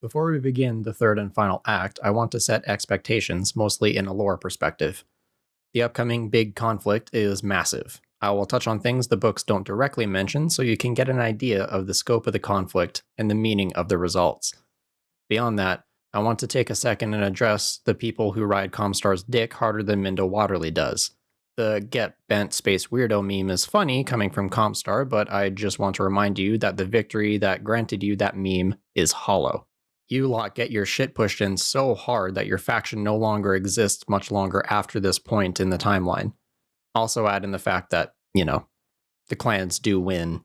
Before we begin the third and final act, I want to set expectations, mostly in a lore perspective. The upcoming big conflict is massive. I will touch on things the books don't directly mention so you can get an idea of the scope of the conflict and the meaning of the results. Beyond that, I want to take a second and address the people who ride Comstar's dick harder than Mindo Waterly does. The get bent space weirdo meme is funny coming from Comstar, but I just want to remind you that the victory that granted you that meme is hollow. You lot get your shit pushed in so hard that your faction no longer exists much longer after this point in the timeline. Also add in the fact that, the clans do win.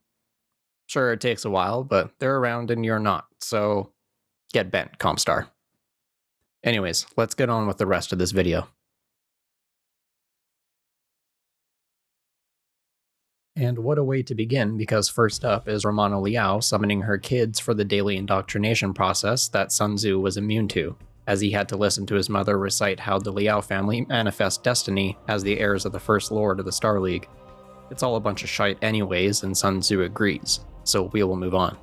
Sure, it takes a while, but they're around and you're not, so get bent, Comstar. Anyways, let's get on with the rest of this video. And what a way to begin, because first up is Romana Liao summoning her kids for the daily indoctrination process that Sun Tzu was immune to, as he had to listen to his mother recite how the Liao family manifest destiny as the heirs of the First Lord of the Star League. It's all a bunch of shite anyways, and Sun Tzu agrees, so we will move on.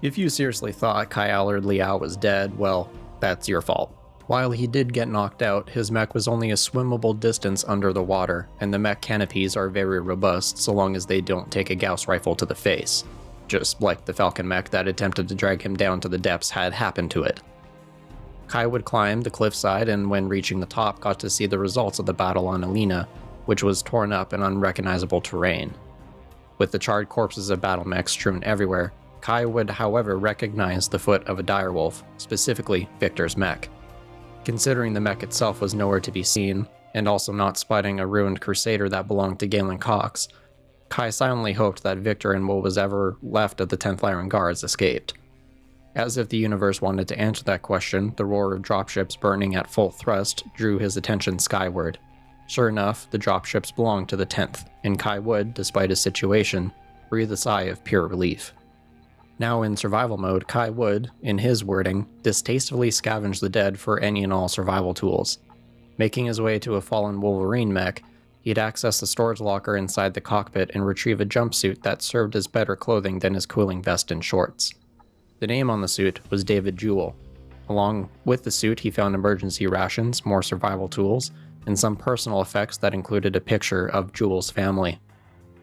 If you seriously thought Kai Allard-Liao was dead, well, that's your fault. While he did get knocked out, his mech was only a swimmable distance under the water, and the mech canopies are very robust so long as they don't take a Gauss rifle to the face, just like the Falcon mech that attempted to drag him down to the depths had happened to it. Kai would climb the cliffside and when reaching the top got to see the results of the battle on Alina, which was torn up and unrecognizable terrain. With the charred corpses of battle mechs strewn everywhere, Kai would however recognize the foot of a direwolf, specifically Victor's mech. Considering the mech itself was nowhere to be seen, and also not spotting a ruined crusader that belonged to Galen Cox, Kai silently hoped that Victor and what was ever left of the 10th Lyran Guards escaped. As if the universe wanted to answer that question, the roar of dropships burning at full thrust drew his attention skyward. Sure enough, the dropships belonged to the 10th, and Kai would, despite his situation, breathe a sigh of pure relief. Now in survival mode, Kai would, in his wording, distastefully scavenge the dead for any and all survival tools. Making his way to a fallen Wolverine mech, he'd access the storage locker inside the cockpit and retrieve a jumpsuit that served as better clothing than his cooling vest and shorts. The name on the suit was David Jewell. Along with the suit, he found emergency rations, more survival tools, and some personal effects that included a picture of Jewell's family.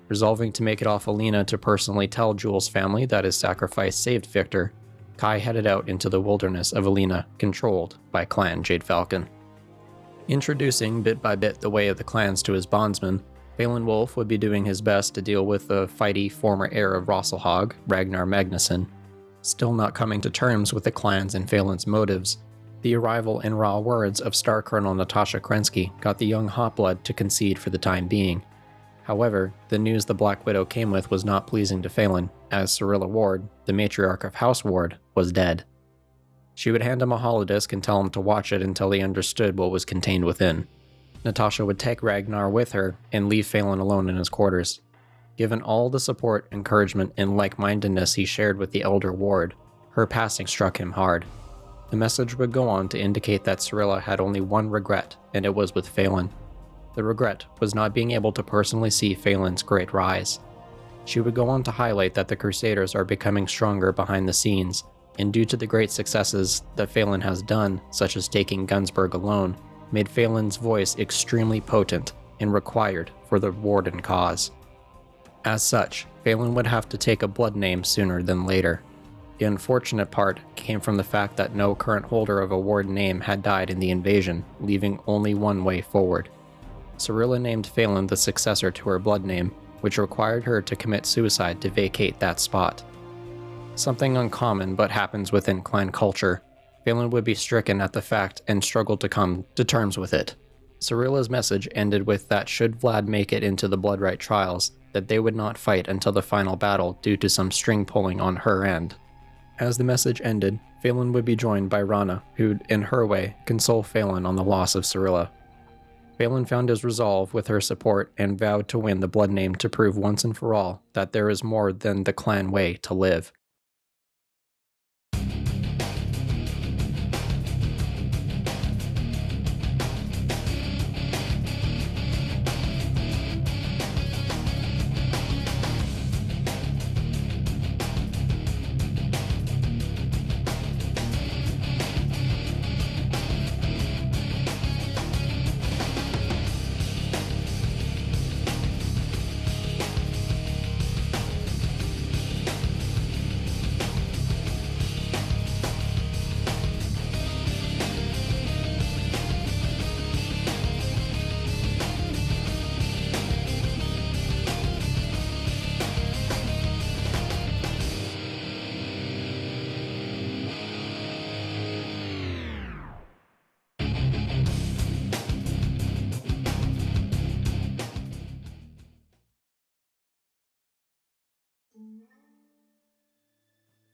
Resolving to make it off Alina to personally tell Jewell's family that his sacrifice saved Victor, Kai headed out into the wilderness of Alina, controlled by Clan Jade Falcon. Introducing bit by bit the way of the clans to his bondsmen, Phelan Wolf would be doing his best to deal with the fighty former heir of Rosselhog, Ragnar Magnusson. Still not coming to terms with the clans and Phelan's motives, the arrival in raw words of Star Colonel Natasha Krensky got the young hotblood to concede for the time being. However, the news the Black Widow came with was not pleasing to Phelan, as Cirilla Ward, the matriarch of House Ward, was dead. She would hand him a holodisc and tell him to watch it until he understood what was contained within. Natasha would take Ragnar with her and leave Phelan alone in his quarters. Given all the support, encouragement, and like-mindedness he shared with the elder Ward, her passing struck him hard. The message would go on to indicate that Cirilla had only one regret, and it was with Phelan. The regret was not being able to personally see Phelan's great rise. She would go on to highlight that the Crusaders are becoming stronger behind the scenes, and due to the great successes that Phelan has done, such as taking Gunsburg alone, made Phelan's voice extremely potent and required for the Warden cause. As such, Phelan would have to take a blood name sooner than later. The unfortunate part came from the fact that no current holder of a Warden name had died in the invasion, leaving only one way forward. Cirilla named Phelan the successor to her blood name, which required her to commit suicide to vacate that spot. Something uncommon but happens within clan culture, Phelan would be stricken at the fact and struggle to come to terms with it. Cirilla's message ended with that should Vlad make it into the Bloodright trials, that they would not fight until the final battle due to some string pulling on her end. As the message ended, Phelan would be joined by Rana, who'd, in her way, console Phelan on the loss of Cirilla. Phelan found his resolve with her support and vowed to win the blood name to prove once and for all that there is more than the clan way to live.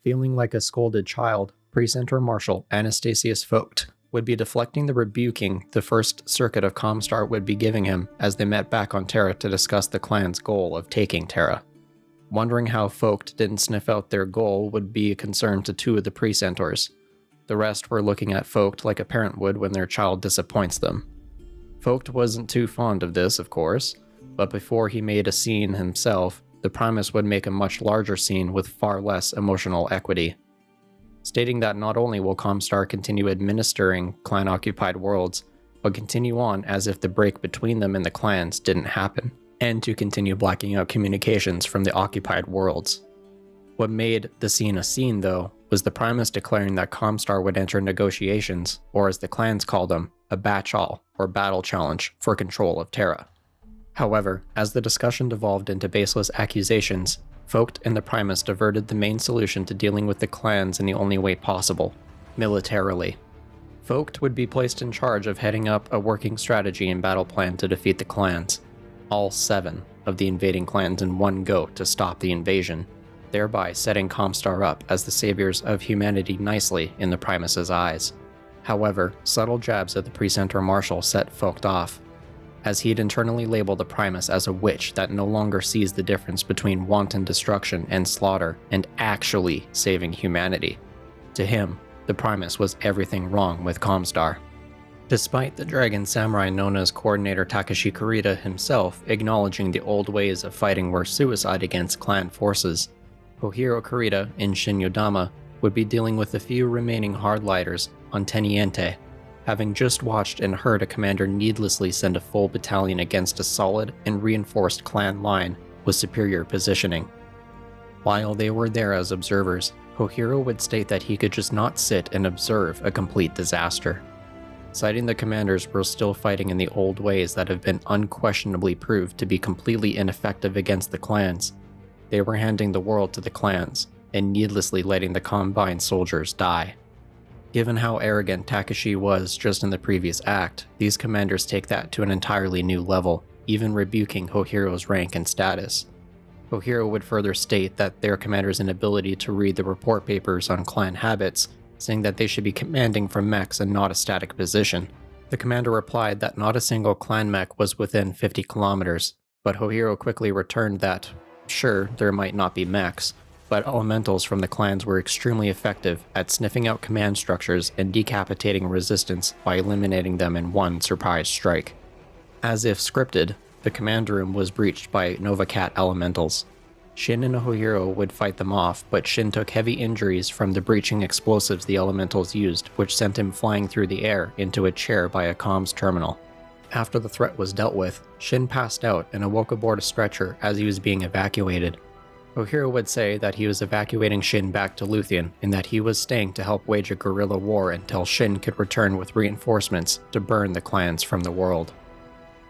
Feeling like a scolded child, Precentor Marshal Anastasius Focht would be deflecting the rebuking the First Circuit of Comstar would be giving him as they met back on Terra to discuss the clan's goal of taking Terra. Wondering how Focht didn't sniff out their goal would be a concern to two of the Precentors. The rest were looking at Focht like a parent would when their child disappoints them. Focht wasn't too fond of this, of course, but before he made a scene himself, the Primus would make a much larger scene with far less emotional equity, stating that not only will Comstar continue administering clan-occupied worlds, but continue on as if the break between them and the clans didn't happen, and to continue blacking out communications from the occupied worlds. What made the scene a scene, though, was the Primus declaring that Comstar would enter negotiations, or as the clans called them, a batchal, or battle challenge, for control of Terra. However, as the discussion devolved into baseless accusations, Focht and the Primus diverted the main solution to dealing with the clans in the only way possible, militarily. Focht would be placed in charge of heading up a working strategy and battle plan to defeat the clans, all 7 of the invading clans in one go to stop the invasion, thereby setting Comstar up as the saviors of humanity nicely in the Primus's eyes. However, subtle jabs at the Precentor Marshal set Focht off, as he'd internally label the Primus as a witch that no longer sees the difference between wanton destruction and slaughter and actually saving humanity. To him, the Primus was everything wrong with Comstar. Despite the dragon samurai known as Coordinator Takashi Kurita himself acknowledging the old ways of fighting were suicide against clan forces, Kohiro Kurita in Shin Yodama would be dealing with the few remaining hardlighters on Teniente, having just watched and heard a commander needlessly send a full battalion against a solid and reinforced clan line with superior positioning. While they were there as observers, Kohiro would state that he could just not sit and observe a complete disaster. Citing the commanders were still fighting in the old ways that have been unquestionably proved to be completely ineffective against the clans, they were handing the world to the clans and needlessly letting the combined soldiers die. Given how arrogant Takashi was just in the previous act, these commanders take that to an entirely new level, even rebuking Kohiro's rank and status. Kohiro would further state that their commander's inability to read the report papers on clan habits, saying that they should be commanding from mechs and not a static position. The commander replied that not a single clan mech was within 50 kilometers, but Kohiro quickly returned that, sure, there might not be mechs, but elementals from the clans were extremely effective at sniffing out command structures and decapitating resistance by eliminating them in one surprise strike. As if scripted, the command room was breached by Novacat elementals. Shin and Kohiro would fight them off, but Shin took heavy injuries from the breaching explosives the elementals used, which sent him flying through the air into a chair by a comms terminal. After the threat was dealt with, Shin passed out and awoke aboard a stretcher as he was being evacuated. Kohiro would say that he was evacuating Shin back to Luthien and that he was staying to help wage a guerrilla war until Shin could return with reinforcements to burn the clans from the world.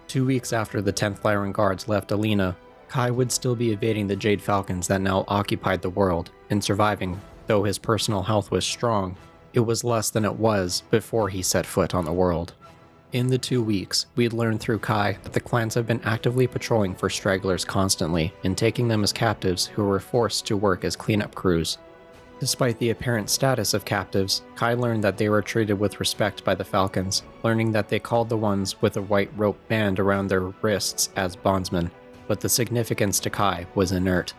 2 weeks after the 10th Lyran Guards left Alina, Kai would still be evading the Jade Falcons that now occupied the world, and surviving, though his personal health was strong, it was less than it was before he set foot on the world. In the 2 weeks, we'd learned through Kai that the clans have been actively patrolling for stragglers constantly and taking them as captives who were forced to work as cleanup crews. Despite the apparent status of captives, Kai learned that they were treated with respect by the Falcons, learning that they called the ones with a white rope band around their wrists as bondsmen, but the significance to Kai was inert.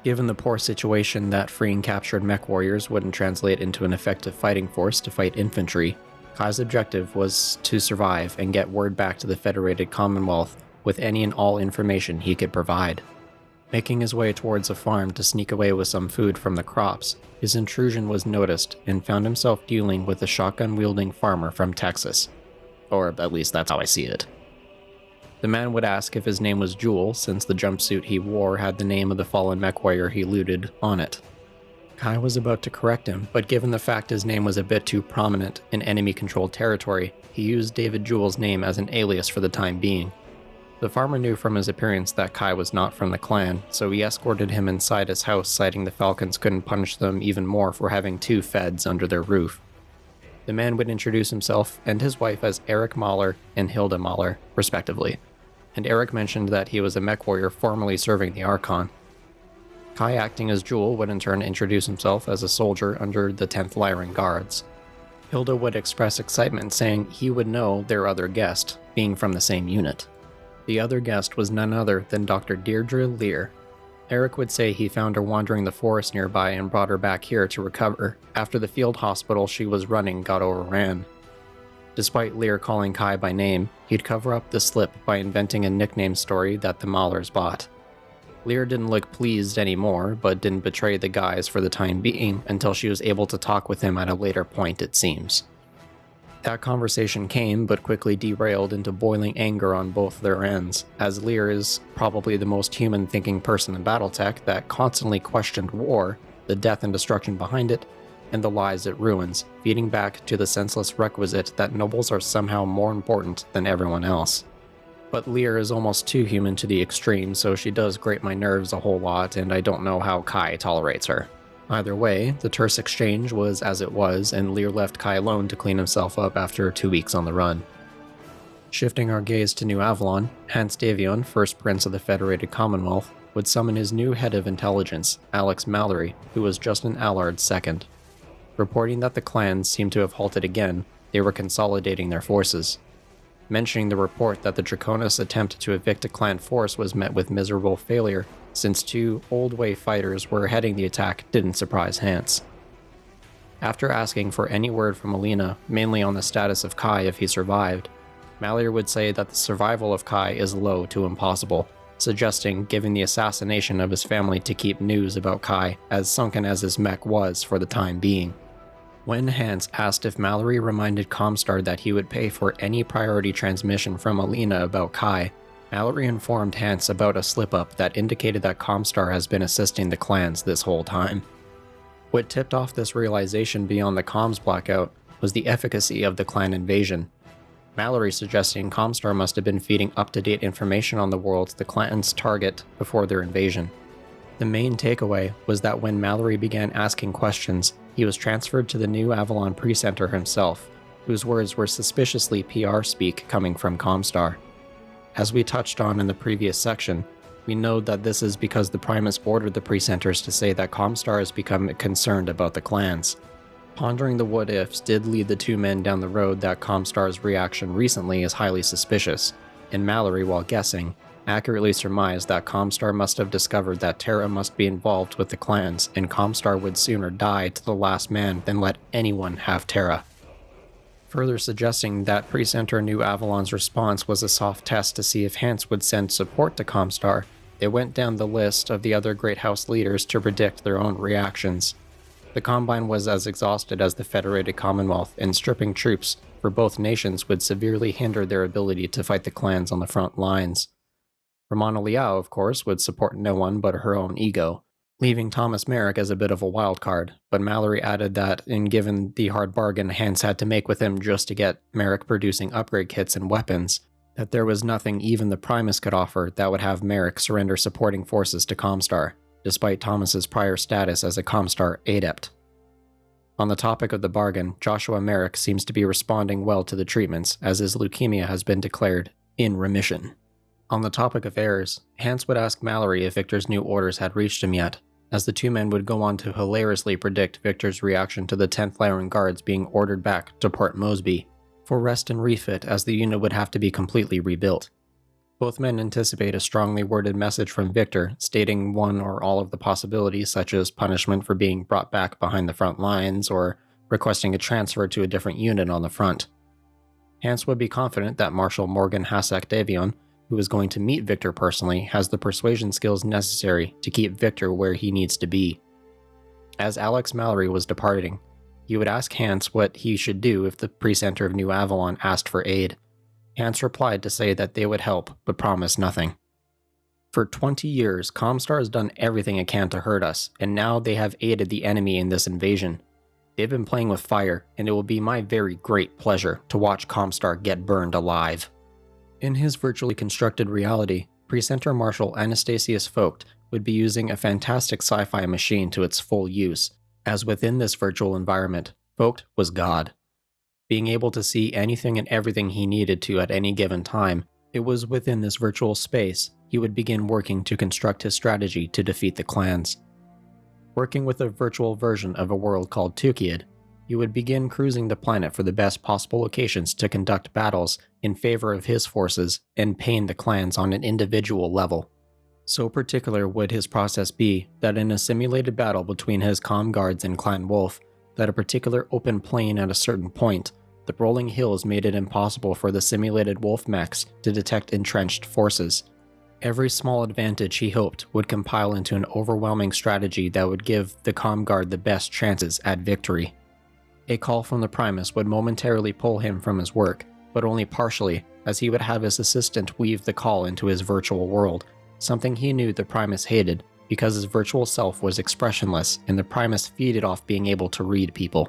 Given the poor situation that freeing captured mech warriors wouldn't translate into an effective fighting force to fight infantry, Kai's objective was to survive and get word back to the Federated Commonwealth with any and all information he could provide. Making his way towards a farm to sneak away with some food from the crops, his intrusion was noticed and found himself dealing with a shotgun-wielding farmer from Texas. Or at least that's how I see it. The man would ask if his name was Jewel, since the jumpsuit he wore had the name of the fallen mech warrior he looted on it. Kai was about to correct him, but given the fact his name was a bit too prominent in enemy-controlled territory, he used David Jewel's name as an alias for the time being. The farmer knew from his appearance that Kai was not from the clan, so he escorted him inside his house, citing the Falcons couldn't punish them even more for having 2 feds under their roof. The man would introduce himself and his wife as Eric Mahler and Hilda Mahler, respectively, and Eric mentioned that he was a mech warrior formerly serving the Archon. Kai, acting as Jewel, would in turn introduce himself as a soldier under the 10th Lyran Guards. Hilda would express excitement, saying he would know their other guest, being from the same unit. The other guest was none other than Dr. Deirdre Lear. Eric would say he found her wandering the forest nearby and brought her back here to recover after the field hospital she was running got overran. Despite Lear calling Kai by name, he'd cover up the slip by inventing a nickname story that the Maulers bought. Lear didn't look pleased anymore, but didn't betray the guys for the time being until she was able to talk with him at a later point, it seems. That conversation came, but quickly derailed into boiling anger on both their ends, as Lear is probably the most human-thinking person in Battletech that constantly questioned war, the death and destruction behind it, and the lies it ruins, feeding back to the senseless requisite that nobles are somehow more important than everyone else. But Lear is almost too human to the extreme, so she does grate my nerves a whole lot, and I don't know how Kai tolerates her. Either way, the terse exchange was as it was, and Lear left Kai alone to clean himself up after 2 weeks on the run. Shifting our gaze to New Avalon, Hans Davion, first prince of the Federated Commonwealth, would summon his new head of intelligence, Alex Mallory, who was Justin Allard's second. Reporting that the clans seemed to have halted again, they were consolidating their forces. Mentioning the report that the Draconis attempt to evict a clan force was met with miserable failure, since 2 Old Way fighters were heading the attack didn't surprise Hans. After asking for any word from Alina, mainly on the status of Kai if he survived, Mallory would say that the survival of Kai is low to impossible, suggesting giving the assassination of his family to keep news about Kai as sunken as his mech was for the time being. When Hans asked if Mallory reminded Comstar that he would pay for any priority transmission from Alina about Kai, Mallory informed Hans about a slip-up that indicated that Comstar has been assisting the clans this whole time. What tipped off this realization beyond the comms blackout was the efficacy of the clan invasion. Mallory suggesting Comstar must have been feeding up-to-date information on the worlds the clans target before their invasion. The main takeaway was that when Mallory began asking questions, he was transferred to the New Avalon Pre-Center himself, whose words were suspiciously PR speak coming from Comstar. As we touched on in the previous section, we know that this is because the Primus ordered the Pre-Centers to say that Comstar has become concerned about the clans. Pondering the what-ifs did lead the 2 men down the road that Comstar's reaction recently is highly suspicious, and Mallory, while guessing, accurately surmised that Comstar must have discovered that Terra must be involved with the clans, and Comstar would sooner die to the last man than let anyone have Terra. Further suggesting that Pre-Center New Avalon's response was a soft test to see if Hans would send support to Comstar, they went down the list of the other Great House leaders to predict their own reactions. The Combine was as exhausted as the Federated Commonwealth, and stripping troops for both nations would severely hinder their ability to fight the clans on the front lines. Allard-Liao, of course, would support no one but her own ego, leaving Thomas Merrick as a bit of a wild card, but Mallory added that, given the hard bargain Hans had to make with him just to get Merrick producing upgrade kits and weapons, that there was nothing even the Primus could offer that would have Merrick surrender supporting forces to Comstar, despite Thomas's prior status as a Comstar adept. On the topic of the bargain, Joshua Merrick seems to be responding well to the treatments, as his leukemia has been declared in remission. On the topic of heirs, Hans would ask Mallory if Victor's new orders had reached him yet, as the 2 men would go on to hilariously predict Victor's reaction to the 10th Lyran Guards being ordered back to Port Mosby for rest and refit, as the unit would have to be completely rebuilt. Both men anticipate a strongly worded message from Victor stating one or all of the possibilities, such as punishment for being brought back behind the front lines or requesting a transfer to a different unit on the front. Hans would be confident that Marshal Morgan Hasek Davion, who is going to meet Victor personally, has the persuasion skills necessary to keep Victor where he needs to be. As Alex Mallory was departing, he would ask Hans what he should do if the Pre-Center of New Avalon asked for aid. Hans replied to say that they would help, but promised nothing. For 20 years, Comstar has done everything it can to hurt us, and now they have aided the enemy in this invasion. They've been playing with fire, and it will be my very great pleasure to watch Comstar get burned alive. In his virtually constructed reality, Pre-Center Marshal Anastasius Focht would be using a fantastic sci-fi machine to its full use, as within this virtual environment, Focht was God. Being able to see anything and everything he needed to at any given time, it was within this virtual space he would begin working to construct his strategy to defeat the clans. Working with a virtual version of a world called Tukayyid, he would begin cruising the planet for the best possible locations to conduct battles in favor of his forces and pain the clans on an individual level. So particular would his process be that in a simulated battle between his Com Guards and Clan Wolf, that a particular open plain at a certain point, the rolling hills made it impossible for the simulated wolf mechs to detect entrenched forces. Every small advantage he hoped would compile into an overwhelming strategy that would give the Com Guard the best chances at victory. A call from the Primus would momentarily pull him from his work, but only partially, as he would have his assistant weave the call into his virtual world, something he knew the Primus hated because his virtual self was expressionless and the Primus feeded off being able to read people.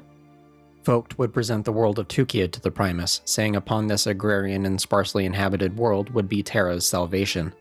Focht would present the world of Tukayyid to the Primus, saying upon this agrarian and sparsely inhabited world would be Terra's salvation.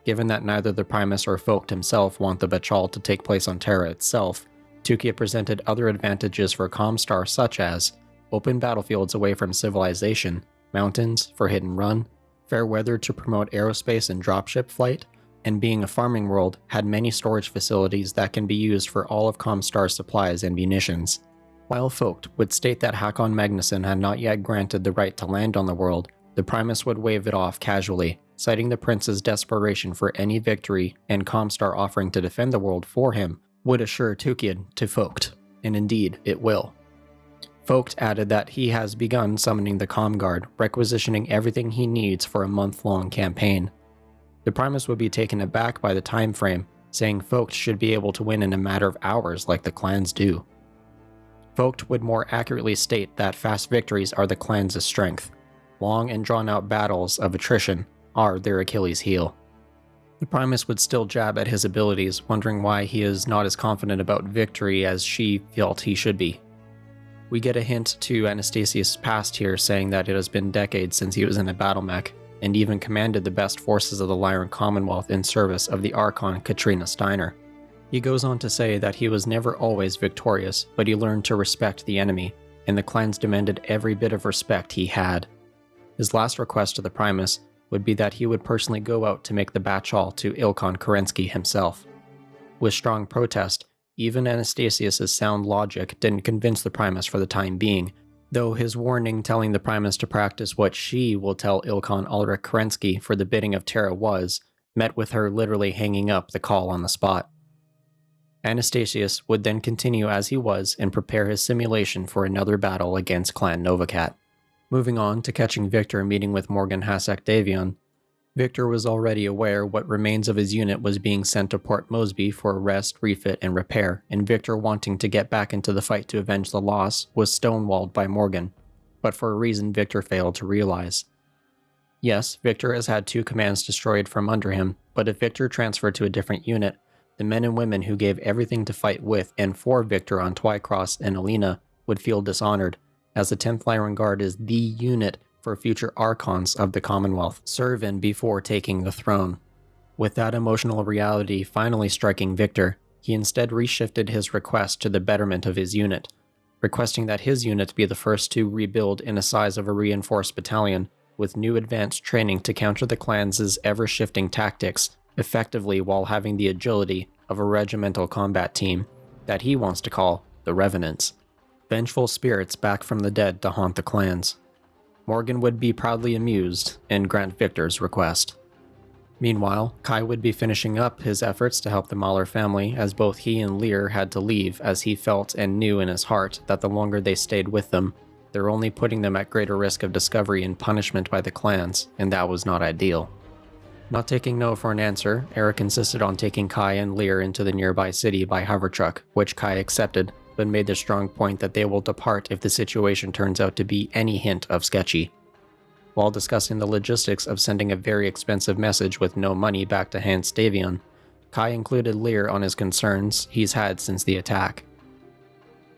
Given that neither the Primus or Focht himself want the Battle to take place on Terra itself, Tukayyid presented other advantages for Comstar such as open battlefields away from civilization, mountains for hit and run, fair weather to promote aerospace and dropship flight, and being a farming world, had many storage facilities that can be used for all of Comstar's supplies and munitions. While Focht would state that Hakon Magnusson had not yet granted the right to land on the world, the Primus would wave it off casually, citing the prince's desperation for any victory and Comstar offering to defend the world for him would assure Tukayyid to Focht, and indeed it will. Focht added that he has begun summoning the Com Guard, requisitioning everything he needs for a month-long campaign. The Primus would be taken aback by the time frame, saying Focht should be able to win in a matter of hours like the clans do. Focht would more accurately state that fast victories are the clans' strength. Long and drawn-out battles of attrition are their Achilles' heel. The Primus would still jab at his abilities, wondering why he is not as confident about victory as she felt he should be. We get a hint to Anastasius' past here, saying that it has been decades since he was in a battle mech, and even commanded the best forces of the Lyran Commonwealth in service of the Archon Katrina Steiner. He goes on to say that he was never always victorious, but he learned to respect the enemy, and the clans demanded every bit of respect he had. His last request to the Primus would be that he would personally go out to make the Batchal to Ilkhan Kerensky himself. With strong protest, even Anastasius' sound logic didn't convince the Primus for the time being, though his warning telling the Primus to practice what she will tell Ilkhan Ulrich Kerensky for the bidding of Terra was, met with her literally hanging up the call on the spot. Anastasius would then continue as he was and prepare his simulation for another battle against Clan Novacat. Moving on to catching Victor meeting with Morgan Hasek Davion, Victor was already aware what remains of his unit was being sent to Port Mosby for rest, refit, and repair, and Victor wanting to get back into the fight to avenge the loss was stonewalled by Morgan, but for a reason Victor failed to realize. Yes, Victor has had 2 commands destroyed from under him, but if Victor transferred to a different unit, the men and women who gave everything to fight with and for Victor on Twycross and Alina would feel dishonored, as the 10th Lyran Guard is the unit for future Archons of the Commonwealth serve in before taking the throne. With that emotional reality finally striking Victor, he instead reshifted his request to the betterment of his unit, requesting that his unit be the first to rebuild in the size of a reinforced battalion, with new advanced training to counter the clans' ever-shifting tactics, effectively while having the agility of a regimental combat team that he wants to call the Remnants. Vengeful spirits back from the dead to haunt the clans. Morgan would be proudly amused and grant Victor's request. Meanwhile, Kai would be finishing up his efforts to help the Mahler family, as both he and Lyr had to leave, as he felt and knew in his heart that the longer they stayed with them, they're only putting them at greater risk of discovery and punishment by the clans, and that was not ideal. Not taking no for an answer, Eric insisted on taking Kai and Lyr into the nearby city by hover truck, which Kai accepted, but made the strong point that they will depart if the situation turns out to be any hint of sketchy. While discussing the logistics of sending a very expensive message with no money back to Hans Davion, Kai included Lyr on his concerns he's had since the attack.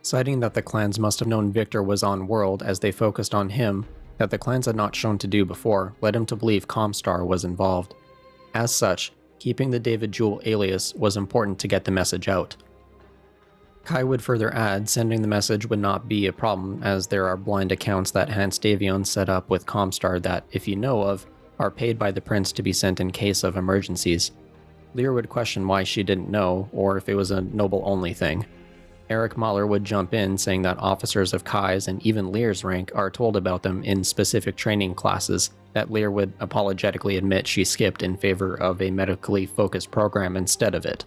Citing that the clans must have known Victor was on world as they focused on him, that the clans had not shown to do before, led him to believe Comstar was involved. As such, keeping the David Jewell alias was important to get the message out. Kai would further add, sending the message would not be a problem, as there are blind accounts that Hans Davion set up with Comstar that, if you know of, are paid by the prince to be sent in case of emergencies. Lyra would question why she didn't know, or if it was a noble-only thing. Eric Mahler would jump in, saying that officers of Kai's and even Lyra's rank are told about them in specific training classes that Lyra would apologetically admit she skipped in favor of a medically focused program instead of it.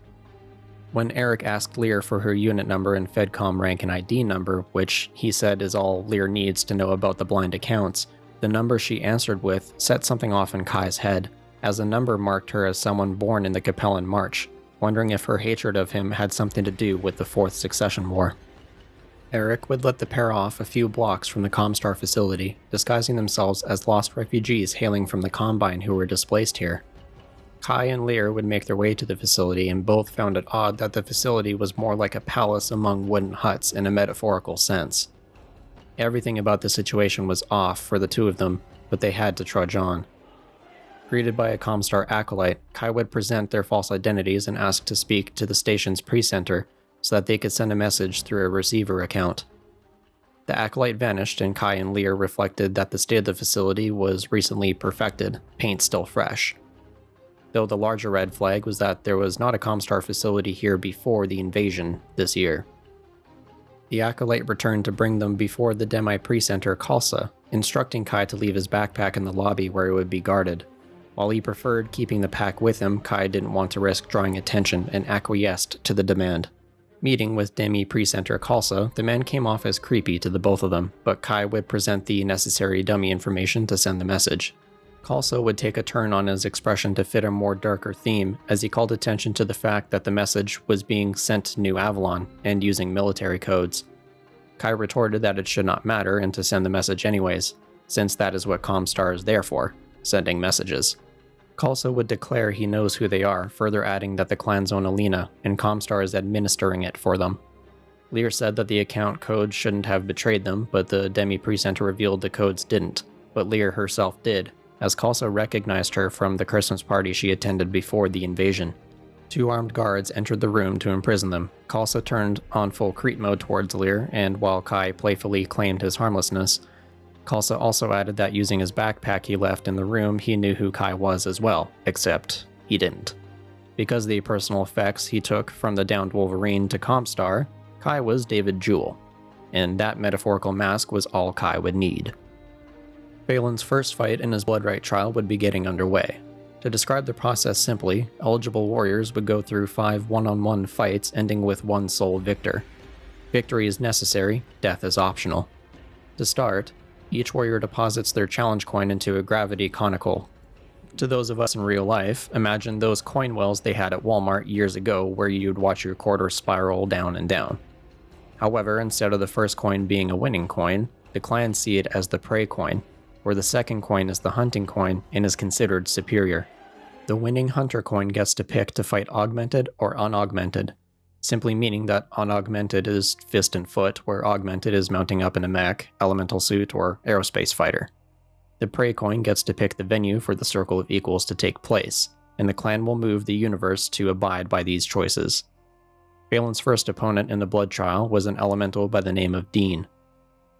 When Eric asked Lyra for her unit number and FedCom rank and ID number, which he said is all Lyra needs to know about the blind accounts, the number she answered with set something off in Kai's head, as the number marked her as someone born in the Capellan March, wondering if her hatred of him had something to do with the Fourth Succession War. Eric would let the pair off a few blocks from the Comstar facility, disguising themselves as lost refugees hailing from the Combine who were displaced here. Kai and Lyra would make their way to the facility, and both found it odd that the facility was more like a palace among wooden huts in a metaphorical sense. Everything about the situation was off for the two of them, but they had to trudge on. Greeted by a Comstar acolyte, Kai would present their false identities and ask to speak to the station's pre-center so that they could send a message through a receiver account. The acolyte vanished, and Kai and Lyra reflected that the state of the facility was recently perfected, paint still fresh. Though the larger red flag was that there was not a Comstar facility here before the invasion this year. The acolyte returned to bring them before the Demi Pre-Center Khalsa, instructing Kai to leave his backpack in the lobby where it would be guarded. While he preferred keeping the pack with him, Kai didn't want to risk drawing attention and acquiesced to the demand. Meeting with Demi Pre-Center Khalsa, the man came off as creepy to the both of them, but Kai would present the necessary dummy information to send the message. Khalsa would take a turn on his expression to fit a more darker theme, as he called attention to the fact that the message was being sent to New Avalon and using military codes. Kai retorted that it should not matter and to send the message anyways, since that is what Comstar is there for, sending messages. Khalsa would declare he knows who they are, further adding that the clan's own Alina, and Comstar is administering it for them. Lyra said that the account codes shouldn't have betrayed them, but the Demi Pre-Center revealed the codes didn't, but Lyra herself did, as Khalsa recognized her from the Christmas party she attended before the invasion. Two armed guards entered the room to imprison them. Khalsa turned on full Crete mode towards Lyra, and while Kai playfully claimed his harmlessness, Khalsa also added that using his backpack he left in the room, he knew who Kai was as well, except he didn't. Because of the personal effects he took from the downed Wolverine to Comstar, Kai was David Jewell, and that metaphorical mask was all Kai would need. Phelan's first fight in his Bloodright trial would be getting underway. To describe the process simply, eligible warriors would go through 5 one-on-one fights ending with one sole victor. Victory is necessary, death is optional. To start, each warrior deposits their challenge coin into a gravity conical. To those of us in real life, imagine those coin wells they had at Walmart years ago where you'd watch your quarter spiral down and down. However, instead of the first coin being a winning coin, the clans see it as the prey coin, where the second coin is the hunting coin and is considered superior. The winning hunter coin gets to pick to fight augmented or unaugmented, simply meaning that unaugmented is fist and foot, where augmented is mounting up in a mech, elemental suit, or aerospace fighter. The prey coin gets to pick the venue for the Circle of Equals to take place, and the clan will move the universe to abide by these choices. Phelan's first opponent in the blood trial was an elemental by the name of Dean.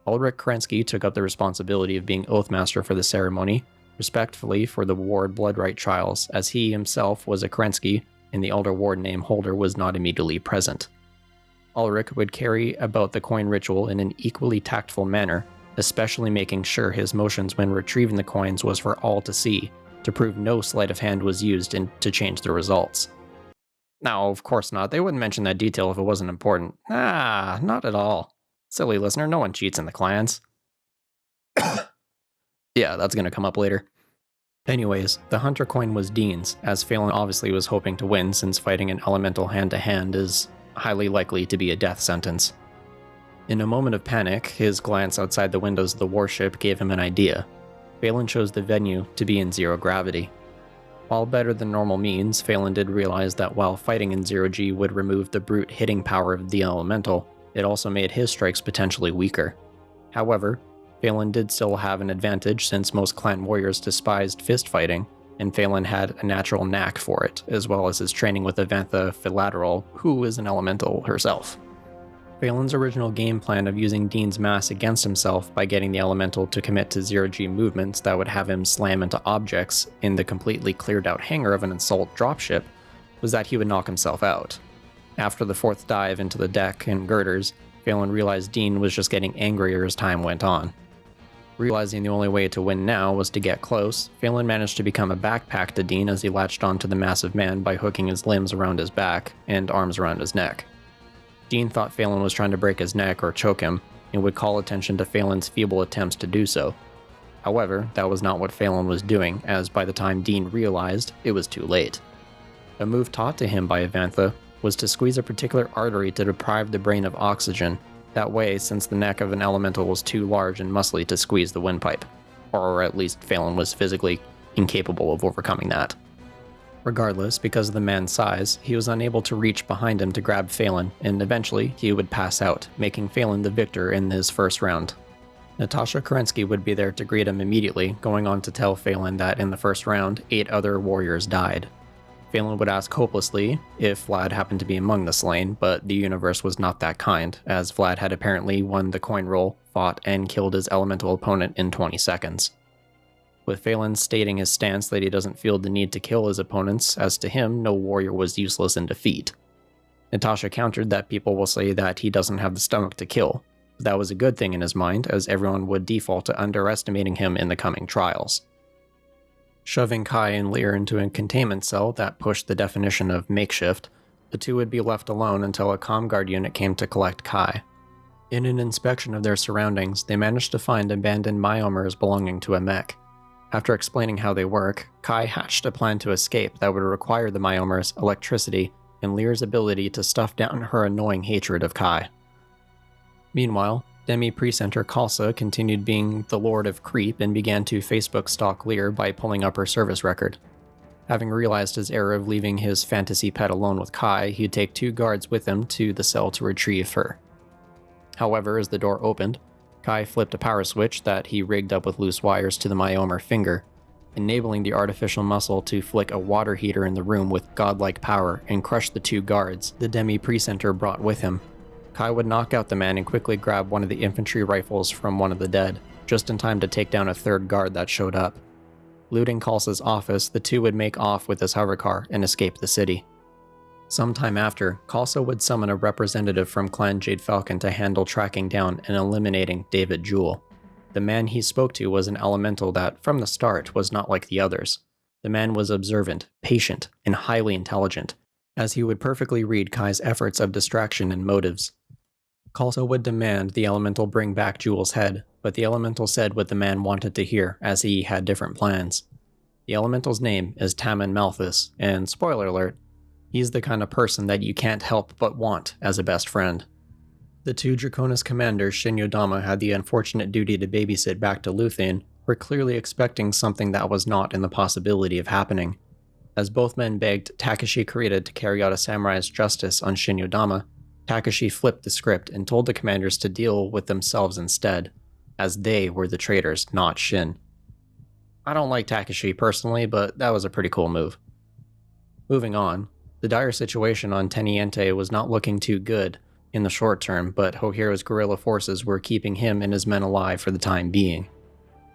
Ulrich Kerensky took up the responsibility of being Oathmaster for the ceremony, respectfully for the Ward Bloodright trials, as he himself was a Kerensky, and the Elder Ward name holder was not immediately present. Ulrich would carry about the coin ritual in an equally tactful manner, especially making sure his motions when retrieving the coins was for all to see, to prove no sleight of hand was used to change the results. No, of course not. They wouldn't mention that detail if it wasn't important. Not at all. Silly listener, no one cheats in the clans. Yeah, that's gonna come up later. Anyways, the hunter coin was Dean's, as Phelan obviously was hoping to win since fighting an elemental hand-to-hand is highly likely to be a death sentence. In a moment of panic, his glance outside the windows of the warship gave him an idea. Phelan chose the venue to be in zero gravity. While better than normal means, Phelan did realize that while fighting in zero-G would remove the brute hitting power of the elemental, it also made his strikes potentially weaker. However, Phelan did still have an advantage since most clan warriors despised fist fighting, and Phelan had a natural knack for it, as well as his training with Evantha Philateral, who is an elemental herself. Phelan's original game plan of using Dean's mass against himself by getting the elemental to commit to zero-G movements that would have him slam into objects in the completely cleared out hangar of an assault dropship was that he would knock himself out. After the fourth dive into the deck and girders, Phelan realized Dean was just getting angrier as time went on. Realizing the only way to win now was to get close, Phelan managed to become a backpack to Dean as he latched onto the massive man by hooking his limbs around his back and arms around his neck. Dean thought Phelan was trying to break his neck or choke him, and would call attention to Phelan's feeble attempts to do so. However, that was not what Phelan was doing, as by the time Dean realized, it was too late. A move taught to him by Evantha was to squeeze a particular artery to deprive the brain of oxygen, that way since the neck of an elemental was too large and muscly to squeeze the windpipe. Or at least Phelan was physically incapable of overcoming that. Regardless, because of the man's size, he was unable to reach behind him to grab Phelan, and eventually he would pass out, making Phelan the victor in his first round. Natasha Kerensky would be there to greet him immediately, going on to tell Phelan that in the first round, 8 other warriors died. Phelan would ask hopelessly if Vlad happened to be among the slain, but the universe was not that kind, as Vlad had apparently won the coin roll, fought, and killed his elemental opponent in 20 seconds. With Phelan stating his stance that he doesn't feel the need to kill his opponents, as to him, no warrior was useless in defeat. Natasha countered that people will say that he doesn't have the stomach to kill, but that was a good thing in his mind, as everyone would default to underestimating him in the coming trials. Shoving Kai and Lyran into a containment cell that pushed the definition of makeshift, the two would be left alone until a ComGuard unit came to collect Kai. In an inspection of their surroundings, they managed to find abandoned myomers belonging to a mech. After explaining how they work, Kai hatched a plan to escape that would require the myomers, electricity, and Lyr's ability to stuff down her annoying hatred of Kai. Meanwhile, Demi-Precenter Khalsa continued being the Lord of Creep and began to Facebook stalk Lyr by pulling up her service record. Having realized his error of leaving his fantasy pet alone with Kai, he'd take 2 guards with him to the cell to retrieve her. However, as the door opened, Kai flipped a power switch that he rigged up with loose wires to the myomer finger, enabling the artificial muscle to flick a water heater in the room with godlike power and crush the 2 guards the Demi-Precenter brought with him. Kai would knock out the man and quickly grab one of the infantry rifles from one of the dead, just in time to take down a 3rd guard that showed up. Looting Khalsa's office, the two would make off with his hovercar and escape the city. Sometime after, Khalsa would summon a representative from Clan Jade Falcon to handle tracking down and eliminating David Jewell. The man he spoke to was an elemental that, from the start, was not like the others. The man was observant, patient, and highly intelligent, as he would perfectly read Kai's efforts of distraction and motives. Khalsa would demand the elemental bring back Jewel's head, but the elemental said what the man wanted to hear, as he had different plans. The elemental's name is Taman Malthus, and spoiler alert, he's the kind of person that you can't help but want as a best friend. The 2 Draconis commanders Shin Yodama had the unfortunate duty to babysit back to Luthien were clearly expecting something that was not in the possibility of happening. As both men begged Takeshi Kurita to carry out a samurai's justice on Shin Yodama, Takeshi flipped the script and told the commanders to deal with themselves instead, as they were the traitors, not Shin. I don't like Takeshi personally, but that was a pretty cool move. Moving on, the dire situation on Teniente was not looking too good in the short term, but Hohiro's guerrilla forces were keeping him and his men alive for the time being.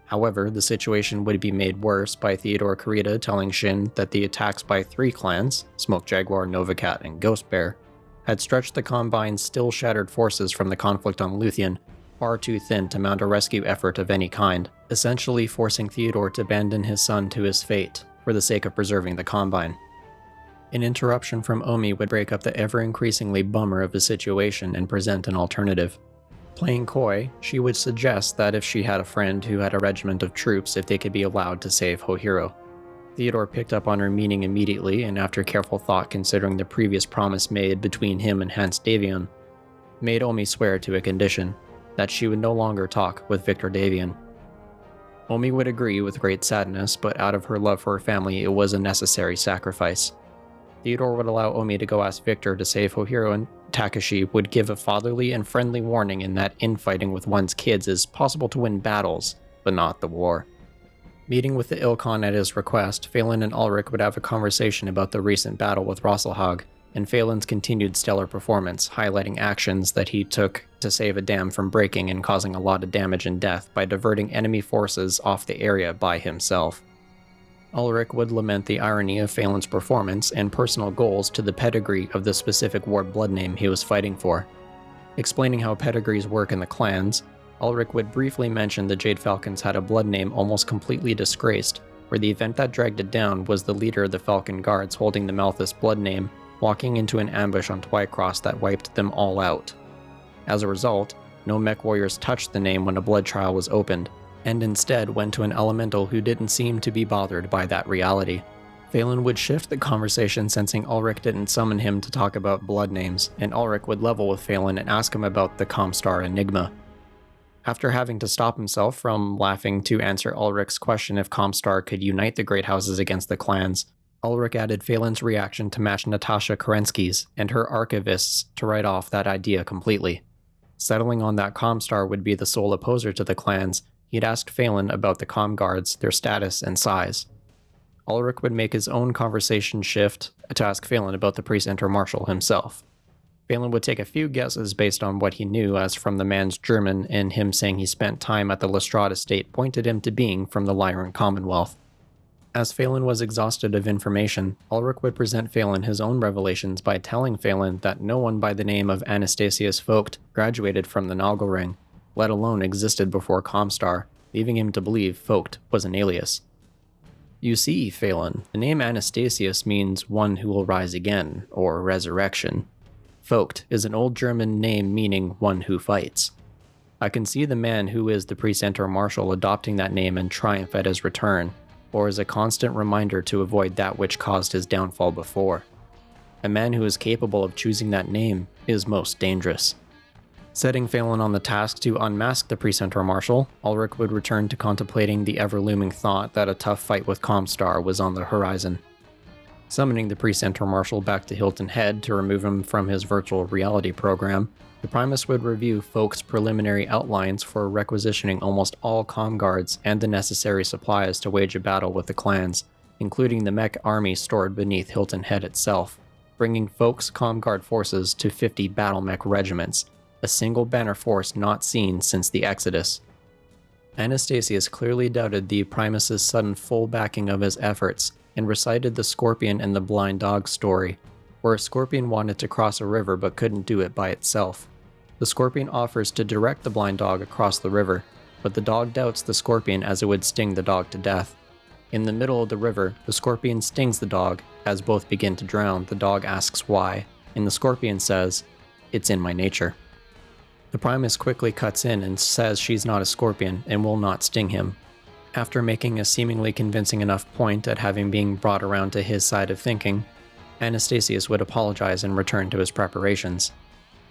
However, the situation would be made worse by Theodore Kurita telling Shin that the attacks by 3 clans, Smoke Jaguar, Nova Cat, and Ghost Bear, had stretched the Combine's still-shattered forces from the conflict on Luthien far too thin to mount a rescue effort of any kind, essentially forcing Theodore to abandon his son to his fate for the sake of preserving the Combine. An interruption from Omi would break up the ever-increasingly bummer of the situation and present an alternative. Playing coy, she would suggest that if she had a friend who had a regiment of troops, if they could be allowed to save Hohiro. Theodore picked up on her meaning immediately, and after careful thought considering the previous promise made between him and Hans Davion, made Omi swear to a condition, that she would no longer talk with Victor Davion. Omi would agree with great sadness, but out of her love for her family, it was a necessary sacrifice. Theodore would allow Omi to go ask Victor to save Hohiro, and Takeshi would give a fatherly and friendly warning in that infighting with one's kids is possible to win battles, but not the war. Meeting with the Ilkhan at his request, Phelan and Ulrich would have a conversation about the recent battle with Rosselhag, and Phelan's continued stellar performance, highlighting actions that he took to save a dam from breaking and causing a lot of damage and death by diverting enemy forces off the area by himself. Ulrich would lament the irony of Phelan's performance and personal goals to the pedigree of the specific war blood name he was fighting for. Explaining how pedigrees work in the clans, Ulrich would briefly mention the Jade Falcons had a blood name almost completely disgraced, where the event that dragged it down was the leader of the Falcon Guards holding the Malthus blood name, walking into an ambush on Twycross that wiped them all out. As a result, no mech warriors touched the name when a blood trial was opened, and instead went to an elemental who didn't seem to be bothered by that reality. Phelan would shift the conversation, sensing Ulrich didn't summon him to talk about blood names, and Ulrich would level with Phelan and ask him about the Comstar enigma. After having to stop himself from laughing to answer Ulrich's question if Comstar could unite the Great Houses against the clans, Ulrich added Phelan's reaction to match Natasha Kerensky's and her archivists to write off that idea completely. Settling on that Comstar would be the sole opposer to the clans, he'd asked Phelan about the Com Guards, their status and size. Ulrich would make his own conversation shift to ask Phelan about the Precentor Marshal himself. Phelan would take a few guesses based on what he knew, as from the man's German and him saying he spent time at the Lestrade estate pointed him to being from the Lyran Commonwealth. As Phelan was exhausted of information, Ulrich would present Phelan his own revelations by telling Phelan that no one by the name of Anastasius Focht graduated from the Nagelring, let alone existed before Comstar, leaving him to believe Focht was an alias. You see, Phelan, the name Anastasius means one who will rise again, or resurrection. Focht is an old German name meaning one who fights. I can see the man who is the Precentor Marshal adopting that name in triumph at his return, or as a constant reminder to avoid that which caused his downfall before. A man who is capable of choosing that name is most dangerous. Setting Phelan on the task to unmask the Precentor Marshal, Ulrich would return to contemplating the ever-looming thought that a tough fight with Comstar was on the horizon. Summoning the Precentor Marshal back to Hilton Head to remove him from his virtual reality program, the Primus would review Focht's preliminary outlines for requisitioning almost all Com Guards and the necessary supplies to wage a battle with the clans, including the mech army stored beneath Hilton Head itself, bringing Focht's Com Guard forces to 50 battle mech regiments, a single banner force not seen since the Exodus. Anastasius clearly doubted the Primus's sudden full backing of his efforts, and recited the Scorpion and the Blind Dog story, where a Scorpion wanted to cross a river but couldn't do it by itself. The Scorpion offers to direct the Blind Dog across the river, but the dog doubts the Scorpion as it would sting the dog to death. In the middle of the river, the Scorpion stings the dog. As both begin to drown, the dog asks why, and the Scorpion says, "It's in my nature." The Primus quickly cuts in and says she's not a Scorpion and will not sting him. After making a seemingly convincing enough point at having been brought around to his side of thinking, Anastasius would apologize and return to his preparations.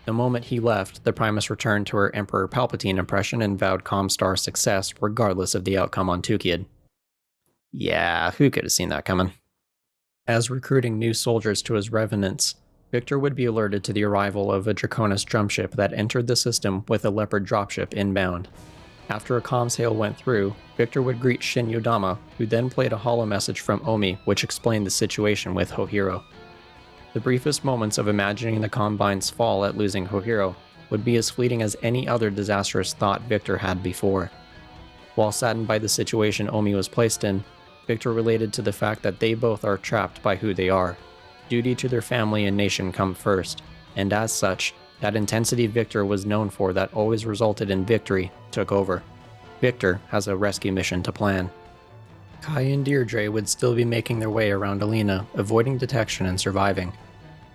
The moment he left, the Primus returned to her Emperor Palpatine impression and vowed Comstar's success regardless of the outcome on Tukayyid. Yeah, who could have seen that coming? As recruiting new soldiers to his remnants, Victor would be alerted to the arrival of a Draconis drumship that entered the system with a Leopard dropship inbound. After a comms hail went through, Victor would greet Shin Yodama, who then played a holo message from Omi which explained the situation with Hohiro. The briefest moments of imagining the Combine's fall at losing Hohiro would be as fleeting as any other disastrous thought Victor had before. While saddened by the situation Omi was placed in, Victor related to the fact that they both are trapped by who they are. Duty to their family and nation come first, and as such, that intensity Victor was known for that always resulted in victory took over. Victor has a rescue mission to plan. Kai and Deirdre would still be making their way around Alina, avoiding detection and surviving.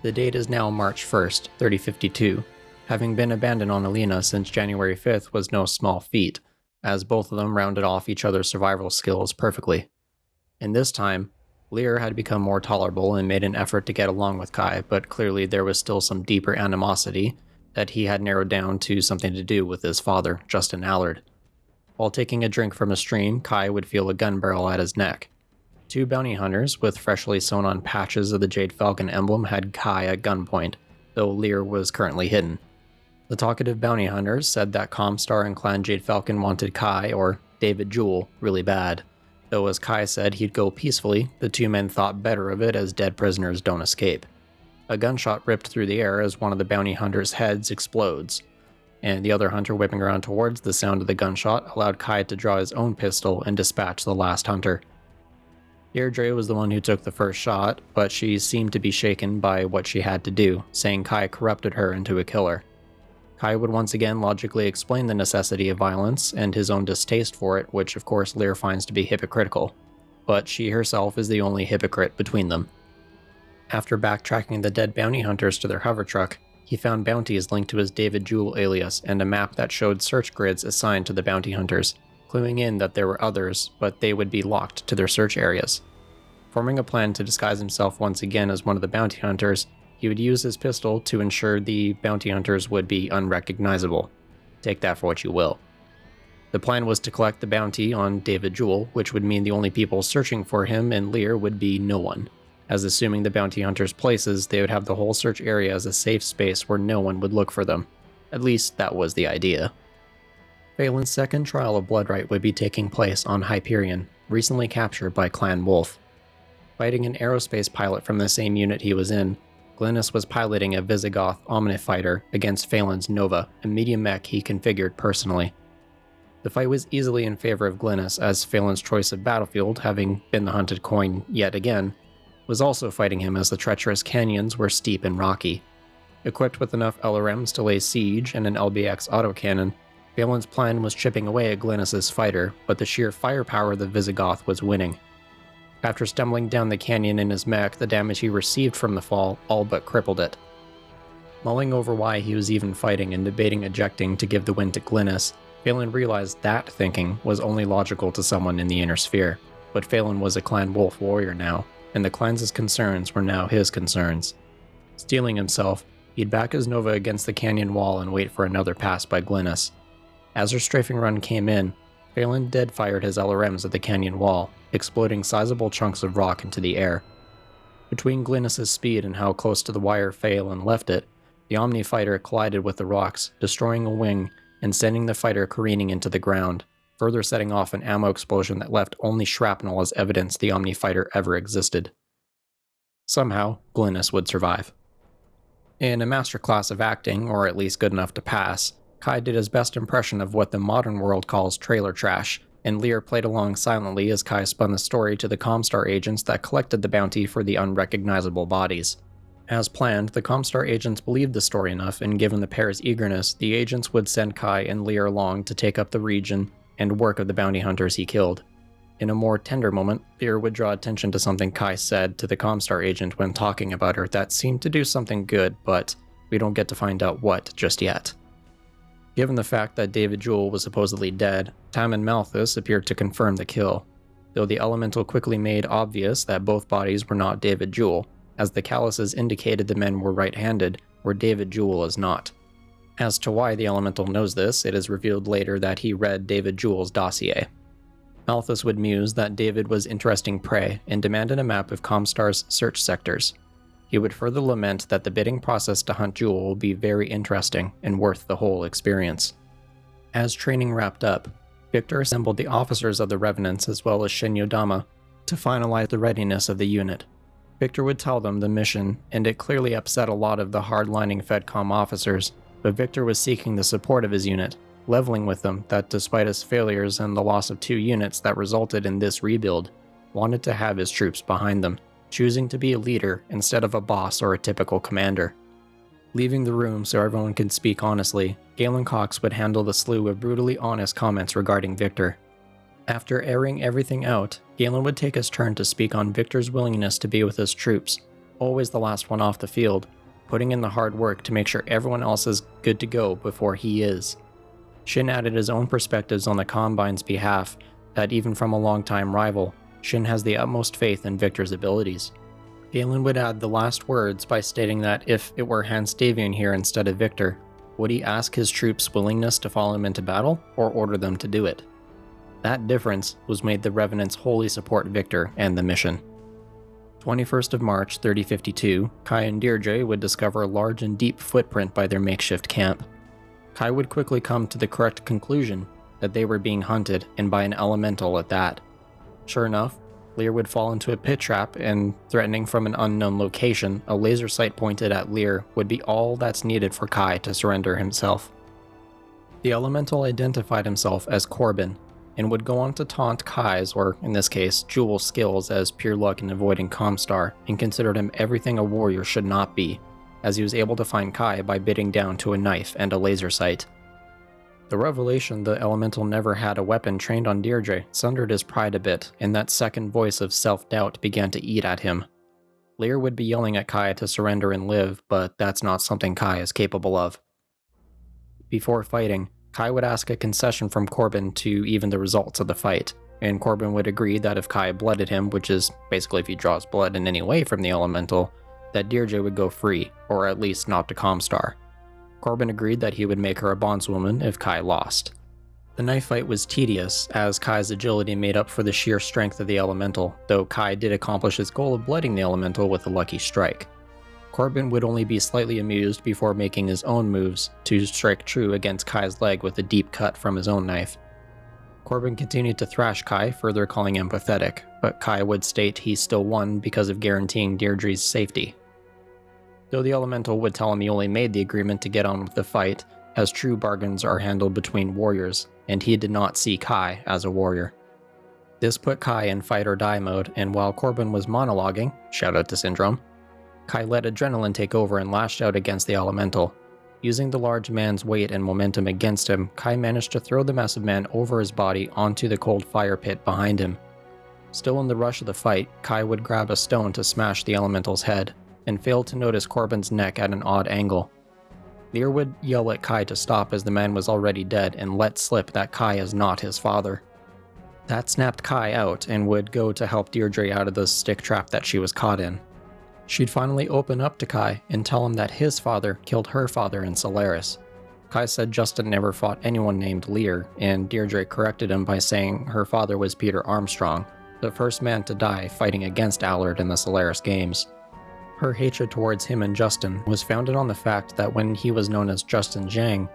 The date is now March 1st, 3052. Having been abandoned on Alina since January 5th was no small feat, as both of them rounded off each other's survival skills perfectly. In this time, Lyr had become more tolerable and made an effort to get along with Kai, but clearly there was still some deeper animosity that he had narrowed down to something to do with his father, Justin Allard. While taking a drink from a stream, Kai would feel a gun barrel at his neck. Two bounty hunters with freshly sewn on patches of the Jade Falcon emblem had Kai at gunpoint, though Lyr was currently hidden. The talkative bounty hunters said that Comstar and Clan Jade Falcon wanted Kai, or David Jewell, really bad. Though as Kai said he'd go peacefully, the two men thought better of it as dead prisoners don't escape. A gunshot ripped through the air as one of the bounty hunters' heads explodes, and the other hunter whipping around towards the sound of the gunshot allowed Kai to draw his own pistol and dispatch the last hunter. Deirdre was the one who took the first shot, but she seemed to be shaken by what she had to do, saying Kai corrupted her into a killer. Kai would once again logically explain the necessity of violence and his own distaste for it, which of course Lyr finds to be hypocritical, but she herself is the only hypocrite between them. After backtracking the dead bounty hunters to their hover truck, he found bounties linked to his David Jewell alias and a map that showed search grids assigned to the bounty hunters, cluing in that there were others, but they would be locked to their search areas. Forming a plan to disguise himself once again as one of the bounty hunters, he would use his pistol to ensure the bounty hunters would be unrecognizable. Take that for what you will. The plan was to collect the bounty on David Jewell, which would mean the only people searching for him and Lyr would be no one, as assuming the bounty hunters' places, they would have the whole search area as a safe space where no one would look for them. At least that was the idea. Phelan's second trial of Bloodright would be taking place on Hyperion, recently captured by Clan Wolf. Fighting an aerospace pilot from the same unit he was in, Glynis was piloting a Visigoth Omnifighter against Phelan's Nova, a medium mech he configured personally. The fight was easily in favor of Glynis, as Phelan's choice of battlefield, having been the hunted coin yet again, was also fighting him as the treacherous canyons were steep and rocky. Equipped with enough LRMs to lay siege and an LBX autocannon, Phelan's plan was chipping away at Glynis's fighter, but the sheer firepower of the Visigoth was winning. After stumbling down the canyon in his mech, the damage he received from the fall all but crippled it. Mulling over why he was even fighting and debating ejecting to give the win to Glynis, Phelan realized that thinking was only logical to someone in the Inner Sphere, but Phelan was a Clan Wolf warrior now, and the clan's concerns were now his concerns. Steeling himself, he'd back his Nova against the canyon wall and wait for another pass by Glynis. As her strafing run came in, Phelan dead-fired his LRMs at the canyon wall, exploding sizable chunks of rock into the air. Between Glynis's speed and how close to the wire Phelan left it, the Omni fighter collided with the rocks, destroying a wing and sending the fighter careening into the ground, further setting off an ammo explosion that left only shrapnel as evidence the Omni fighter ever existed. Somehow, Glynis would survive. In a masterclass of acting, or at least good enough to pass, Kai did his best impression of what the modern world calls trailer trash, and Lyr played along silently as Kai spun the story to the Comstar agents that collected the bounty for the unrecognizable bodies. As planned, the Comstar agents believed the story enough, and given the pair's eagerness, the agents would send Kai and Lyr along to take up the region and work of the bounty hunters he killed. In a more tender moment, Lyr would draw attention to something Kai said to the Comstar agent when talking about her that seemed to do something good, but we don't get to find out what just yet. Given the fact that David Jewell was supposedly dead, Tam and Malthus appeared to confirm the kill, though the elemental quickly made obvious that both bodies were not David Jewell, as the calluses indicated the men were right-handed, where David Jewell is not. As to why the elemental knows this, it is revealed later that he read David Jewell's dossier. Malthus would muse that David was interesting prey and demanded a map of Comstar's search sectors. He would further lament that the bidding process to hunt Jewell will be very interesting and worth the whole experience. As training wrapped up, Victor assembled the officers of the Remnants as well as Shin Yodama to finalize the readiness of the unit. Victor would tell them the mission, and it clearly upset a lot of the hardlining FedCom officers, but Victor was seeking the support of his unit, leveling with them that despite his failures and the loss of 2 units that resulted in this rebuild, wanted to have his troops behind them, choosing to be a leader instead of a boss or a typical commander. Leaving the room so everyone could speak honestly, Galen Cox would handle the slew of brutally honest comments regarding Victor. After airing everything out, Galen would take his turn to speak on Victor's willingness to be with his troops, always the last one off the field, putting in the hard work to make sure everyone else is good to go before he is. Shin added his own perspectives on the Combine's behalf, that even from a longtime rival, Shin has the utmost faith in Victor's abilities. Galen would add the last words by stating that if it were Hans Davian here instead of Victor, would he ask his troops' willingness to follow him into battle, or order them to do it? That difference was made the Revenants wholly support Victor and the mission. 21st of March 3052, Kai and Deirdre would discover a large and deep footprint by their makeshift camp. Kai would quickly come to the correct conclusion that they were being hunted, and by an elemental at that. Sure enough, Lyr would fall into a pit trap, and threatening from an unknown location, a laser sight pointed at Lyr would be all that's needed for Kai to surrender himself. The elemental identified himself as Corbin, and would go on to taunt Kai's, or in this case, Jewel's skills as pure luck in avoiding Comstar, and considered him everything a warrior should not be, as he was able to find Kai by bidding down to a knife and a laser sight. The revelation the elemental never had a weapon trained on Deirdre sundered his pride a bit, and that second voice of self-doubt began to eat at him. Lyr would be yelling at Kai to surrender and live, but that's not something Kai is capable of. Before fighting, Kai would ask a concession from Corbin to even the results of the fight, and Corbin would agree that if Kai blooded him, which is basically if he draws blood in any way from the elemental, that Deirdre would go free, or at least not to Comstar. Corbin agreed that he would make her a bondswoman if Kai lost. The knife fight was tedious, as Kai's agility made up for the sheer strength of the elemental, though Kai did accomplish his goal of blooding the elemental with a lucky strike. Corbin would only be slightly amused before making his own moves to strike true against Kai's leg with a deep cut from his own knife. Corbin continued to thrash Kai, further calling him pathetic, but Kai would state he still won because of guaranteeing Deirdre's safety. Though the elemental would tell him he only made the agreement to get on with the fight, as true bargains are handled between warriors, and he did not see Kai as a warrior. This put Kai in fight or die mode, and while Corbin was monologuing, shout out to Syndrome, Kai let adrenaline take over and lashed out against the elemental. Using the large man's weight and momentum against him, Kai managed to throw the massive man over his body onto the cold fire pit behind him. Still in the rush of the fight, Kai would grab a stone to smash the elemental's head, and failed to notice Corbin's neck at an odd angle. Lyr would yell at Kai to stop as the man was already dead and let slip that Kai is not his father. That snapped Kai out and would go to help Deirdre out of the stick trap that she was caught in. She'd finally open up to Kai and tell him that his father killed her father in Solaris. Kai said Justin never fought anyone named Lyr, and Deirdre corrected him by saying her father was Peter Armstrong, the first man to die fighting against Allard in the Solaris Games. Her hatred towards him and Justin was founded on the fact that when he was known as Justin Zhang,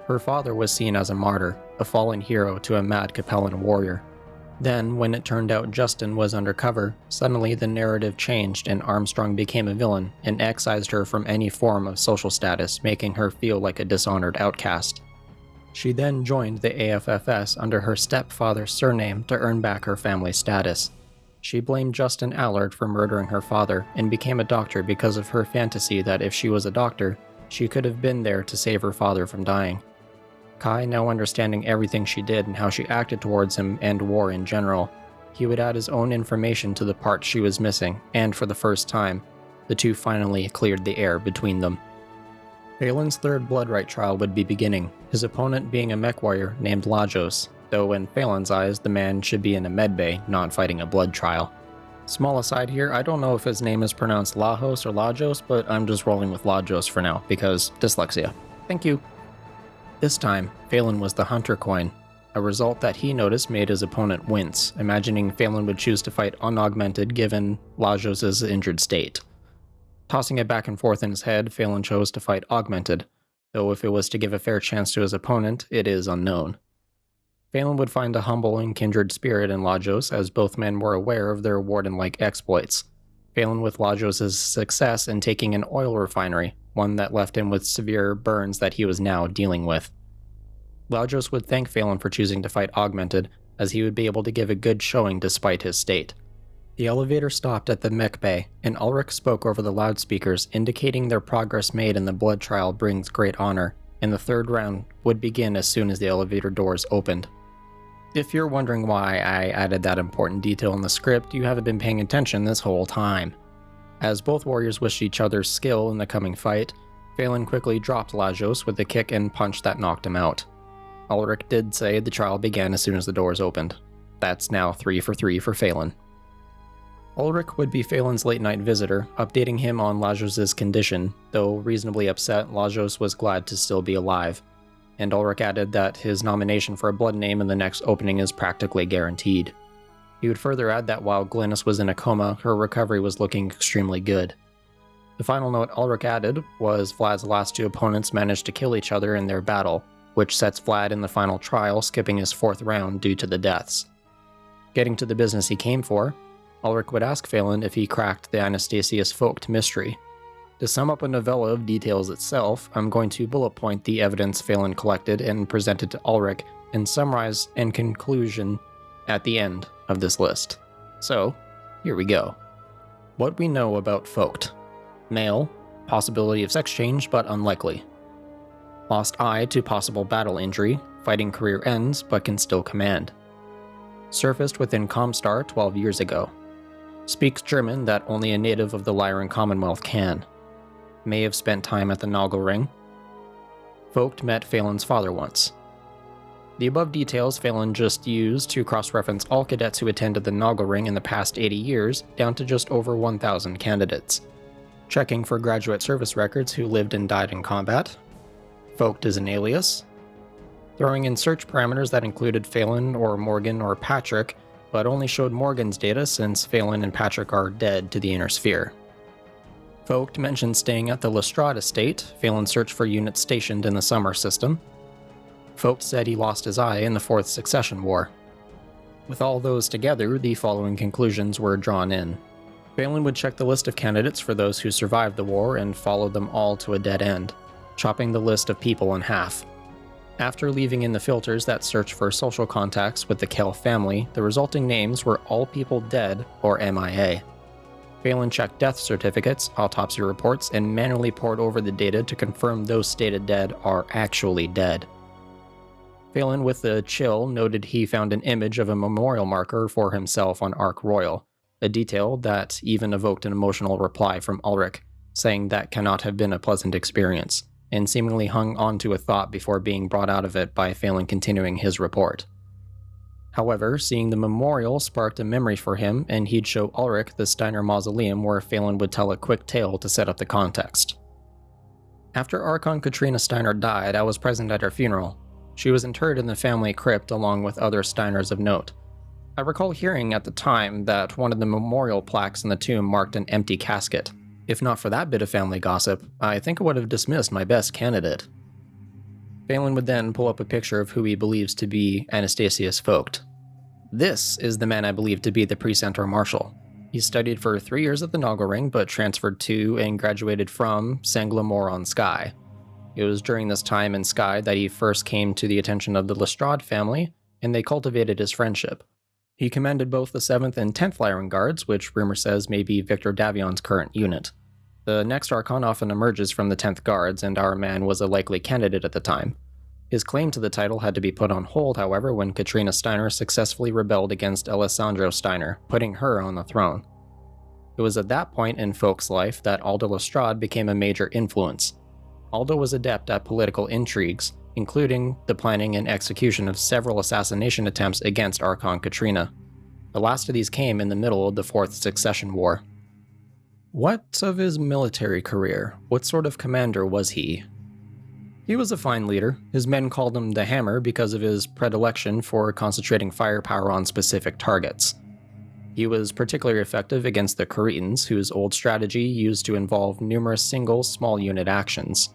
her father was seen as a martyr, a fallen hero to a mad Capellan warrior. Then, when it turned out Justin was undercover, suddenly the narrative changed and Armstrong became a villain and excised her from any form of social status, making her feel like a dishonored outcast. She then joined the AFFS under her stepfather's surname to earn back her family status. She blamed Justin Allard for murdering her father and became a doctor because of her fantasy that if she was a doctor, she could have been there to save her father from dying. Kai, now understanding everything she did and how she acted towards him and war in general, he would add his own information to the part she was missing, and for the first time, the two finally cleared the air between them. Phelan's third Bloodright trial would be beginning, his opponent being a mech warrior named Lajos, though in Phelan's eyes, the man should be in a medbay, not fighting a blood trial. Small aside here, I don't know if his name is pronounced Lajos or Lajos, but I'm just rolling with Lajos for now, because dyslexia. Thank you. This time, Phelan was the hunter coin, a result that he noticed made his opponent wince, imagining Phelan would choose to fight unaugmented given Lajos' injured state. Tossing it back and forth in his head, Phelan chose to fight augmented, though if it was to give a fair chance to his opponent, it is unknown. Phelan would find a humble and kindred spirit in Lajos, as both men were aware of their warden-like exploits. Phelan with Lajos' success in taking an oil refinery, one that left him with severe burns that he was now dealing with. Lajos would thank Phelan for choosing to fight augmented, as he would be able to give a good showing despite his state. The elevator stopped at the mech bay, and Ulrich spoke over the loudspeakers, indicating their progress made in the blood trial brings great honor, and the third round would begin as soon as the elevator doors opened. If you're wondering why I added that important detail in the script, you haven't been paying attention this whole time. As both warriors wished each other skill in the coming fight, Phelan quickly dropped Lajos with a kick and punch that knocked him out. Ulrich did say the trial began as soon as the doors opened. That's now 3 for 3 for Phelan. Ulrich would be Phelan's late-night visitor, updating him on Lajos' condition, though reasonably upset, Lajos was glad to still be alive. And Ulrich added that his nomination for a blood name in the next opening is practically guaranteed. He would further add that while Glynis was in a coma, her recovery was looking extremely good. The final note Ulrich added was Vlad's last two opponents managed to kill each other in their battle, which sets Vlad in the final trial, skipping his 4th round due to the deaths. Getting to the business he came for, Ulrich would ask Phelan if he cracked the Anastasius Focht mystery. To sum up a novella of details itself, I'm going to bullet point the evidence Phelan collected and presented to Ulrich and summarize in conclusion at the end of this list. So, here we go. What we know about Focht. Male, possibility of sex change but unlikely. Lost eye to possible battle injury, fighting career ends but can still command. Surfaced within Comstar 12 years ago. Speaks German that only a native of the Lyran Commonwealth can. May have spent time at the Nagelring. Focht met Phelan's father once. The above details Phelan just used to cross-reference all cadets who attended the Nagelring in the past 80 years, down to just over 1,000 candidates. Checking for graduate service records who lived and died in combat. Focht is an alias. Throwing in search parameters that included Phelan or Morgan or Patrick, but only showed Morgan's data since Phelan and Patrick are dead to the Inner Sphere. Focht mentioned staying at the Lestrade estate. Phelan searched for units stationed in the Summer system. Focht said he lost his eye in the Fourth Succession War. With all those together, the following conclusions were drawn in. Phelan would check the list of candidates for those who survived the war and followed them all to a dead end, chopping the list of people in half. After leaving in the filters that searched for social contacts with the Kell family, the resulting names were all people dead or MIA. Phelan checked death certificates, autopsy reports, and manually poured over the data to confirm those stated dead are actually dead. Phelan, with a chill, noted he found an image of a memorial marker for himself on Ark Royal, a detail that even evoked an emotional reply from Ulrich, saying that cannot have been a pleasant experience, and seemingly hung on to a thought before being brought out of it by Phelan continuing his report. However, seeing the memorial sparked a memory for him, and he'd show Ulrich the Steiner mausoleum where Phelan would tell a quick tale to set up the context. After Archon Katrina Steiner died, I was present at her funeral. She was interred in the family crypt along with other Steiners of note. I recall hearing at the time that one of the memorial plaques in the tomb marked an empty casket. If not for that bit of family gossip, I think I would have dismissed my best candidate. Phelan would then pull up a picture of who he believes to be Anastasius Focht. This is the man I believe to be the Precentor Marshal. He studied for 3 years at the Nagelring, but transferred to and graduated from Sanglamore on Skye. It was during this time in Skye that he first came to the attention of the Lestrade family, and they cultivated his friendship. He commanded both the 7th and 10th Lyran Guards, which rumor says may be Victor Davion's current unit. The next Archon often emerges from the 10th Guards, and our man was a likely candidate at the time. His claim to the title had to be put on hold, however, when Katrina Steiner successfully rebelled against Alessandro Steiner, putting her on the throne. It was at that point in Focht's life that Aldo Lestrade became a major influence. Aldo was adept at political intrigues, including the planning and execution of several assassination attempts against Archon Katrina. The last of these came in the middle of the Fourth Succession War. What of his military career? What sort of commander was he? He was a fine leader. His men called him the Hammer because of his predilection for concentrating firepower on specific targets. He was particularly effective against the Cretans, whose old strategy used to involve numerous single, small unit actions.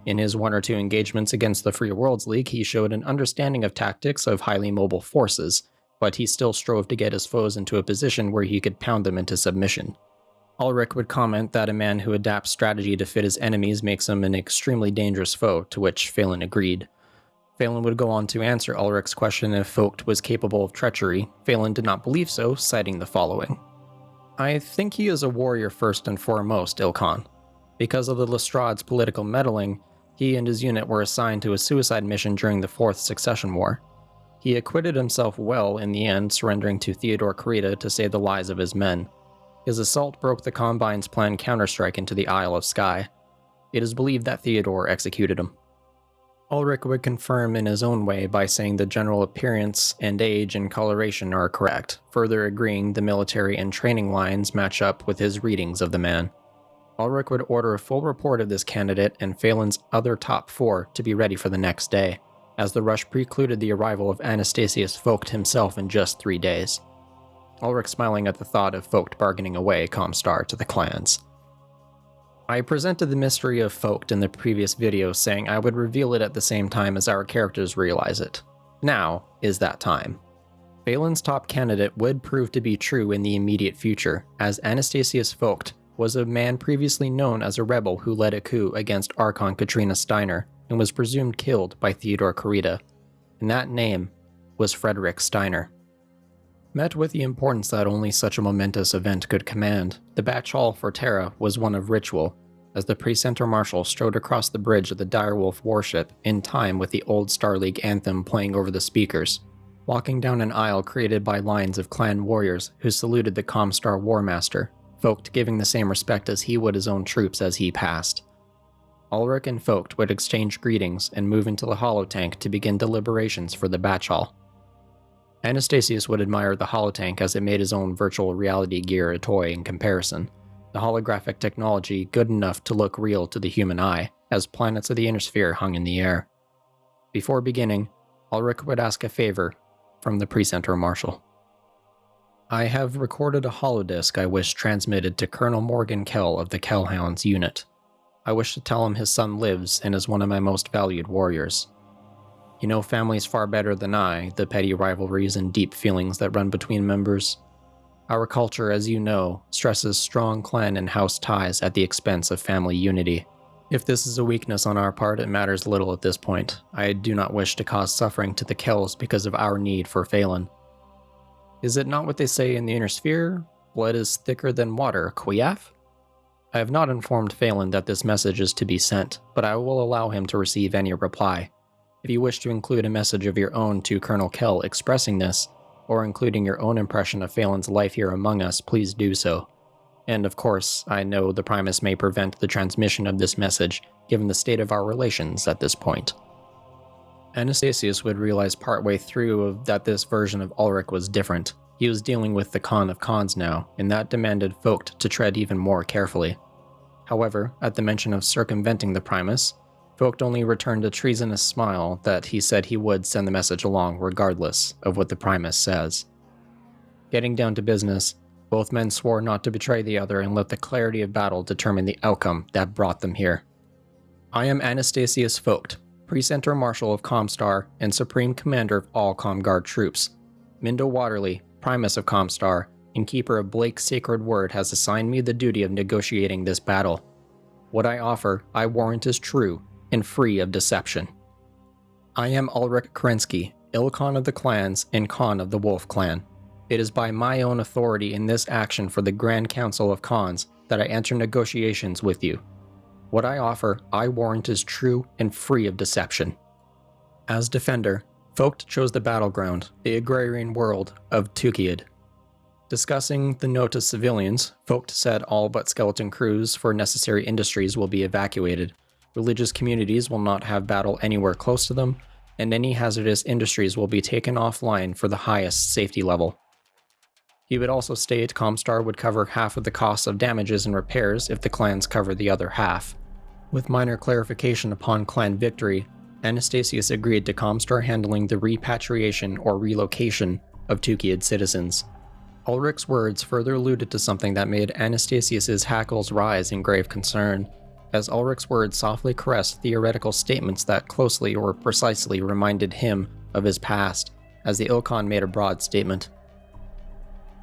In his 1 or 2 engagements against the Free Worlds League, he showed an understanding of tactics of highly mobile forces, but he still strove to get his foes into a position where he could pound them into submission. Ulrich would comment that a man who adapts strategy to fit his enemies makes him an extremely dangerous foe, to which Phelan agreed. Phelan would go on to answer Ulrich's question if Focht was capable of treachery. Phelan did not believe so, citing the following. I think he is a warrior first and foremost, Ilkhan. Because of the Lestrade's political meddling, he and his unit were assigned to a suicide mission during the Fourth Succession War. He acquitted himself well in the end, surrendering to Theodore Carita to save the lives of his men. His assault broke the Combine's planned counterstrike into the Isle of Skye. It is believed that Theodore executed him. Ulrich would confirm in his own way by saying the general appearance and age and coloration are correct, further agreeing the military and training lines match up with his readings of the man. Ulrich would order a full report of this candidate and Phelan's other top 4 to be ready for the next day, as the rush precluded the arrival of Anastasius Focht himself in just 3 days. Ulrich smiling at the thought of Focht bargaining away Comstar to the clans. I presented the mystery of Focht in the previous video, saying I would reveal it at the same time as our characters realize it. Now is that time. Phelan's top candidate would prove to be true in the immediate future, as Anastasius Focht was a man previously known as a rebel who led a coup against Archon Katrina Steiner and was presumed killed by Theodore Corrida, and that name was Frederick Steiner. Met with the importance that only such a momentous event could command, the Batch Hall for Terra was one of ritual, as the Pre-Center Marshal strode across the bridge of the Direwolf warship in time with the old Star League anthem playing over the speakers, walking down an aisle created by lines of clan warriors who saluted the Comstar War Master, Focht giving the same respect as he would his own troops as he passed. Ulrich and Focht would exchange greetings and move into the holotank to begin deliberations for the Batch Hall. Anastasius would admire the holotank as it made his own virtual reality gear a toy in comparison, the holographic technology good enough to look real to the human eye, as planets of the inner sphere hung in the air. Before beginning, Ulrich would ask a favor from the Pre-Center Marshal. I have recorded a holodisk I wish transmitted to Colonel Morgan Kell of the Kellhounds unit. I wish to tell him his son lives and is one of my most valued warriors. You know families far better than I, the petty rivalries and deep feelings that run between members. Our culture, as you know, stresses strong clan and house ties at the expense of family unity. If this is a weakness on our part, it matters little at this point. I do not wish to cause suffering to the Kells because of our need for Phelan. Is it not what they say in the inner sphere? Blood is thicker than water, Quiaf? I have not informed Phelan that this message is to be sent, but I will allow him to receive any reply. If you wish to include a message of your own to Colonel Kell expressing this, or including your own impression of Phelan's life here among us, please do so. And of course, I know the Primus may prevent the transmission of this message, given the state of our relations at this point. Anastasius would realize partway through that this version of Ulrich was different. He was dealing with the Khan of Khans now, and that demanded Focht to tread even more carefully. However, at the mention of circumventing the Primus, Focht only returned a treasonous smile that he said he would send the message along regardless of what the Primus says. Getting down to business, both men swore not to betray the other and let the clarity of battle determine the outcome that brought them here. I am Anastasius Focht, Pre-Center Marshal of Comstar and Supreme Commander of all Comguard troops. Mindo Waterly, Primus of Comstar, and Keeper of Blake's Sacred Word has assigned me the duty of negotiating this battle. What I offer, I warrant is true and free of deception. I am Ulrich Kerensky, Ilkhan of the clans and Khan of the Wolf clan. It is by my own authority in this action for the Grand Council of Khans that I enter negotiations with you. What I offer, I warrant is true and free of deception. As defender, Focht chose the battleground, the agrarian world of Tukayyid. Discussing the note to civilians, Focht said all but skeleton crews for necessary industries will be evacuated. Religious communities will not have battle anywhere close to them, and any hazardous industries will be taken offline for the highest safety level. He would also state Comstar would cover half of the costs of damages and repairs if the clans cover the other half. With minor clarification upon clan victory, Anastasius agreed to Comstar handling the repatriation or relocation of Tukayyid citizens. Ulrich's words further alluded to something that made Anastasius's hackles rise in grave concern, as Ulrich's words softly caressed theoretical statements that closely or precisely reminded him of his past, as the Ilkhan made a broad statement.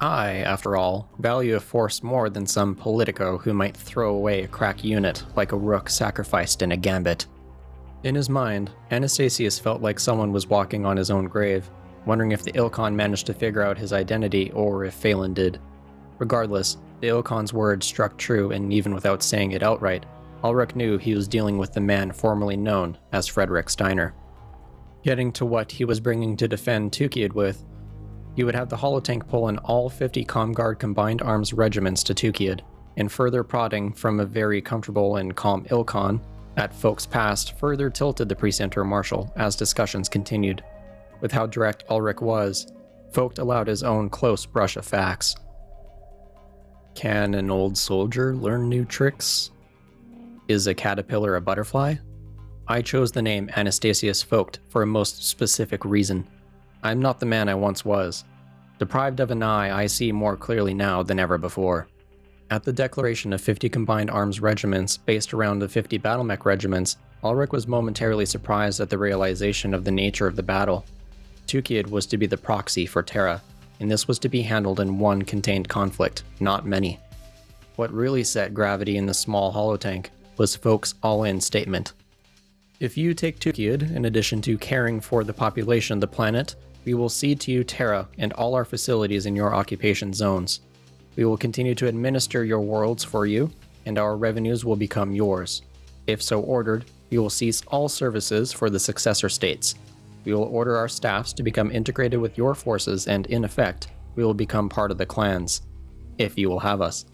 I, after all, value a force more than some politico who might throw away a crack unit like a rook sacrificed in a gambit. In his mind, Anastasius felt like someone was walking on his own grave, wondering if the Ilkhan managed to figure out his identity or if Phelan did. Regardless, the Ilkhan's words struck true, and even without saying it outright, Ulrich knew he was dealing with the man formerly known as Frederick Steiner. Getting to what he was bringing to defend Tukayyid with, he would have the holotank pull in all 50 Comguard combined arms regiments to Tukayyid, and further prodding from a very comfortable and calm Ilkhan at Focht's past further tilted the Pre-Center Marshal as discussions continued. With how direct Ulrich was, Focht allowed his own close brush of facts. Can an old soldier learn new tricks? Is a caterpillar a butterfly? I chose the name Anastasius Focht for a most specific reason. I'm not the man I once was. Deprived of an eye, I see more clearly now than ever before. At the declaration of 50 combined arms regiments based around the 50 battlemech regiments, Ulrich was momentarily surprised at the realization of the nature of the battle. Tukayyid was to be the proxy for Terra, and this was to be handled in one contained conflict, not many. What really set gravity in the small holotank was Focht's all-in statement. If you take Tukayyid, in addition to caring for the population of the planet, we will cede to you Terra and all our facilities in your occupation zones. We will continue to administer your worlds for you, and our revenues will become yours. If so ordered, we will cease all services for the successor states. We will order our staffs to become integrated with your forces, and in effect, we will become part of the clans, if you will have us.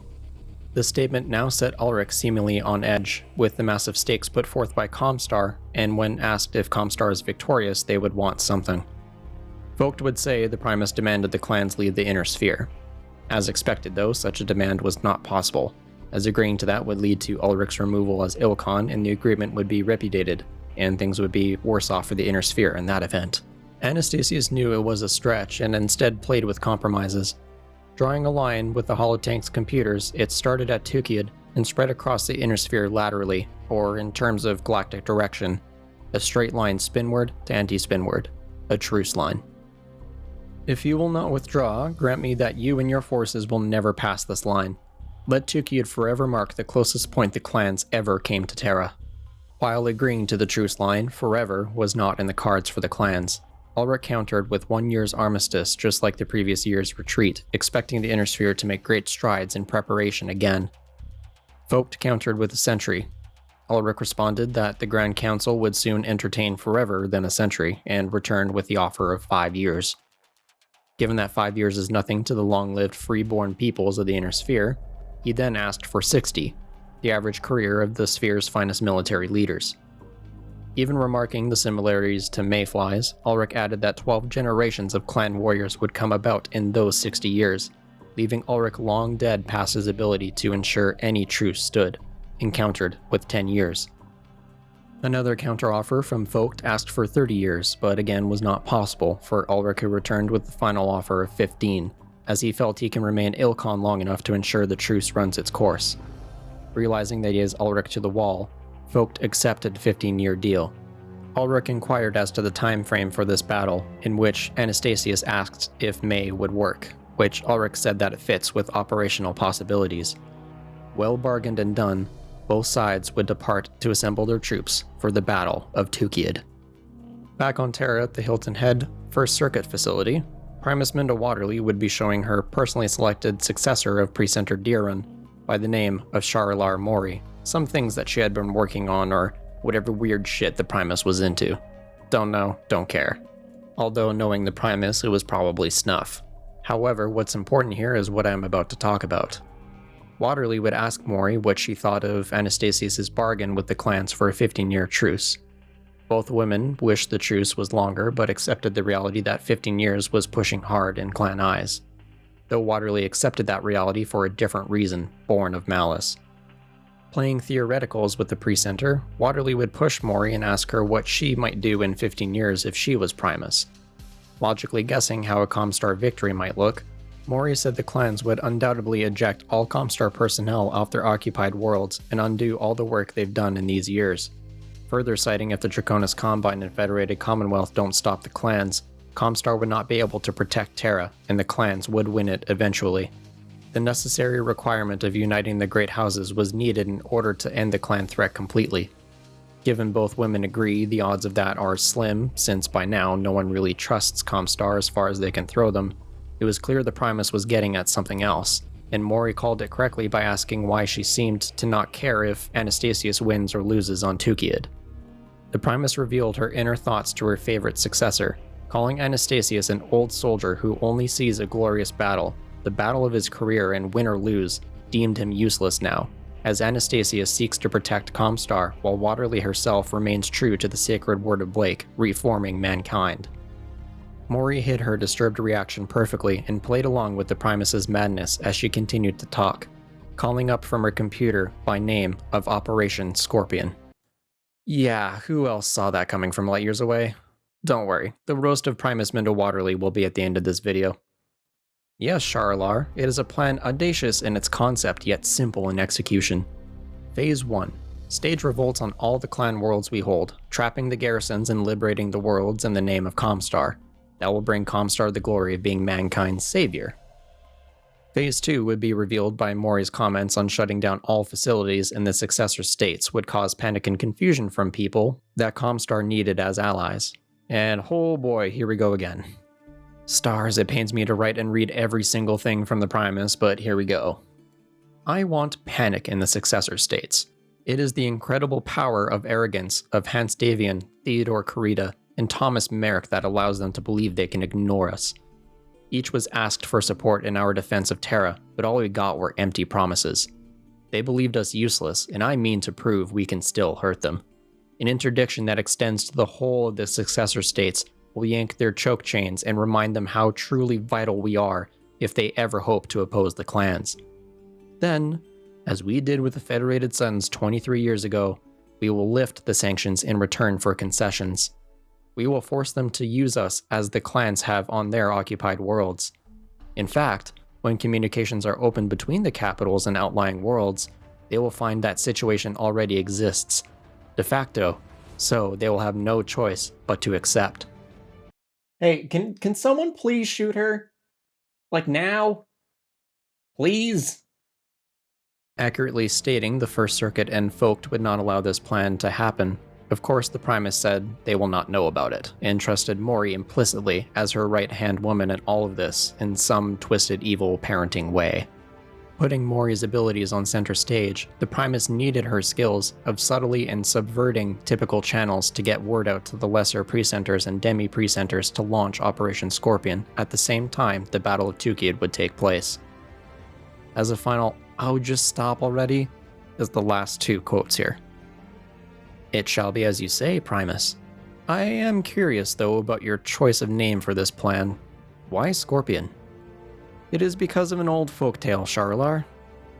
The statement now set Ulrich seemingly on edge, with the massive stakes put forth by Comstar, and when asked if Comstar is victorious, they would want something. Focht would say the Primus demanded the clans leave the Inner Sphere. As expected though, such a demand was not possible, as agreeing to that would lead to Ulrich's removal as Ilkhan, and the agreement would be repudiated, and things would be worse off for the Inner Sphere in that event. Anastasius knew it was a stretch, and instead played with compromises. Drawing a line with the holotank's computers, it started at Tukayyid and spread across the Inner Sphere laterally, or in terms of galactic direction, a straight line spinward to anti-spinward, a truce line. If you will not withdraw, grant me that you and your forces will never pass this line. Let Tukayyid forever mark the closest point the clans ever came to Terra. While agreeing to the truce line, forever was not in the cards for the clans. Ulrich countered with 1 year's armistice, just like the previous year's retreat, expecting the Inner Sphere to make great strides in preparation again. Focht countered with a century. Ulrich responded that the Grand Council would soon entertain forever than a century, and returned with the offer of 5 years. Given that 5 years is nothing to the long-lived free-born peoples of the Inner Sphere, he then asked for 60, the average career of the Sphere's finest military leaders. Even remarking the similarities to mayflies, Ulrich added that 12 generations of clan warriors would come about in those 60 years, leaving Ulrich long dead past his ability to ensure any truce stood, encountered with 10 years. Another counteroffer from Focht asked for 30 years, but again was not possible, for Ulrich who returned with the final offer of 15, as he felt he can remain Ilkhan long enough to ensure the truce runs its course. Realizing that he is Ulrich to the wall, Focht accepted a 15-year deal. Ulrich inquired as to the time frame for this battle, in which Anastasius asked if May would work, which Ulrich said that it fits with operational possibilities. Well bargained and done, both sides would depart to assemble their troops for the Battle of Tukayyid. Back on Terra at the Hilton Head First Circuit facility, Primus Minda Waterly would be showing her personally selected successor of Precentor Lyran by the name of Sharalar Mori some things that she had been working on, or whatever weird shit the Primus was into. Don't know, don't care. Although knowing the Primus, it was probably snuff. However, what's important here is what I'm about to talk about. Waterly would ask Mori what she thought of Anastasius' bargain with the clans for a 15-year truce. Both women wished the truce was longer, but accepted the reality that 15 years was pushing hard in clan eyes. Though Waterly accepted that reality for a different reason, born of malice. Playing theoreticals with the Precentor, Waterly would push Mori and ask her what she might do in 15 years if she was Primus. Logically guessing how a Comstar victory might look, Mori said the clans would undoubtedly eject all Comstar personnel off their occupied worlds and undo all the work they've done in these years. Further citing if the Draconis Combine and Federated Commonwealth don't stop the clans, Comstar would not be able to protect Terra, and the clans would win it eventually. The necessary requirement of uniting the Great Houses was needed in order to end the clan threat completely. Given both women agree, the odds of that are slim, since by now no one really trusts Comstar as far as they can throw them. It was clear the Primus was getting at something else, and Mori called it correctly by asking why she seemed to not care if Anastasius wins or loses on Tukayyid. The Primus revealed her inner thoughts to her favorite successor, calling Anastasius an old soldier who only sees a glorious battle, the battle of his career, and win or lose, deemed him useless now, as Anastasius seeks to protect Comstar while Waterly herself remains true to the sacred word of Blake, reforming mankind. Mori hid her disturbed reaction perfectly and played along with the Primus's madness as she continued to talk, calling up from her computer by name of Operation Scorpion. Yeah, who else saw that coming from light years away? Don't worry, the roast of Primus Minda Waterly will be at the end of this video. Yes, Sharalar, it is a plan audacious in its concept yet simple in execution. Phase 1. Stage revolts on all the clan worlds we hold, trapping the garrisons and liberating the worlds in the name of Comstar. That will bring Comstar the glory of being mankind's savior. Phase 2 would be revealed by Mori's comments on shutting down all facilities in the successor states would cause panic and confusion from people that Comstar needed as allies. And oh boy, here we go again. Stars, it pains me to write and read every single thing from the Primus, but here we go. I want panic in the successor states. It is the incredible power of arrogance of Hans Davian, Theodore Carita, and Thomas Merrick that allows them to believe they can ignore us. Each was asked for support in our defense of Terra, but all we got were empty promises. They believed us useless, and I mean to prove we can still hurt them. An interdiction that extends to the whole of the successor states will yank their choke chains and remind them how truly vital we are if they ever hope to oppose the clans. Then, as we did with the Federated Suns 23 years ago, we will lift the sanctions in return for concessions. We will force them to use us as the clans have on their occupied worlds. In fact, when communications are open between the capitals and outlying worlds, they will find that situation already exists, de facto, so they will have no choice but to accept. Hey, can someone please shoot her? Like now? Please? Accurately stating the First Circuit and Focht would not allow this plan to happen. Of course, the Primus said they will not know about it, and trusted Mori implicitly as her right-hand woman in all of this in some twisted evil parenting way. Putting Mori's abilities on center stage, the Primus needed her skills of subtly and subverting typical channels to get word out to the lesser precenters and demi-precenters to launch Operation Scorpion at the same time the Battle of Tukayyid would take place. As a final, "Oh, just stop already," is the last two quotes here. It shall be as you say, Primus. I am curious, though, about your choice of name for this plan. Why Scorpion? It is because of an old folktale, Sharlar.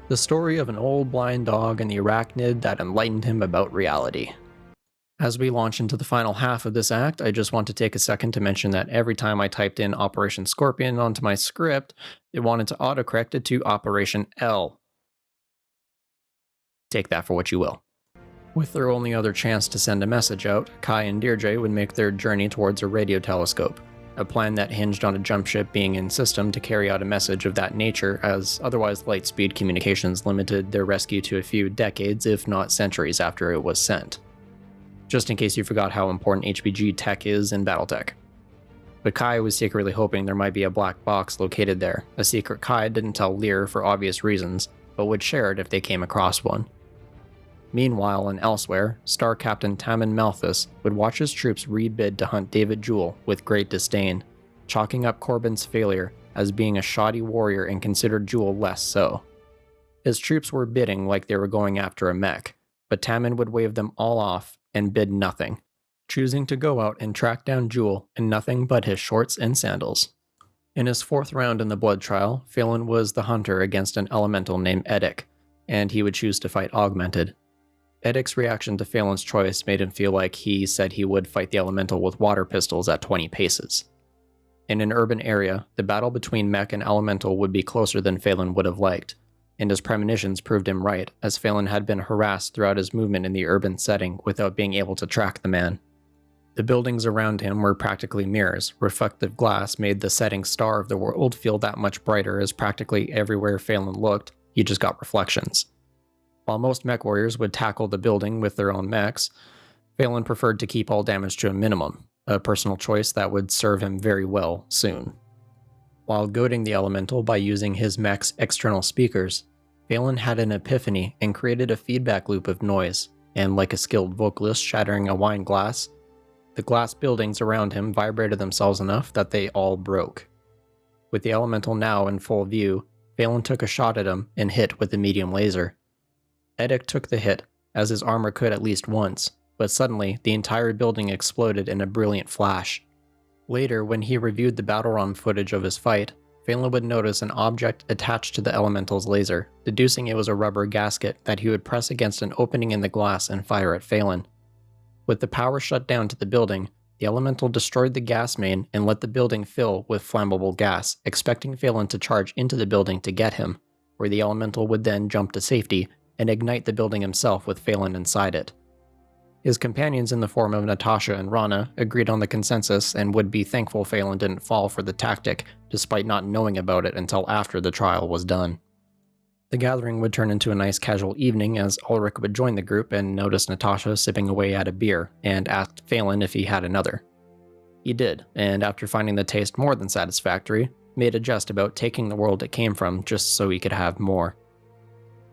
The story of an old blind dog and the arachnid that enlightened him about reality. As we launch into the final half of this act, I just want to take a second to mention that every time I typed in Operation Scorpion onto my script, it wanted to autocorrect it to Operation L. Take that for what you will. With their only other chance to send a message out, Kai and Deirdre would make their journey towards a radio telescope, a plan that hinged on a jump ship being in system to carry out a message of that nature, as otherwise light-speed communications limited their rescue to a few decades, if not centuries after it was sent. Just in case you forgot how important HPG tech is in Battletech. But Kai was secretly hoping there might be a black box located there, a secret Kai didn't tell Lyr for obvious reasons, but would share it if they came across one. Meanwhile, and elsewhere, Star Captain Taman Malthus would watch his troops rebid to hunt David Jewell with great disdain, chalking up Corbin's failure as being a shoddy warrior and considered Jewell less so. His troops were bidding like they were going after a mech, but Taman would wave them all off and bid nothing, choosing to go out and track down Jewell in nothing but his shorts and sandals. In his fourth round in the blood trial, Phelan was the hunter against an elemental named Edic, and he would choose to fight Augmented. Edic's reaction to Phelan's choice made him feel like he said he would fight the elemental with water pistols at 20 paces. In an urban area, the battle between mech and elemental would be closer than Phelan would have liked, and his premonitions proved him right, as Phelan had been harassed throughout his movement in the urban setting without being able to track the man. The buildings around him were practically mirrors. Reflective glass made the setting star of the world feel that much brighter, as practically everywhere Phelan looked, he just got reflections. While most mech warriors would tackle the building with their own mechs, Phelan preferred to keep all damage to a minimum, a personal choice that would serve him very well soon. While goading the elemental by using his mech's external speakers, Phelan had an epiphany and created a feedback loop of noise, and like a skilled vocalist shattering a wine glass, the glass buildings around him vibrated themselves enough that they all broke. With the elemental now in full view, Phelan took a shot at him and hit with the medium laser. Edic took the hit, as his armor could at least once, but suddenly the entire building exploded in a brilliant flash. Later, when he reviewed the battle run footage of his fight, Phelan would notice an object attached to the elemental's laser, deducing it was a rubber gasket that he would press against an opening in the glass and fire at Phelan. With the power shut down to the building, the elemental destroyed the gas main and let the building fill with flammable gas, expecting Phelan to charge into the building to get him, where the elemental would then jump to safety and ignite the building himself with Phelan inside it. His companions in the form of Natasha and Rana agreed on the consensus and would be thankful Phelan didn't fall for the tactic, despite not knowing about it until after the trial was done. The gathering would turn into a nice casual evening as Ulrich would join the group and notice Natasha sipping away at a beer and asked Phelan if he had another. He did, and after finding the taste more than satisfactory, made a jest about taking the world it came from just so he could have more.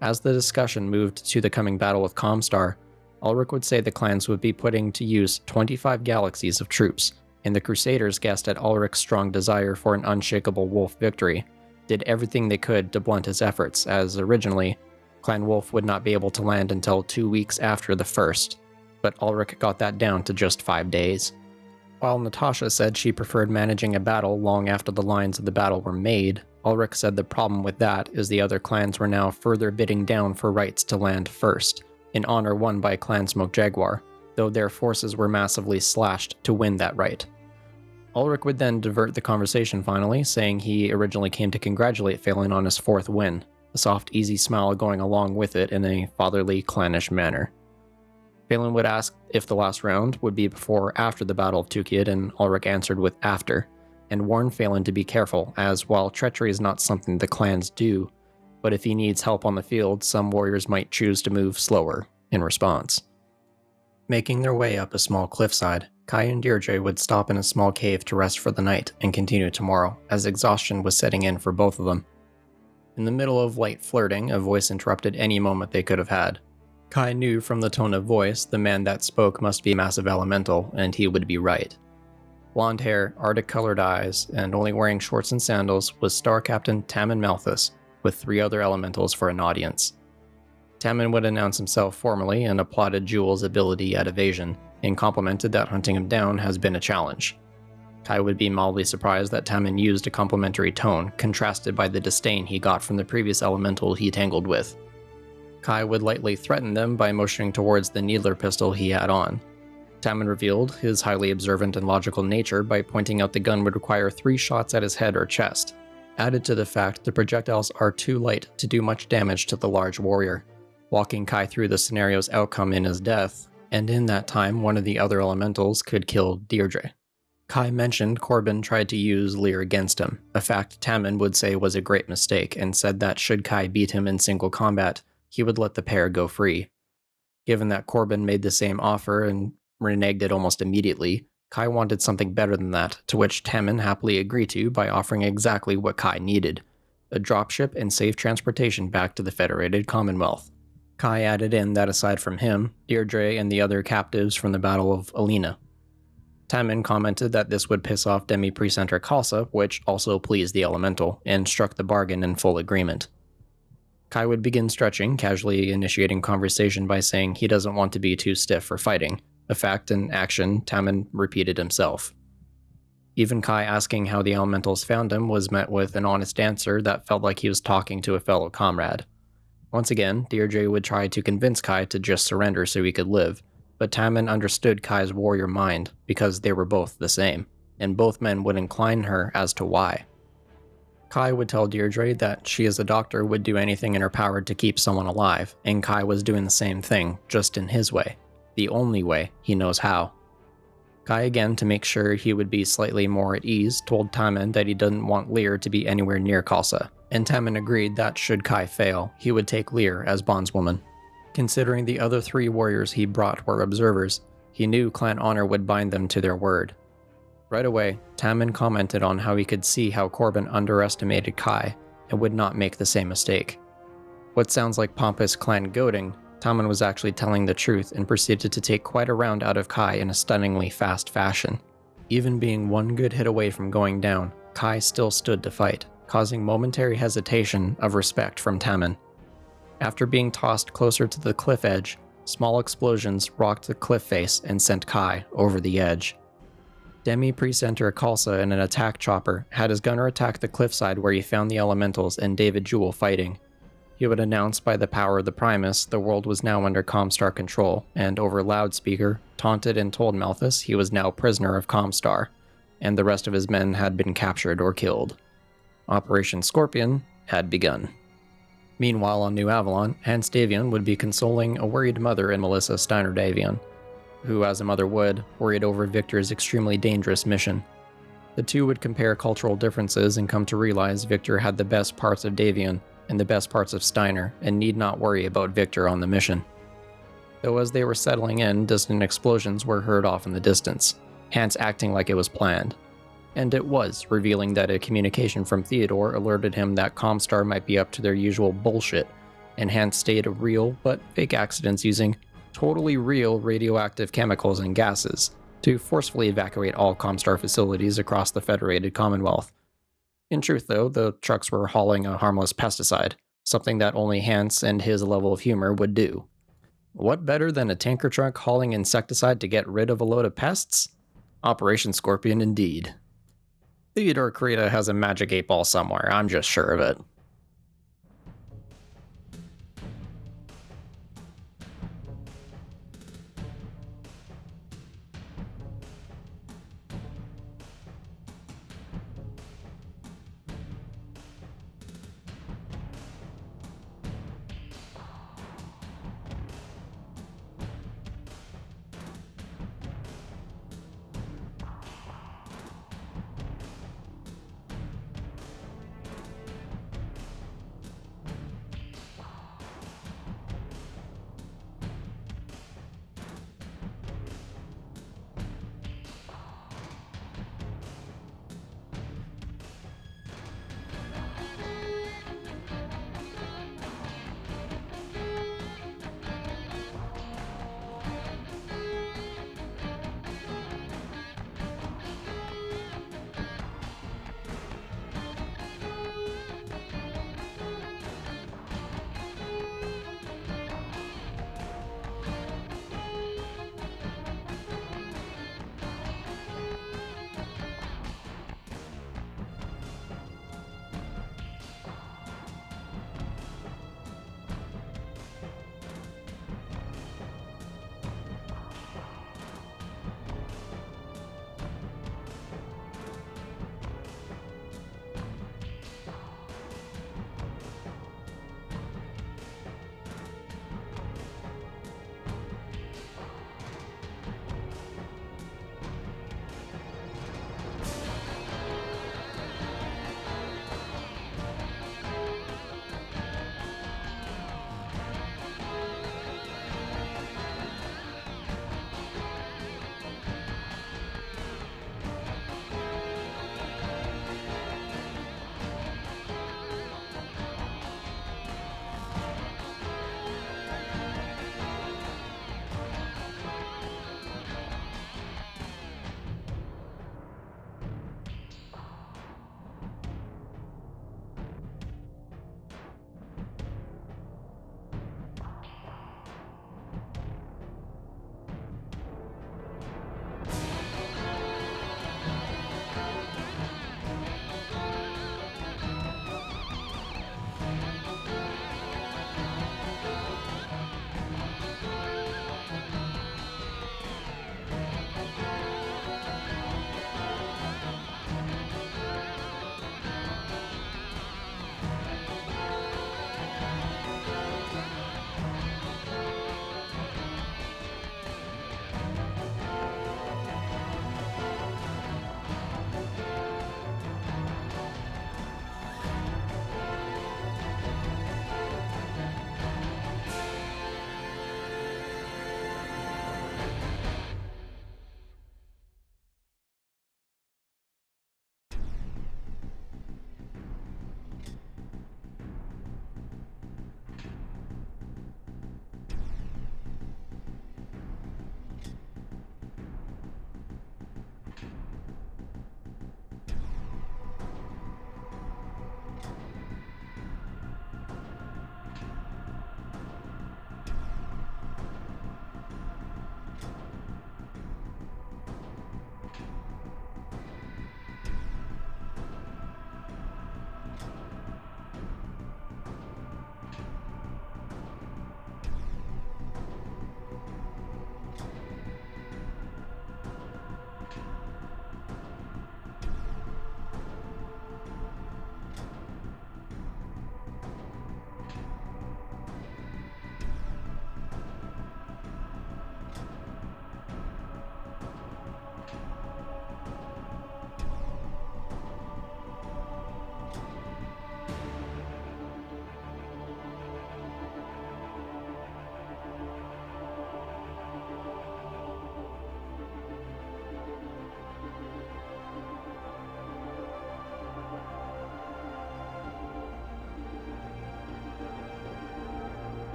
As the discussion moved to the coming Battle of Comstar, Ulrich would say the clans would be putting to use 25 galaxies of troops, and the Crusaders guessed at Ulrich's strong desire for an unshakable Wolf victory, did everything they could to blunt his efforts, as originally, Clan Wolf would not be able to land until 2 weeks after the first, but Ulrich got that down to just 5 days. While Natasha said she preferred managing a battle long after the lines of the battle were made, Ulrich said the problem with that is the other clans were now further bidding down for rights to land first, an honor won by Clan Smoke Jaguar, though their forces were massively slashed to win that right. Ulrich would then divert the conversation finally, saying he originally came to congratulate Phelan on his 4th win, a soft, easy smile going along with it in a fatherly, clannish manner. Phelan would ask if the last round would be before or after the Battle of Tukayyid, and Ulrich answered with after, and warned Phelan to be careful, as while treachery is not something the clans do, but if he needs help on the field, some warriors might choose to move slower in response. Making their way up a small cliffside, Kai and Deirdre would stop in a small cave to rest for the night and continue tomorrow, as exhaustion was setting in for both of them. In the middle of light flirting, a voice interrupted any moment they could have had. Kai knew from the tone of voice the man that spoke must be a massive elemental, and he would be right. Blonde hair, Arctic-colored eyes, and only wearing shorts and sandals was Star Captain Tammin Malthus, with 3 other elementals for an audience. Tammin would announce himself formally and applauded Jewel's ability at evasion, and complimented that hunting him down has been a challenge. Kai would be mildly surprised that Tammin used a complimentary tone, contrasted by the disdain he got from the previous elemental he tangled with. Kai would lightly threaten them by motioning towards the needler pistol he had on. Tammin revealed his highly observant and logical nature by pointing out the gun would require 3 shots at his head or chest, added to the fact the projectiles are too light to do much damage to the large warrior, walking Kai through the scenario's outcome in his death, and in that time one of the other elementals could kill Deirdre. Kai mentioned Corbin tried to use Lyr against him, a fact Tammin would say was a great mistake, and said that should Kai beat him in single combat, he would let the pair go free. Given that Corbin made the same offer and reneged it almost immediately, Kai wanted something better than that, to which Tammin happily agreed to by offering exactly what Kai needed, a dropship and safe transportation back to the Federated Commonwealth. Kai added in that aside from him, Deirdre and the other captives from the Battle of Alina. Tammin commented that this would piss off Demi-Precentor Khalsa, which also pleased the elemental, and struck the bargain in full agreement. Kai would begin stretching, casually initiating conversation by saying he doesn't want to be too stiff for fighting, a fact and action Tammin repeated himself. Even Kai asking how the elementals found him was met with an honest answer that felt like he was talking to a fellow comrade. Once again, Deirdre would try to convince Kai to just surrender so he could live, but Tammin understood Kai's warrior mind because they were both the same, and both men would incline her as to why. Kai would tell Deirdre that she as a doctor would do anything in her power to keep someone alive, and Kai was doing the same thing, just in his way, the only way he knows how. Kai, again to make sure he would be slightly more at ease, told Tammin that he didn't want Lyr to be anywhere near Khalsa, and Tammin agreed that should Kai fail, he would take Lyr as bondswoman. Considering the other 3 warriors he brought were observers, he knew clan honor would bind them to their word. Right away, Tammin commented on how he could see how Corbin underestimated Kai and would not make the same mistake. What sounds like pompous clan goading, Tammin was actually telling the truth and proceeded to take quite a round out of Kai in a stunningly fast fashion. Even being one good hit away from going down, Kai still stood to fight, causing momentary hesitation of respect from Tammin. After being tossed closer to the cliff edge, small explosions rocked the cliff face and sent Kai over the edge. Demi-Precentor Khalsa in an attack chopper had his gunner attack the cliffside where he found the elementals and David Jewel fighting. He would announce by the power of the Primus the world was now under Comstar control, and over loudspeaker, taunted and told Malthus he was now prisoner of Comstar, and the rest of his men had been captured or killed. Operation Scorpion had begun. Meanwhile on New Avalon, Hans Davion would be consoling a worried mother in Melissa Steiner Davion. who, as a mother would, worried over Victor's extremely dangerous mission. The two would compare cultural differences and come to realize Victor had the best parts of Davion and the best parts of Steiner, and need not worry about Victor on the mission. Though as they were settling in, distant explosions were heard off in the distance, Hans acting like it was planned. And it was, revealing that a communication from Theodore alerted him that Comstar might be up to their usual bullshit, and Hans stayed real but fake accidents using totally real radioactive chemicals and gases to forcefully evacuate all Comstar facilities across the Federated Commonwealth. In truth, though, the trucks were hauling a harmless pesticide, something that only Hans and his level of humor would do. What better than a tanker truck hauling insecticide to get rid of a load of pests? Operation Scorpion indeed. Theodore Krita has a magic 8-ball somewhere, I'm just sure of it.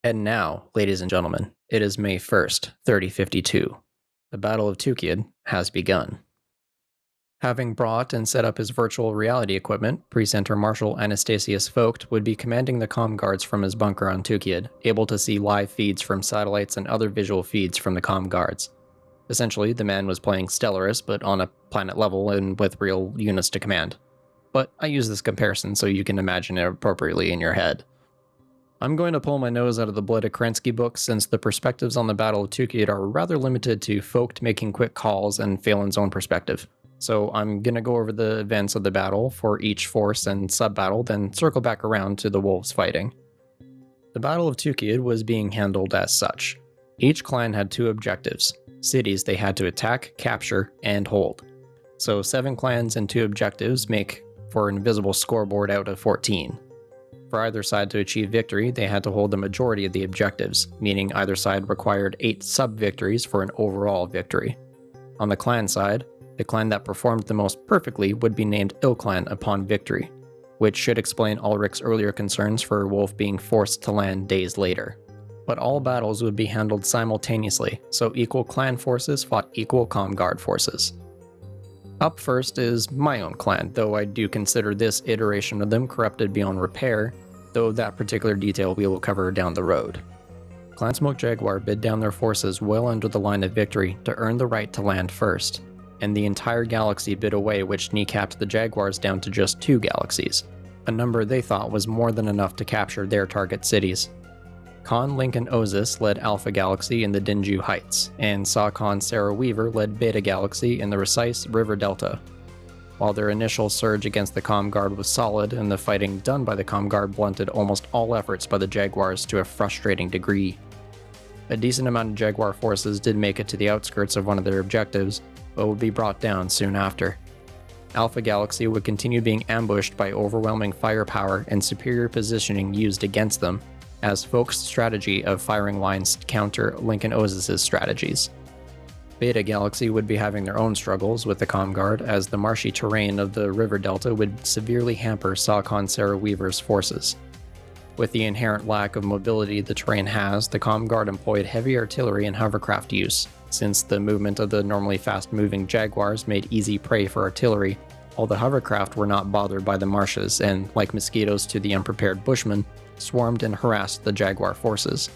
And now, ladies and gentlemen, it is May 1st, 3052. The Battle of Tukayyid has begun. Having brought and set up his virtual reality equipment, Presenter Marshal Anastasius Focht would be commanding the comm guards from his bunker on Tukayyid, able to see live feeds from satellites and other visual feeds from the comm guards. Essentially, the man was playing Stellaris, but on a planet level and with real units to command. But I use this comparison so you can imagine it appropriately in your head. I'm going to pull my nose out of the Bloodakrensky book since the perspectives on the Battle of Tukayyid are rather limited to Focht making quick calls and Phelan's own perspective. So I'm going to go over the events of the battle for each force and sub-battle, then circle back around to the wolves fighting. The Battle of Tukayyid was being handled as such. Each clan had two objectives, cities they had to attack, capture, and hold. So 7 clans and 2 objectives make for an invisible scoreboard out of 14. For either side to achieve victory, they had to hold the majority of the objectives, meaning either side required 8 sub-victories for an overall victory. On the clan side, the clan that performed the most perfectly would be named Ill Clan upon victory, which should explain Ulrich's earlier concerns for Wolf being forced to land days later. But all battles would be handled simultaneously, so equal clan forces fought equal comm guard forces. Up first is my own clan, though I do consider this iteration of them corrupted beyond repair, though that particular detail we will cover down the road. Clan Smoke Jaguar bid down their forces well under the line of victory to earn the right to land first, and the entire galaxy bid away, which kneecapped the Jaguars down to just 2 galaxies, a number they thought was more than enough to capture their target cities. Khan Lincoln Osis led Alpha Galaxy in the Dinju Heights, and Sa Khan Sarah Weaver led Beta Galaxy in the Recise River Delta. While their initial surge against the comm guard was solid, and the fighting done by the comm guard blunted almost all efforts by the Jaguars to a frustrating degree. A decent amount of Jaguar forces did make it to the outskirts of one of their objectives, but would be brought down soon after. Alpha Galaxy would continue being ambushed by overwhelming firepower and superior positioning used against them, as Focht's strategy of firing lines counter Lincoln Osis' strategies. Beta Galaxy would be having their own struggles with the comm guard, as the marshy terrain of the river delta would severely hamper Sa Khan Sarah Weaver's forces. With the inherent lack of mobility the terrain has, the comm guard employed heavy artillery and hovercraft use, since the movement of the normally fast-moving Jaguars made easy prey for artillery, while the hovercraft were not bothered by the marshes and, like mosquitoes to the unprepared bushmen, swarmed and harassed the Jaguar forces.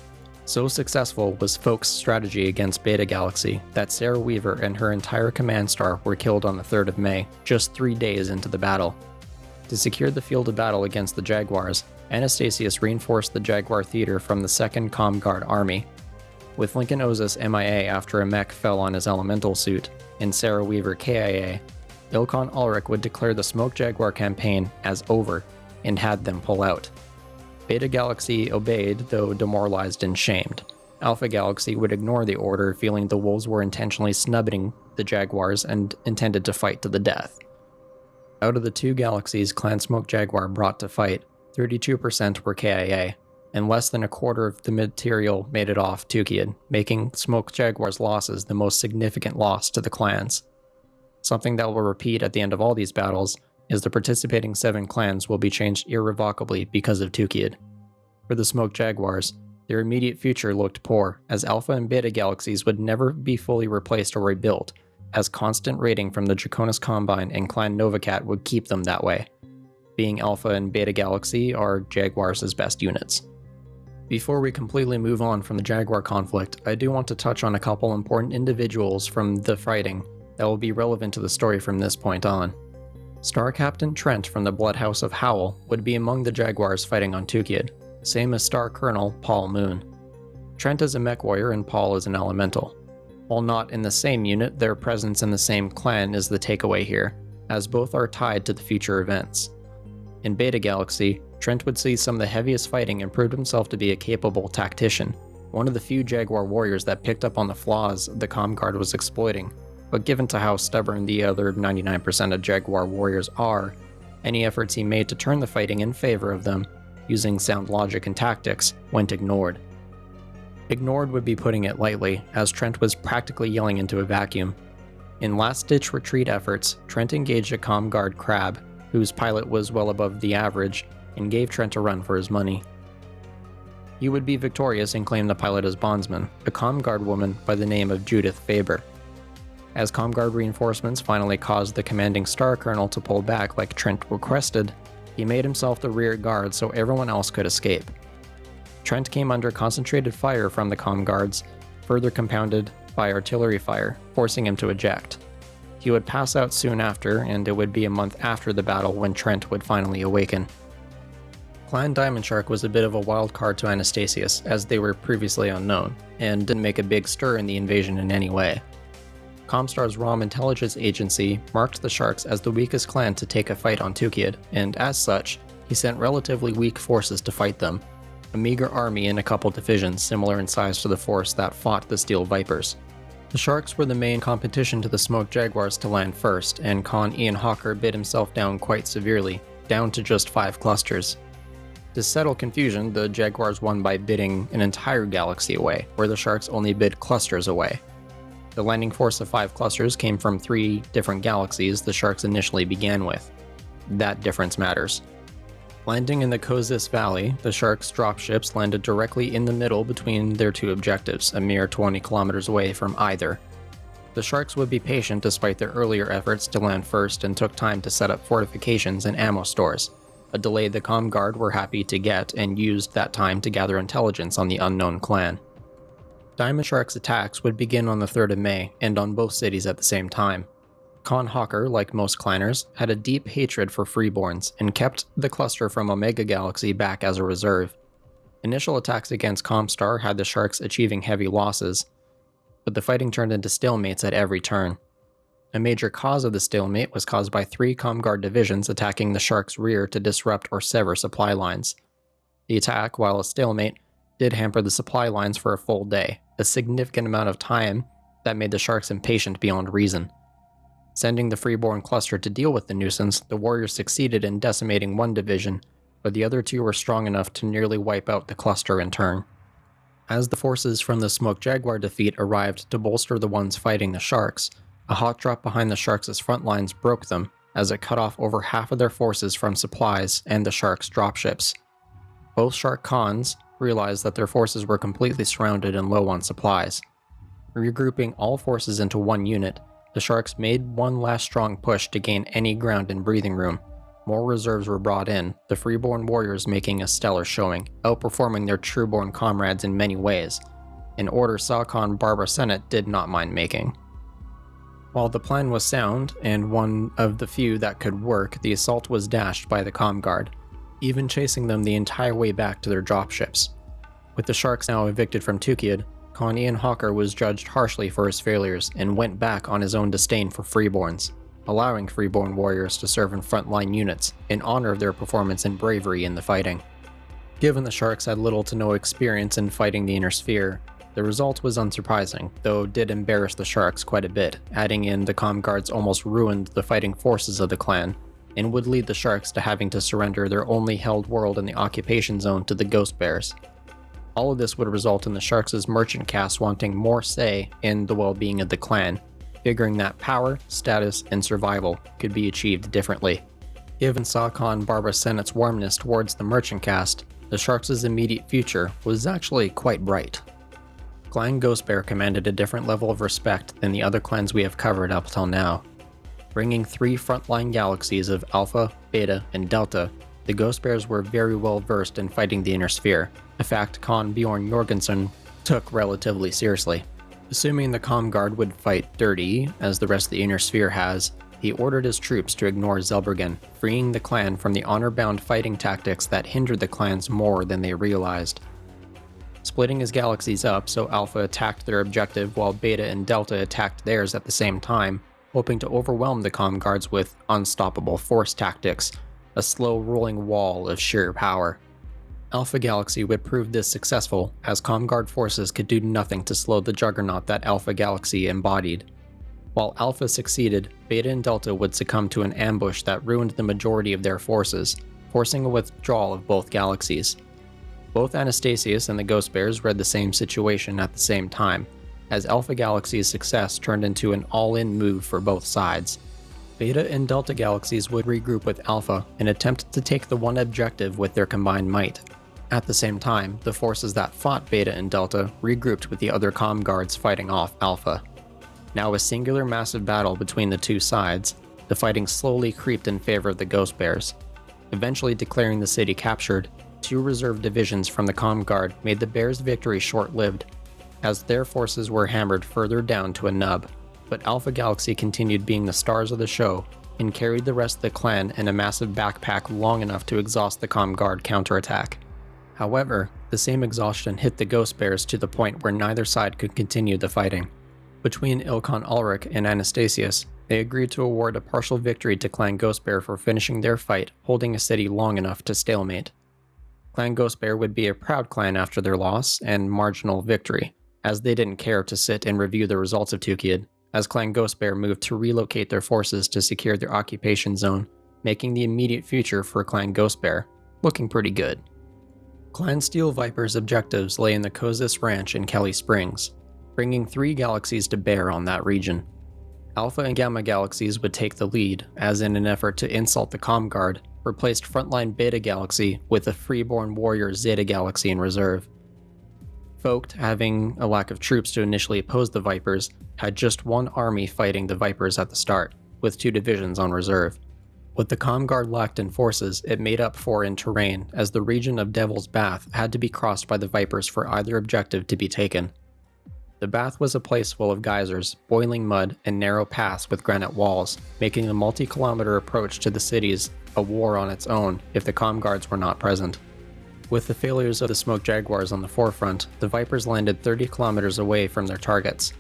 So successful was Focht's strategy against Beta Galaxy that Sarah Weaver and her entire command star were killed on the 3rd of May, just 3 days into the battle. To secure the field of battle against the Jaguars, Anastasius reinforced the Jaguar theater from the 2nd Comm Guard Army. With Lincoln Osis MIA after a mech fell on his elemental suit, and Sarah Weaver KIA, Ilkhan Ulrich would declare the Smoke Jaguar campaign as over, and had them pull out. Beta Galaxy obeyed, though demoralized and shamed. Alpha Galaxy would ignore the order, feeling the wolves were intentionally snubbing the Jaguars and intended to fight to the death. Out of the 2 galaxies Clan Smoke Jaguar brought to fight, 32% were KIA, and less than a quarter of the material made it off Tukayyid, making Smoke Jaguar's losses the most significant loss to the clans. Something that will repeat at the end of all these battles is the participating 7 clans will be changed irrevocably because of Tukayyid. For the Smoke Jaguars, their immediate future looked poor, as Alpha and Beta Galaxies would never be fully replaced or rebuilt, as constant raiding from the Draconis Combine and Clan Novacat would keep them that way. Being Alpha and Beta Galaxy are Jaguars' best units. Before we completely move on from the Jaguar conflict, I do want to touch on a couple important individuals from the fighting that will be relevant to the story from this point on. Star Captain Trent from the Bloodhouse of Howl would be among the Jaguars fighting on Tukayyid, same as Star Colonel Paul Moon. Trent is a mech warrior and Paul is an elemental. While not in the same unit, their presence in the same clan is the takeaway here, as both are tied to the future events. In Beta Galaxy, Trent would see some of the heaviest fighting and proved himself to be a capable tactician, one of the few Jaguar warriors that picked up on the flaws the comm guard was exploiting, but given to how stubborn the other 99% of Jaguar warriors are, any efforts he made to turn the fighting in favor of them, using sound logic and tactics, went ignored. Ignored would be putting it lightly, as Trent was practically yelling into a vacuum. In last-ditch retreat efforts, Trent engaged a comm guard Crab, whose pilot was well above the average, and gave Trent a run for his money. He would be victorious and claim the pilot as bondsman, a Comguard woman by the name of Judith Faber. As Comguard reinforcements finally caused the commanding Star Colonel to pull back like Trent requested, he made himself the rear guard so everyone else could escape. Trent came under concentrated fire from the Comguards, further compounded by artillery fire, forcing him to eject. He would pass out soon after, and it would be a month after the battle when Trent would finally awaken. Clan Diamond Shark was a bit of a wild card to Anastasius, as they were previously unknown, and didn't make a big stir in the invasion in any way. Comstar's ROM intelligence agency marked the Sharks as the weakest clan to take a fight on Tukayyid, and as such, he sent relatively weak forces to fight them, a meager army and a couple divisions similar in size to the force that fought the Steel Vipers. The Sharks were the main competition to the Smoke Jaguars to land first, and Con Ian Hawker bid himself down quite severely, down to just 5 clusters. To settle confusion, the Jaguars won by bidding an entire galaxy away, where the Sharks only bid clusters away. The landing force of 5 clusters came from 3 different galaxies the Sharks initially began with. That difference matters. Landing in the Kozis Valley, the Sharks' dropships landed directly in the middle between their 2 objectives, a mere 20 kilometers away from either. The Sharks would be patient despite their earlier efforts to land first and took time to set up fortifications and ammo stores, a delay the Comguard were happy to get and used that time to gather intelligence on the unknown clan. Diamond Shark's attacks would begin on the 3rd of May, and on both cities at the same time. Con Hawker, like most clanners, had a deep hatred for Freeborns, and kept the cluster from Omega Galaxy back as a reserve. Initial attacks against Comstar had the Sharks achieving heavy losses, but the fighting turned into stalemates at every turn. A major cause of the stalemate was caused by 3 Comguard divisions attacking the Sharks' rear to disrupt or sever supply lines. The attack, while a stalemate, did hamper the supply lines for a full day, a significant amount of time that made the Sharks impatient beyond reason. Sending the Freeborn cluster to deal with the nuisance, the warriors succeeded in decimating 1 division, but the other 2 were strong enough to nearly wipe out the cluster in turn. As the forces from the Smoke Jaguar defeat arrived to bolster the ones fighting the Sharks, a hot drop behind the Sharks' front lines broke them, as it cut off over half of their forces from supplies and the Sharks' dropships. Both Shark Khans realized that their forces were completely surrounded and low on supplies. Regrouping all forces into 1 unit, the Sharks made one last strong push to gain any ground and breathing room. More reserves were brought in, the Freeborn warriors making a stellar showing, outperforming their Trueborn comrades in many ways, an order Sakon Barbara Senate did not mind making. While the plan was sound, and one of the few that could work, the assault was dashed by the Comguard, even chasing them the entire way back to their dropships. With the Sharks now evicted from Tukayyid, Con Ian Hawker was judged harshly for his failures and went back on his own disdain for Freeborns, allowing Freeborn warriors to serve in frontline units in honor of their performance and bravery in the fighting. Given the Sharks had little to no experience in fighting the Inner Sphere, the result was unsurprising, though did embarrass the Sharks quite a bit, adding in the Comguards almost ruined the fighting forces of the clan, and would lead the Sharks to having to surrender their only held world in the occupation zone to the Ghost Bears. All of this would result in the Sharks' merchant caste wanting more say in the well-being of the clan, figuring that power, status, and survival could be achieved differently. Given Sakon Barbara Senate's warmness towards the merchant caste, the Sharks' immediate future was actually quite bright. Clan Ghostbear commanded a different level of respect than the other clans we have covered up till now. Bringing 3 frontline galaxies of Alpha, Beta, and Delta, the Ghostbears were very well versed in fighting the Inner Sphere, a fact Con Bjorn Jorgensen took relatively seriously. Assuming the Comguard would fight dirty, as the rest of the Inner Sphere has, he ordered his troops to ignore Zelbergen, freeing the clan from the honor-bound fighting tactics that hindered the clans more than they realized. Splitting his galaxies up so Alpha attacked their objective while Beta and Delta attacked theirs at the same time, hoping to overwhelm the Comguards with unstoppable force tactics, a slow rolling wall of sheer power. Alpha Galaxy would prove this successful, as Comguard forces could do nothing to slow the juggernaut that Alpha Galaxy embodied. While Alpha succeeded, Beta and Delta would succumb to an ambush that ruined the majority of their forces, forcing a withdrawal of both galaxies. Both Anastasius and the Ghost Bears read the same situation at the same time, as Alpha Galaxy's success turned into an all-in move for both sides. Beta and Delta galaxies would regroup with Alpha and attempt to take the one objective with their combined might. At the same time, the forces that fought Beta and Delta regrouped with the other comm guards fighting off Alpha. Now a singular massive battle between the two sides, the fighting slowly creeped in favor of the Ghost Bears. Eventually declaring the city captured, 2 reserve divisions from the comm guard made the Bears' victory short-lived, as their forces were hammered further down to a nub, but Alpha Galaxy continued being the stars of the show and carried the rest of the clan in a massive backpack long enough to exhaust the comm guard counterattack. However, the same exhaustion hit the Ghost Bears to the point where neither side could continue the fighting. Between Ilkhan Ulrich and Anastasius, they agreed to award a partial victory to Clan Ghost Bear for finishing their fight, holding a city long enough to stalemate. Clan Ghost Bear would be a proud clan after their loss and marginal victory, as they didn't care to sit and review the results of Tukayyid, as Clan Ghost Bear moved to relocate their forces to secure their occupation zone, making the immediate future for Clan Ghost Bear looking pretty good. Clan Steel Viper's objectives lay in the Kozis Ranch in Kelly Springs, bringing 3 galaxies to bear on that region. Alpha and Gamma galaxies would take the lead, as in an effort to insult the comm guard, replaced frontline Beta Galaxy with the freeborn warrior Zeta Galaxy in reserve. Focht, having a lack of troops to initially oppose the Vipers, had just 1 army fighting the Vipers at the start, with 2 divisions on reserve. What the comm guard lacked in forces, it made up for in terrain, as the region of Devil's Bath had to be crossed by the Vipers for either objective to be taken. The bath was a place full of geysers, boiling mud, and narrow paths with granite walls, making the multi-kilometer approach to the cities a war on its own if the comm guards were not present. With the failures of the Smoke Jaguars on the forefront, the Vipers landed 30 kilometers away from their targets.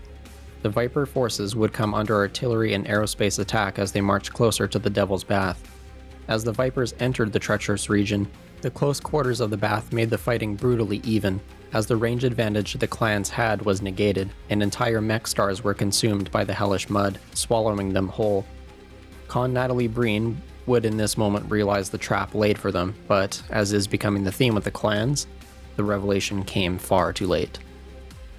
The Viper forces would come under artillery and aerospace attack as they marched closer to the Devil's Bath. As the Vipers entered the treacherous region, the close quarters of the bath made the fighting brutally even, as the range advantage the clans had was negated, and entire mech stars were consumed by the hellish mud, swallowing them whole. Con Natalie Breen would in this moment realize the trap laid for them, but, as is becoming the theme with the clans, the revelation came far too late.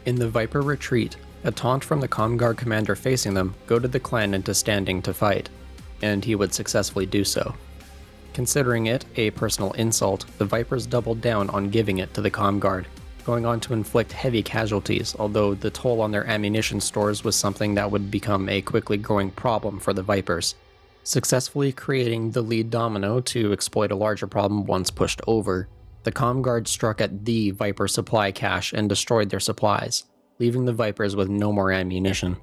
In the Viper retreat, a taunt from the comm guard commander facing them goaded the clan into standing to fight, and he would successfully do so. Considering it a personal insult, the Vipers doubled down on giving it to the comm guard, going on to inflict heavy casualties, although the toll on their ammunition stores was something that would become a quickly growing problem for the Vipers, successfully creating the lead domino to exploit a larger problem once pushed over. The comm guard struck at the Viper supply cache and destroyed their supplies, leaving the Vipers with no more ammunition.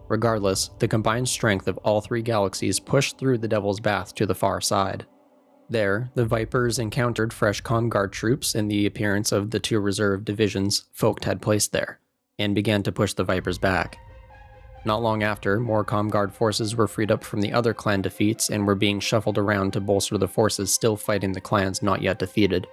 Regardless, the combined strength of all 3 galaxies pushed through the Devil's Bath to the far side. There, the Vipers encountered fresh comm guard troops in the appearance of the 2 reserve divisions Focht had placed there, and began to push the Vipers back. Not long after, more comm guard forces were freed up from the other clan defeats and were being shuffled around to bolster the forces still fighting the clans not yet defeated.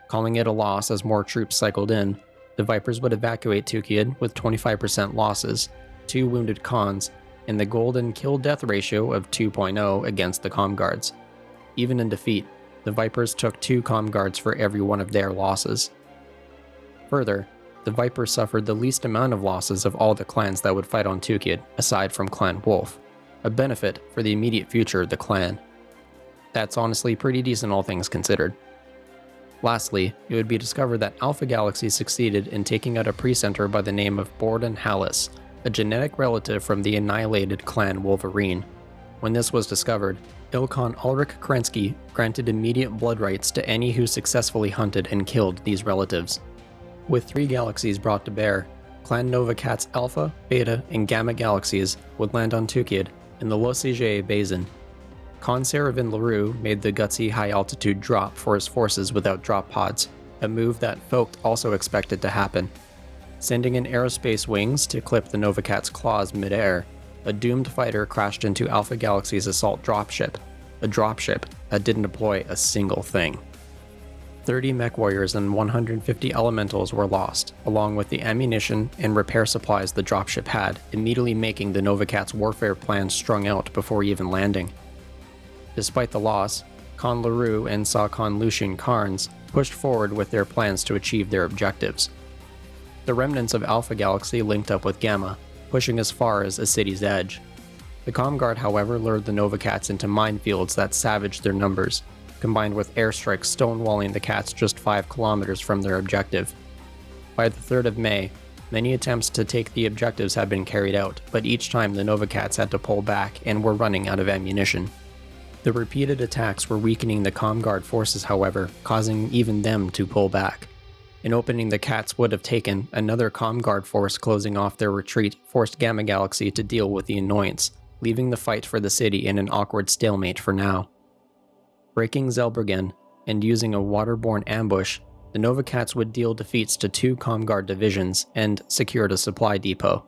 Calling it a loss as more troops cycled in, the Vipers would evacuate Tukayyid with 25% losses, 2 wounded cons, and the golden kill-death ratio of 2.0 against the comm guards. Even in defeat, the Vipers took 2 comm guards for every one of their losses. Further, the Vipers suffered the least amount of losses of all the clans that would fight on Tukayyid, aside from Clan Wolf, a benefit for the immediate future of the clan. That's honestly pretty decent all things considered. Lastly, it would be discovered that Alpha Galaxy succeeded in taking out a precenter by the name of Borden Hallis, a genetic relative from the annihilated clan Wolverine. When this was discovered, Ilkhan Ulrich Kerensky granted immediate blood rights to any who successfully hunted and killed these relatives. With 3 galaxies brought to bear, Clan Nova Cat's Alpha, Beta, and Gamma galaxies would land on Tukayyid in the Losige Basin. Con Saravan LaRue made the gutsy high-altitude drop for his forces without drop pods, a move that Focht also expected to happen. Sending in aerospace wings to clip the Nova Cat's claws mid-air, a doomed fighter crashed into Alpha Galaxy's assault dropship, a dropship that didn't deploy a single thing. 30 mech warriors and 150 elementals were lost, along with the ammunition and repair supplies the dropship had, immediately making the Nova Cat's warfare plan strung out before even landing. Despite the loss, Con LaRue and Sa-Con Lucian Carnes pushed forward with their plans to achieve their objectives. The remnants of Alpha Galaxy linked up with Gamma, pushing as far as a city's edge. The comm guard, however, lured the Nova Cats into minefields that savaged their numbers, combined with airstrikes stonewalling the Cats just 5 kilometers from their objective. By the 3rd of May, many attempts to take the objectives had been carried out, but each time the Nova Cats had to pull back and were running out of ammunition. The repeated attacks were weakening the Comguard forces, however, causing even them to pull back. An opening the Cats would have taken, another Comguard force closing off their retreat forced Gamma Galaxy to deal with the annoyance, leaving the fight for the city in an awkward stalemate for now. Breaking Zelbergen and using a waterborne ambush, the Nova Cats would deal defeats to 2 Comguard divisions and secured a supply depot.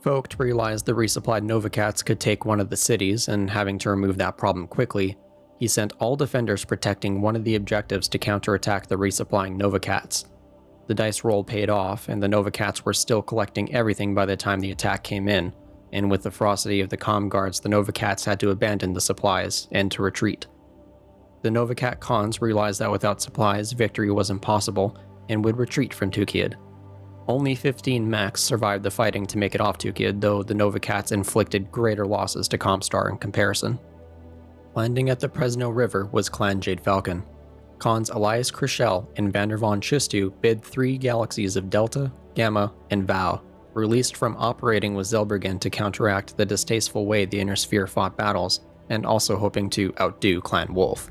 Focht realized the resupplied Nova Cats could take one of the cities, and having to remove that problem quickly, he sent all defenders protecting one of the objectives to counterattack the resupplying Nova Cats. The dice roll paid off, and the Nova Cats were still collecting everything by the time the attack came in, and with the ferocity of the Comguards, the Nova Cats had to abandon the supplies and to retreat. The Nova Cat Khans realized that without supplies, victory was impossible, and would retreat from Tukayyid. Only 15 mechs survived the fighting to make it off Tukayyid, though the Nova Cats inflicted greater losses to Comstar in comparison. Landing at the Presno River was Clan Jade Falcon. Khans Elias Krischel and Vander von Chistu bid 3 galaxies of Delta, Gamma, and Vau, released from operating with Zelbergen to counteract the distasteful way the Inner Sphere fought battles, and also hoping to outdo Clan Wolf.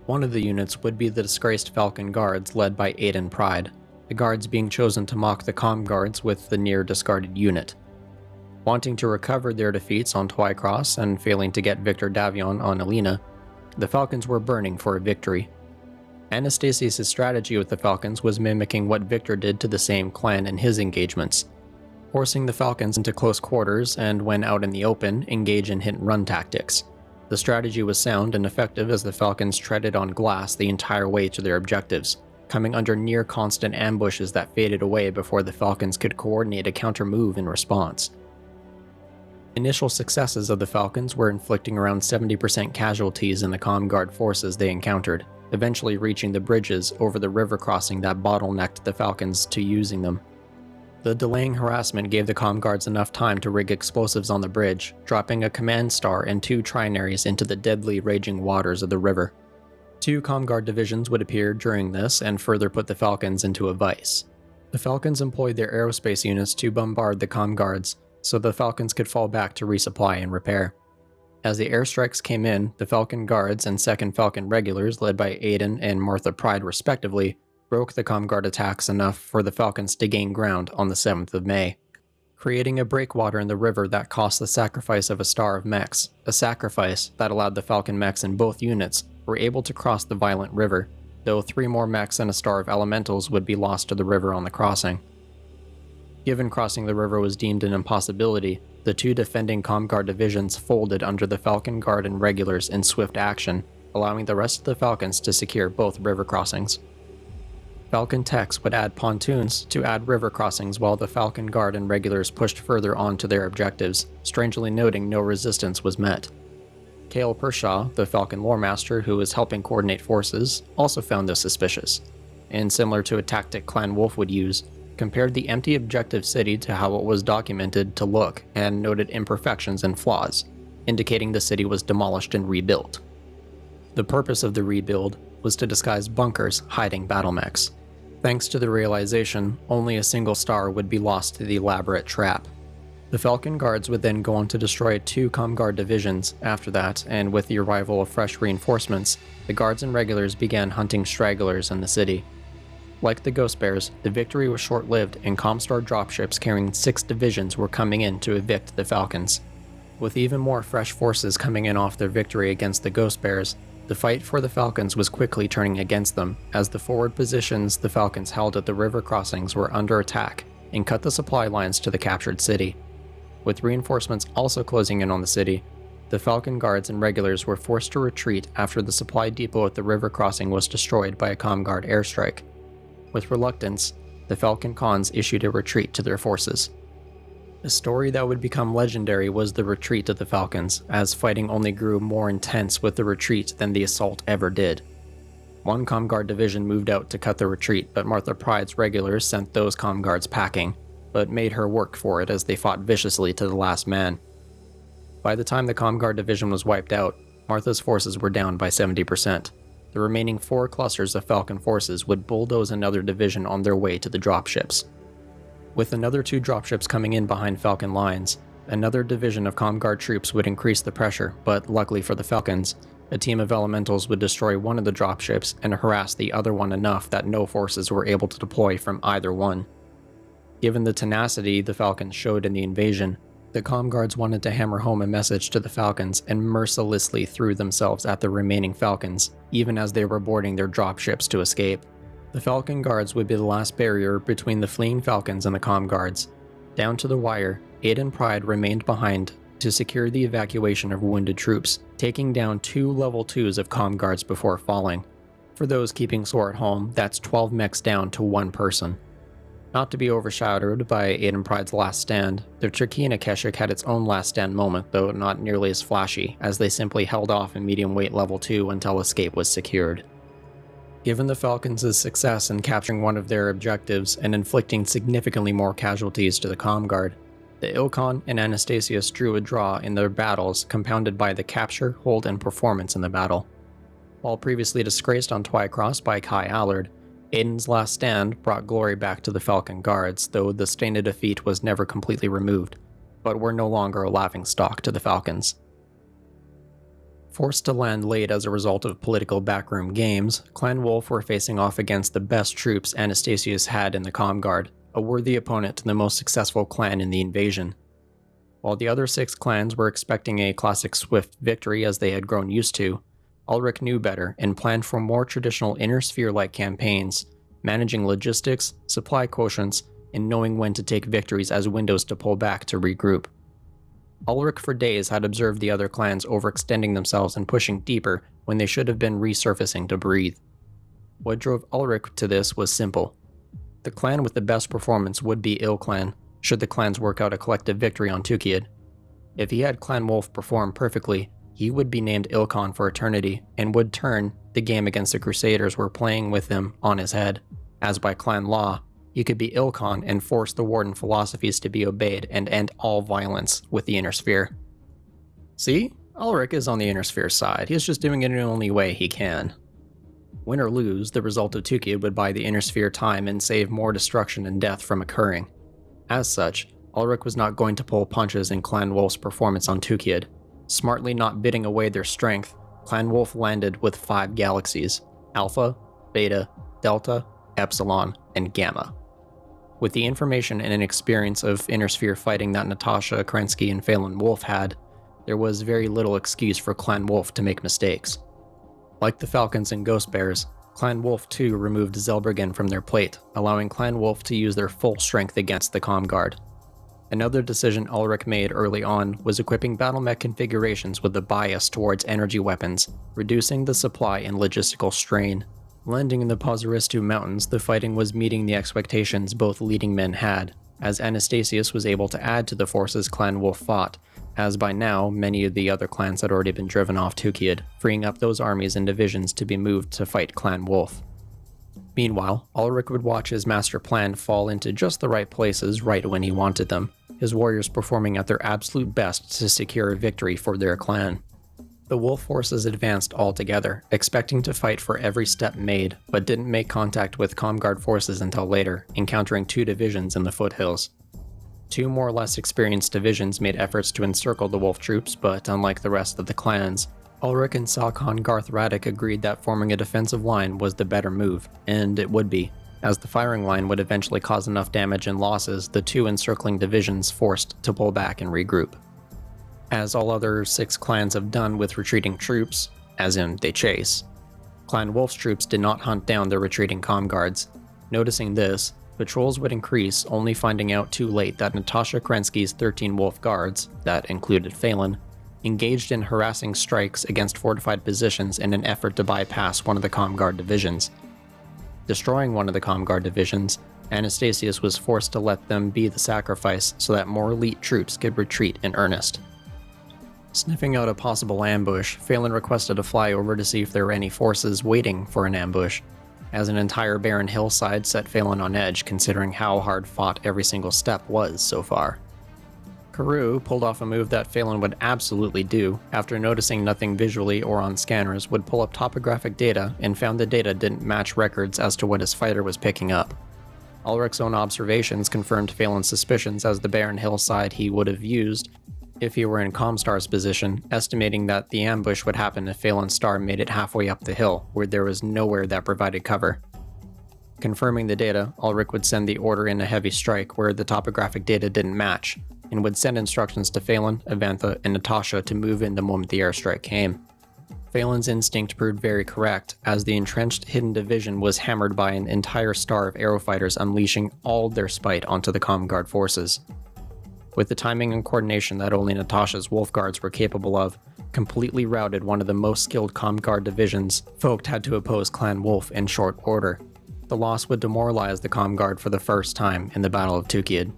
One of the units would be the disgraced Falcon Guards led by Aiden Pride, the guards being chosen to mock the Comguards with the near-discarded unit. Wanting to recover their defeats on Twycross and failing to get Victor Davion on Alina, the Falcons were burning for a victory. Anastasius' strategy with the Falcons was mimicking what Victor did to the same clan in his engagements, forcing the Falcons into close quarters and, when out in the open, engage in hit-and-run tactics. The strategy was sound and effective as the Falcons treaded on glass the entire way to their objectives, coming under near-constant ambushes that faded away before the Falcons could coordinate a counter-move in response. Initial successes of the Falcons were inflicting around 70% casualties in the Comguard forces they encountered, eventually reaching the bridges over the river crossing that bottlenecked the Falcons to using them. The delaying harassment gave the Comguards enough time to rig explosives on the bridge, dropping a command star and 2 trinaries into the deadly raging waters of the river. 2 Comguard divisions would appear during this and further put the Falcons into a vice. The Falcons employed their aerospace units to bombard the Comguards, so the Falcons could fall back to resupply and repair. As the airstrikes came in, the Falcon Guards and 2nd Falcon Regulars, led by Aiden and Martha Pride respectively, broke the Comguard attacks enough for the Falcons to gain ground on the 7th of May, creating a breakwater in the river that cost the sacrifice of a star of mechs, a sacrifice that allowed the Falcon mechs in both units were able to cross the violent river, though 3 more mechs and a star of elementals would be lost to the river on the crossing. Given crossing the river was deemed an impossibility, the 2 defending Comguard divisions folded under the Falcon Guard and Regulars in swift action, allowing the rest of the Falcons to secure both river crossings. Falcon Techs would add pontoons to add river crossings while the Falcon Guard and Regulars pushed further on to their objectives, strangely noting no resistance was met. Cale Pershaw, the Falcon Loremaster who was helping coordinate forces, also found this suspicious, and similar to a tactic Clan Wolf would use, compared the empty objective city to how it was documented to look and noted imperfections and flaws, indicating the city was demolished and rebuilt. The purpose of the rebuild was to disguise bunkers hiding battle mechs. Thanks to the realization, only a single star would be lost to the elaborate trap. The Falcon Guards would then go on to destroy 2 Comguard divisions after that, and with the arrival of fresh reinforcements, the Guards and Regulars began hunting stragglers in the city. Like the Ghost Bears, the victory was short-lived and Comstar dropships carrying 6 divisions were coming in to evict the Falcons. With even more fresh forces coming in off their victory against the Ghost Bears, the fight for the Falcons was quickly turning against them, as the forward positions the Falcons held at the river crossings were under attack and cut the supply lines to the captured city. With reinforcements also closing in on the city, the Falcon Guards and Regulars were forced to retreat after the supply depot at the river crossing was destroyed by a Comguard airstrike. With reluctance, the Falcon Khans issued a retreat to their forces. A story that would become legendary was the retreat of the Falcons, as fighting only grew more intense with the retreat than the assault ever did. One Comguard division moved out to cut the retreat, but Martha Pride's Regulars sent those Comguards packing, but made her work for it as they fought viciously to the last man. By the time the Comguard division was wiped out, Martha's forces were down by 70%. the remaining 4 clusters of Falcon forces would bulldoze another division on their way to the dropships. With another 2 dropships coming in behind Falcon lines, another division of Comguard troops would increase the pressure, but luckily for the Falcons, a team of elementals would destroy one of the dropships and harass the other one enough that no forces were able to deploy from either one. Given the tenacity the Falcons showed in the invasion, the Comguards wanted to hammer home a message to the Falcons and mercilessly threw themselves at the remaining Falcons, even as they were boarding their dropships to escape. The Falcon Guards would be the last barrier between the fleeing Falcons and the Comguards. Down to the wire, Aiden Pride remained behind to secure the evacuation of wounded troops, taking down 2 level 2s of Comguards before falling. For those keeping score at home, that's 12 mechs down to 1 person. Not to be overshadowed by Aiden Pride's last stand, the Turkina Keshik had its own last stand moment, though not nearly as flashy, as they simply held off in medium weight level 2 until escape was secured. Given the Falcons' success in capturing one of their objectives and inflicting significantly more casualties to the Comguard, the Ilkhan and Anastasius drew a draw in their battles, compounded by the capture, hold, and performance in the battle. While previously disgraced on Twycross by Kai Allard, Aiden's last stand brought glory back to the Falcon Guards, though the stain of defeat was never completely removed, but were no longer a laughingstock to the Falcons. Forced to land late as a result of political backroom games, Clan Wolf were facing off against the best troops Anastasius had in the Comguard, a worthy opponent to the most successful clan in the invasion. While the other 6 clans were expecting a classic swift victory as they had grown used to, Ulrich knew better and planned for more traditional Inner Sphere-like campaigns, managing logistics, supply quotients, and knowing when to take victories as windows to pull back to regroup. Ulrich for days had observed the other clans overextending themselves and pushing deeper when they should have been resurfacing to breathe. What drove Ulrich to this was simple. The clan with the best performance would be Ilklan, should the clans work out a collective victory on Tukayyid. If he had Clan Wolf perform perfectly, he would be named Ilkhan for eternity, and would turn the game against the Crusaders were playing with him on his head, as by clan law, he could be Ilkhan and force the Warden philosophies to be obeyed and end all violence with the Inner Sphere. See? Ulrich is on the Inner Sphere side, he's just doing it in the only way he can. Win or lose, the result of Tukayyid would buy the Inner Sphere time and save more destruction and death from occurring. As such, Ulrich was not going to pull punches in Clan Wolf's performance on Tukayyid. Smartly not bidding away their strength, Clan Wolf landed with 5 galaxies: Alpha, Beta, Delta, Epsilon, and Gamma. With the information and experience of Inner Sphere fighting that Natasha, Kerensky, and Phelan Wolf had, there was very little excuse for Clan Wolf to make mistakes. Like the Falcons and Ghost Bears, Clan Wolf too removed Zelbergen from their plate, allowing Clan Wolf to use their full strength against the Comguard. Another decision Ulrich made early on was equipping battlemech configurations with a bias towards energy weapons, reducing the supply and logistical strain. Landing in the Pozaristu Mountains, the fighting was meeting the expectations both leading men had, as Anastasius was able to add to the forces Clan Wolf fought, as by now many of the other clans had already been driven off Tukayyid, freeing up those armies and divisions to be moved to fight Clan Wolf. Meanwhile, Ulrich would watch his master plan fall into just the right places right when he wanted them, his warriors performing at their absolute best to secure a victory for their clan. The Wolf forces advanced all together, expecting to fight for every step made, but didn't make contact with Comguard forces until later, encountering 2 divisions in the foothills. 2 more or less experienced divisions made efforts to encircle the Wolf troops, but unlike the rest of the clans, Ulrich and Salkhan Garth Radek agreed that forming a defensive line was the better move, and it would be, as the firing line would eventually cause enough damage and losses the 2 encircling divisions forced to pull back and regroup. As all other 6 clans have done with retreating troops, as in they chase, Clan Wolf's troops did not hunt down their retreating Comguards. Noticing this, patrols would increase, only finding out too late that Natasha Kerensky's 13 Wolf Guards, that included Phelan, engaged in harassing strikes against fortified positions in an effort to bypass one of the Comguard divisions. Destroying one of the Comguard divisions, Anastasius was forced to let them be the sacrifice so that more elite troops could retreat in earnest. Sniffing out a possible ambush, Phelan requested a flyover to see if there were any forces waiting for an ambush, as an entire barren hillside set Phelan on edge considering how hard fought every single step was so far. Haru pulled off a move that Phelan would absolutely do. After noticing nothing visually or on scanners, would pull up topographic data and found the data didn't match records as to what his fighter was picking up. Ulrich's own observations confirmed Phelan's suspicions, as the barren hillside he would have used if he were in Comstar's position, estimating that the ambush would happen if Phelan's star made it halfway up the hill, where there was nowhere that provided cover. Confirming the data, Ulrich would send the order in a heavy strike where the topographic data didn't match, and would send instructions to Phelan, Avantha, and Natasha to move in the moment the airstrike came. Phelan's instinct proved very correct, as the entrenched hidden division was hammered by an entire star of aerofighters unleashing all their spite onto the Comguard forces. With the timing and coordination that only Natasha's Wolf Guards were capable of, completely routed one of the most skilled Comguard divisions, Focht had to oppose Clan Wolf in short order. The loss would demoralize the Comguard for the first time in the Battle of Tukayyid.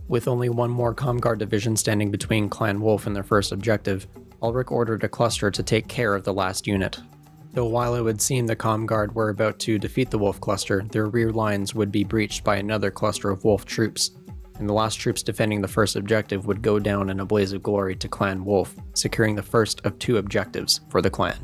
With only one more Comguard division standing between Clan Wolf and their first objective, Ulrich ordered a cluster to take care of the last unit. Though while it would seem the Comguard were about to defeat the Wolf cluster, their rear lines would be breached by another cluster of Wolf troops, and the last troops defending the first objective would go down in a blaze of glory to Clan Wolf, securing the first of two objectives for the clan.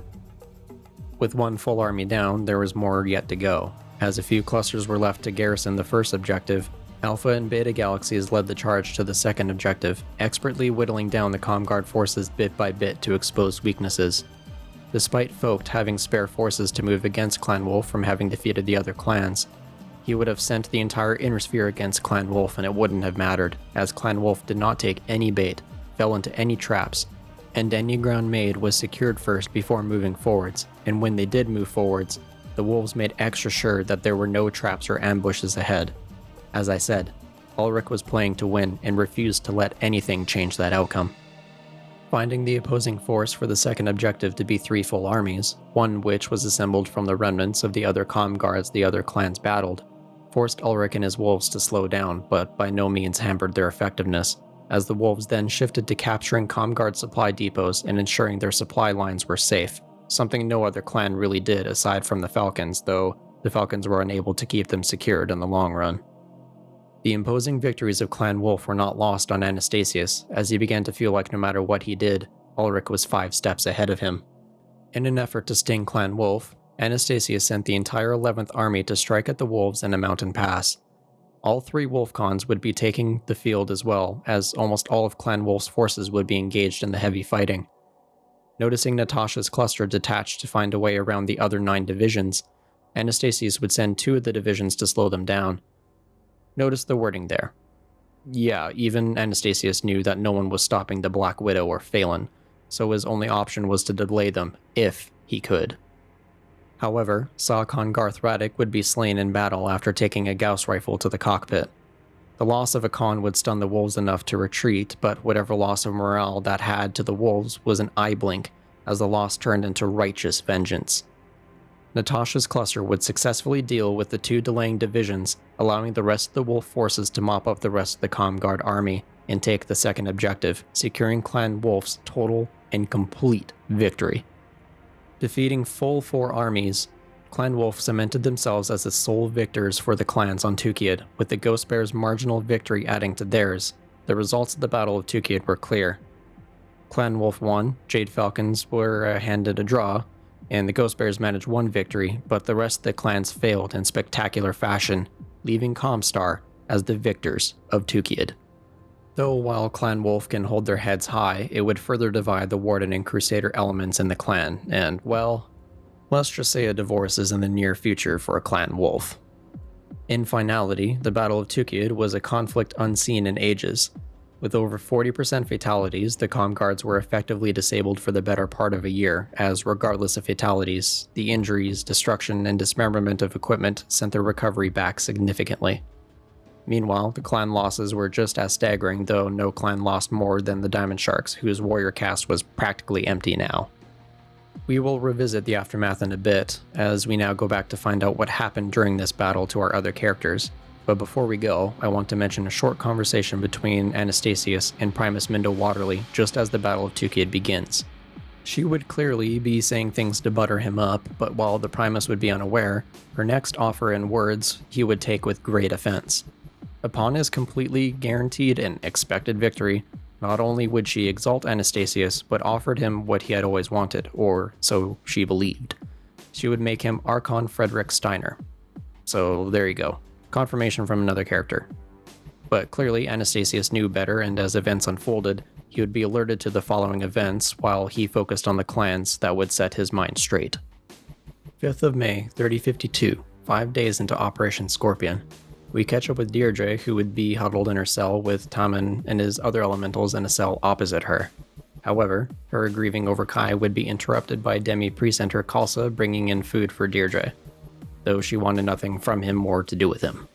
With one full army down, there was more yet to go. As a few clusters were left to garrison the first objective, Alpha and Beta Galaxies led the charge to the second objective, expertly whittling down the Comguard forces bit by bit to expose weaknesses. Despite Focht having spare forces to move against Clan Wolf from having defeated the other clans, he would have sent the entire inner sphere against Clan Wolf and it wouldn't have mattered, as Clan Wolf did not take any bait, fell into any traps, and any ground made was secured first before moving forwards, and when they did move forwards, the wolves made extra sure that there were no traps or ambushes ahead. As I said, Ulrich was playing to win and refused to let anything change that outcome. Finding the opposing force for the second objective to be 3 full armies, one which was assembled from the remnants of the other Comguards the other clans battled, forced Ulrich and his wolves to slow down, but by no means hampered their effectiveness, as the wolves then shifted to capturing Comguard supply depots and ensuring their supply lines were safe, something no other clan really did aside from the Falcons, though the Falcons were unable to keep them secured in the long run. The imposing victories of Clan Wolf were not lost on Anastasius, as he began to feel like no matter what he did, Ulrich was 5 steps ahead of him. In an effort to sting Clan Wolf, Anastasius sent the entire 11th Army to strike at the wolves in a mountain pass. All 3 Wolfcons would be taking the field as well, as almost all of Clan Wolf's forces would be engaged in the heavy fighting. Noticing Natasha's cluster detached to find a way around the other 9 divisions, Anastasius would send 2 of the divisions to slow them down. Notice the wording there. Yeah, even Anastasius knew that no one was stopping the Black Widow or Phelan, so his only option was to delay them, if he could. However, Sa-Khan Garth Radek would be slain in battle after taking a Gauss rifle to the cockpit. The loss of a Khan would stun the wolves enough to retreat, but whatever loss of morale that had to the wolves was an eye blink, as the loss turned into righteous vengeance. Natasha's cluster would successfully deal with the 2 delaying divisions, allowing the rest of the wolf forces to mop up the rest of the Comguard army and take the second objective, securing Clan Wolf's total and complete victory. Defeating full 4 armies, Clan Wolf cemented themselves as the sole victors for the clans on Tukayyid, with the Ghost Bear's marginal victory adding to theirs. The results of the Battle of Tukayyid were clear. Clan Wolf won, Jade Falcons were handed a draw, and the Ghost Bears managed 1 victory, but the rest of the clans failed in spectacular fashion, leaving Comstar as the victors of Tukayyid. Though while Clan Wolf can hold their heads high, it would further divide the Warden and Crusader elements in the clan, and, well, let's just say a divorce is in the near future for Clan Wolf. In finality, the Battle of Tukayyid was a conflict unseen in ages. With over 40% fatalities, the Comguards were effectively disabled for the better part of a year, as regardless of fatalities, the injuries, destruction, and dismemberment of equipment sent their recovery back significantly. Meanwhile, the clan losses were just as staggering, though no clan lost more than the Diamond Sharks, whose warrior cast was practically empty now. We will revisit the aftermath in a bit, as we now go back to find out what happened during this battle to our other characters. But before we go, I want to mention a short conversation between Anastasius and Primus Mindo Waterly just as the Battle of Tukayyid begins. She would clearly be saying things to butter him up, but while the Primus would be unaware, her next offer in words he would take with great offense. Upon his completely guaranteed and expected victory, Not only would she exalt Anastasius, but offered him what he had always wanted, or so she believed. She would make him Archon Frederick Steiner. So there you go. Confirmation from another character. But clearly Anastasius knew better, and as events unfolded, he would be alerted to the following events while he focused on the clans that would set his mind straight. 5th of May, 3052, 5 days into Operation Scorpion. We catch up with Deirdre, who would be huddled in her cell with Tammin and his other elementals in a cell opposite her. However, her grieving over Kai would be interrupted by Demi-Precentor Khalsa bringing in food for Deirdre, though she wanted nothing from him or to do with him.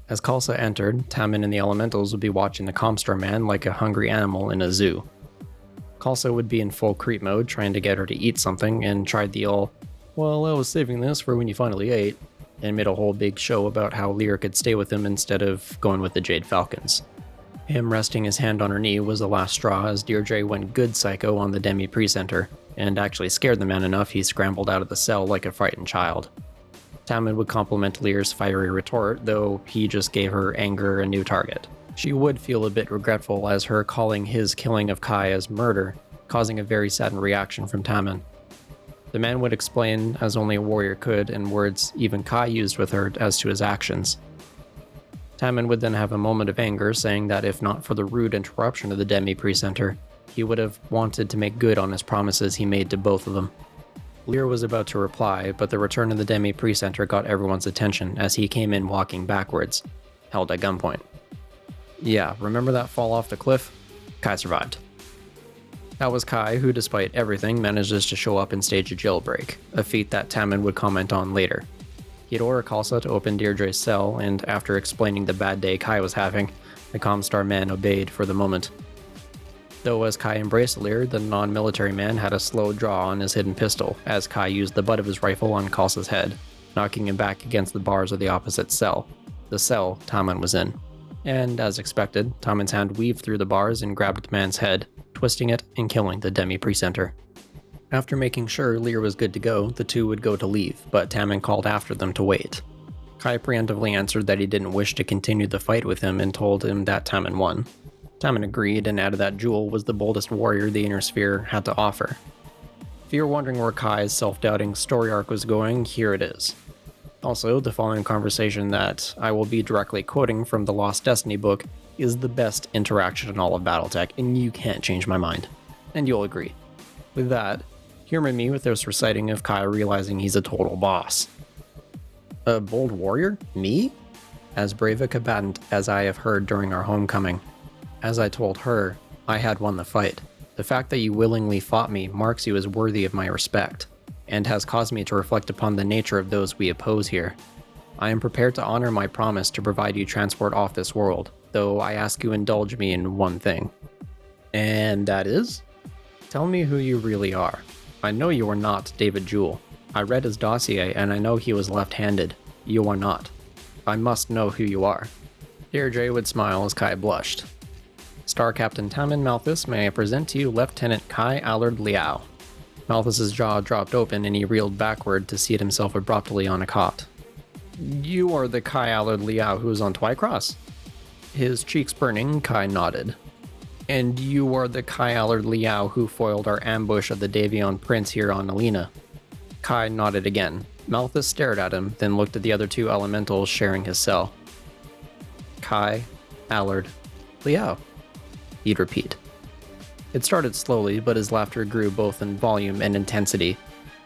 As Khalsa entered, Tammin and the elementals would be watching the Comstar man like a hungry animal in a zoo. Khalsa would be in full creep mode, trying to get her to eat something, and tried the old, "Well, I was saving this for when you finally ate," and made a whole big show about how Lyra could stay with him instead of going with the Jade Falcons. Him resting his hand on her knee was the last straw, as Deirdre went good psycho on the Demi-Precentor, and actually scared the man enough he scrambled out of the cell like a frightened child. Tammin would compliment Lyra's fiery retort, though he just gave her anger a new target. She would feel a bit regretful, as her calling his killing of Kai as murder, causing a very saddened reaction from Tammin. The man would explain, as only a warrior could, in words even Kai used with her, as to his actions. Tammin would then have a moment of anger, saying that if not for the rude interruption of the Demi-Precentor, he would have wanted to make good on his promises he made to both of them. Lyra was about to reply, but the return of the Demi-Precentor got everyone's attention as he came in walking backwards, held at gunpoint. Yeah, remember that fall off the cliff? Kai survived. That was Kai, who despite everything manages to show up and stage a jailbreak, a feat that Tammin would comment on later. He'd order Khalsa to open Deirdre's cell, and after explaining the bad day Kai was having, the Comstar man obeyed for the moment. Though as Kai embraced Lyra, the non-military man had a slow draw on his hidden pistol, as Kai used the butt of his rifle on Khalsa's head, knocking him back against the bars of the opposite cell, the cell Tammin was in. And as expected, Tammin's hand weaved through the bars and grabbed the man's head, twisting it and killing the Demi-Precentor. After making sure Lyra was good to go, the two would go to leave, but Tammin called after them to wait. Kai preemptively answered that he didn't wish to continue the fight with him and told him that Tammin won. Tammin agreed and added that Jewel was the boldest warrior the Inner Sphere had to offer. If you're wondering where Kai's self-doubting story arc was going, here it is. Also, the following conversation that I will be directly quoting from the Lost Destiny book is the best interaction in all of Battletech, and you can't change my mind. And you'll agree. With that, humor me with this reciting of Kai realizing he's a total boss. A bold warrior? Me? As brave a combatant as I have heard during our homecoming. As I told her, I had won the fight. The fact that you willingly fought me marks you as worthy of my respect, and has caused me to reflect upon the nature of those we oppose here. I am prepared to honor my promise to provide you transport off this world, though I ask you indulge me in one thing. And that is? Tell me who you really are. I know you are not David Jewell. I read his dossier and I know he was left-handed. You are not. I must know who you are. Deirdre would smile as Kai blushed. Star Captain Tammin Malthus, may I present to you Lieutenant Kai Allard-Liao. Malthus's jaw dropped open and he reeled backward to seat himself abruptly on a cot. You are the Kai Allard-Liao who was on Twycross? His cheeks burning, Kai nodded. And you are the Kai Allard-Liao who foiled our ambush of the Davion Prince here on Alina? Kai nodded again. Malthus stared at him, then looked at the other two elementals sharing his cell. Kai Allard-Liao, he'd repeat. It started slowly, but his laughter grew both in volume and intensity.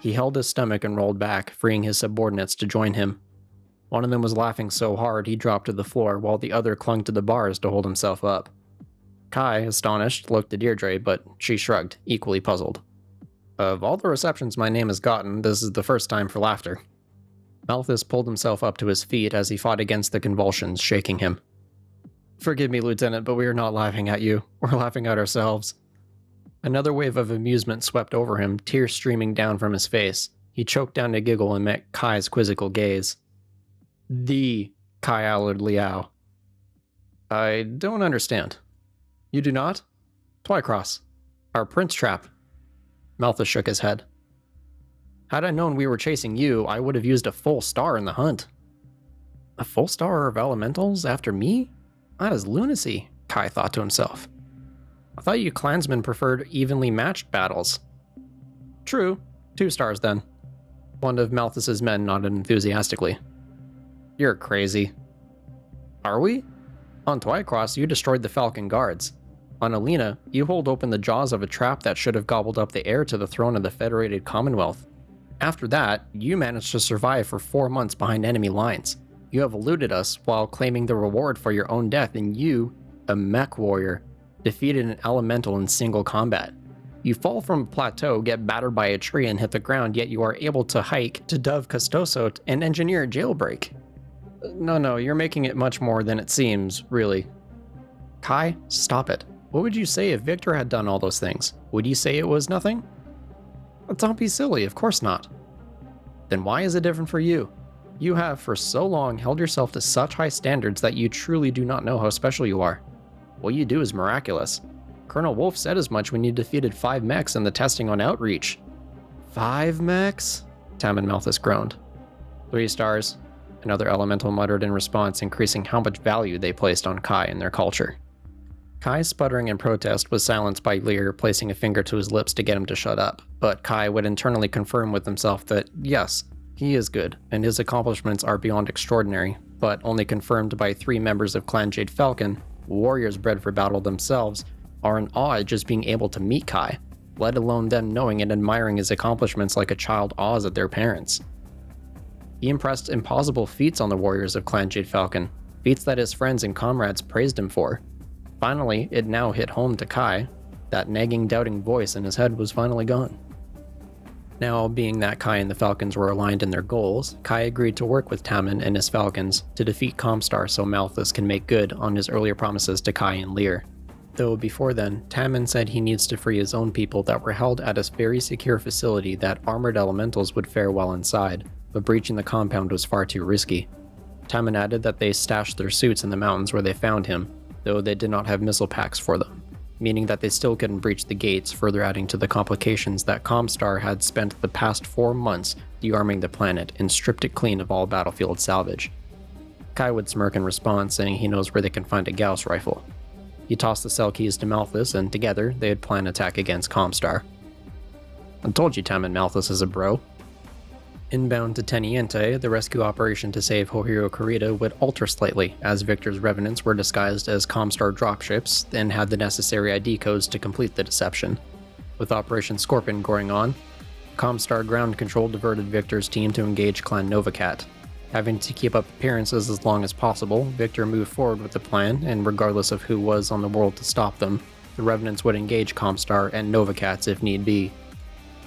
He held his stomach and rolled back, freeing his subordinates to join him. One of them was laughing so hard he dropped to the floor, while the other clung to the bars to hold himself up. Kai, astonished, looked at Deirdre, but she shrugged, equally puzzled. Of all the receptions my name has gotten, this is the first time for laughter. Malthus pulled himself up to his feet as he fought against the convulsions shaking him. Forgive me, Lieutenant, but we are not laughing at you. We're laughing at ourselves. Another wave of amusement swept over him, tears streaming down from his face. He choked down a giggle and met Kai's quizzical gaze. The Kai Allard-Liao. I don't understand. You do not? Twycross. Our prince trap. Malthus shook his head. Had I known we were chasing you, I would have used a full star in the hunt. A full star of elementals after me? That is lunacy, Kai thought to himself. I thought you clansmen preferred evenly matched battles. True. 2 stars then. One of Malthus's men nodded enthusiastically. You're crazy. Are we? On Twycross, you destroyed the Lyran Guards. On Alina, you hold open the jaws of a trap that should have gobbled up the heir to the throne of the Federated Commonwealth. After that, you managed to survive for 4 months behind enemy lines. You have eluded us while claiming the reward for your own death, and you, a mech warrior, defeated an elemental in single combat. You fall from a plateau, get battered by a tree, and hit the ground, yet you are able to hike to Dove Custoso and engineer a jailbreak. No, you're making it much more than it seems, really. Kai, stop it. What would you say if Victor had done all those things? Would you say it was nothing? Don't be silly, of course not. Then why is it different for you? You have for so long held yourself to such high standards that you truly do not know how special you are. What you do is miraculous. Colonel Wolf said as much when you defeated 5 mechs in the testing on Outreach. 5 mechs? Tam and Malthus groaned. 3 stars. Another elemental muttered in response, increasing how much value they placed on Kai and their culture. Kai's sputtering in protest was silenced by Lear placing a finger to his lips to get him to shut up, but Kai would internally confirm with himself that, yes, he is good, and his accomplishments are beyond extraordinary, but only confirmed by 3 members of Clan Jade Falcon, warriors bred for battle themselves, are in awe at just being able to meet Kai, let alone them knowing and admiring his accomplishments like a child awes at their parents. He impressed impossible feats on the warriors of Clan Jade Falcon, feats that his friends and comrades praised him for. Finally, it now hit home to Kai. That nagging, doubting voice in his head was finally gone. Now, being that Kai and the Falcons were aligned in their goals, Kai agreed to work with Tammin and his Falcons to defeat Comstar so Malthus can make good on his earlier promises to Kai and Lear. Though before then, Tammin said he needs to free his own people that were held at a very secure facility that armored elementals would fare well inside, but breaching the compound was far too risky. Tammin added that they stashed their suits in the mountains where they found him, though they did not have missile packs for them, meaning that they still couldn't breach the gates, further adding to the complications that Comstar had spent the past 4 months dearming the planet and stripped it clean of all battlefield salvage. Kai would smirk in response, saying he knows where they can find a Gauss rifle. He tossed the cell keys to Malthus, and together they'd plan attack against Comstar. I told you Tam and Malthus is a bro. Inbound to Teniente, the rescue operation to save Hohiro Kurita would alter slightly, as Victor's revenants were disguised as Comstar dropships and had the necessary ID codes to complete the deception. With Operation Scorpion going on, Comstar ground control diverted Victor's team to engage Clan Novacat. Having to keep up appearances as long as possible, Victor moved forward with the plan, and regardless of who was on the world to stop them, the revenants would engage Comstar and Novacats if need be.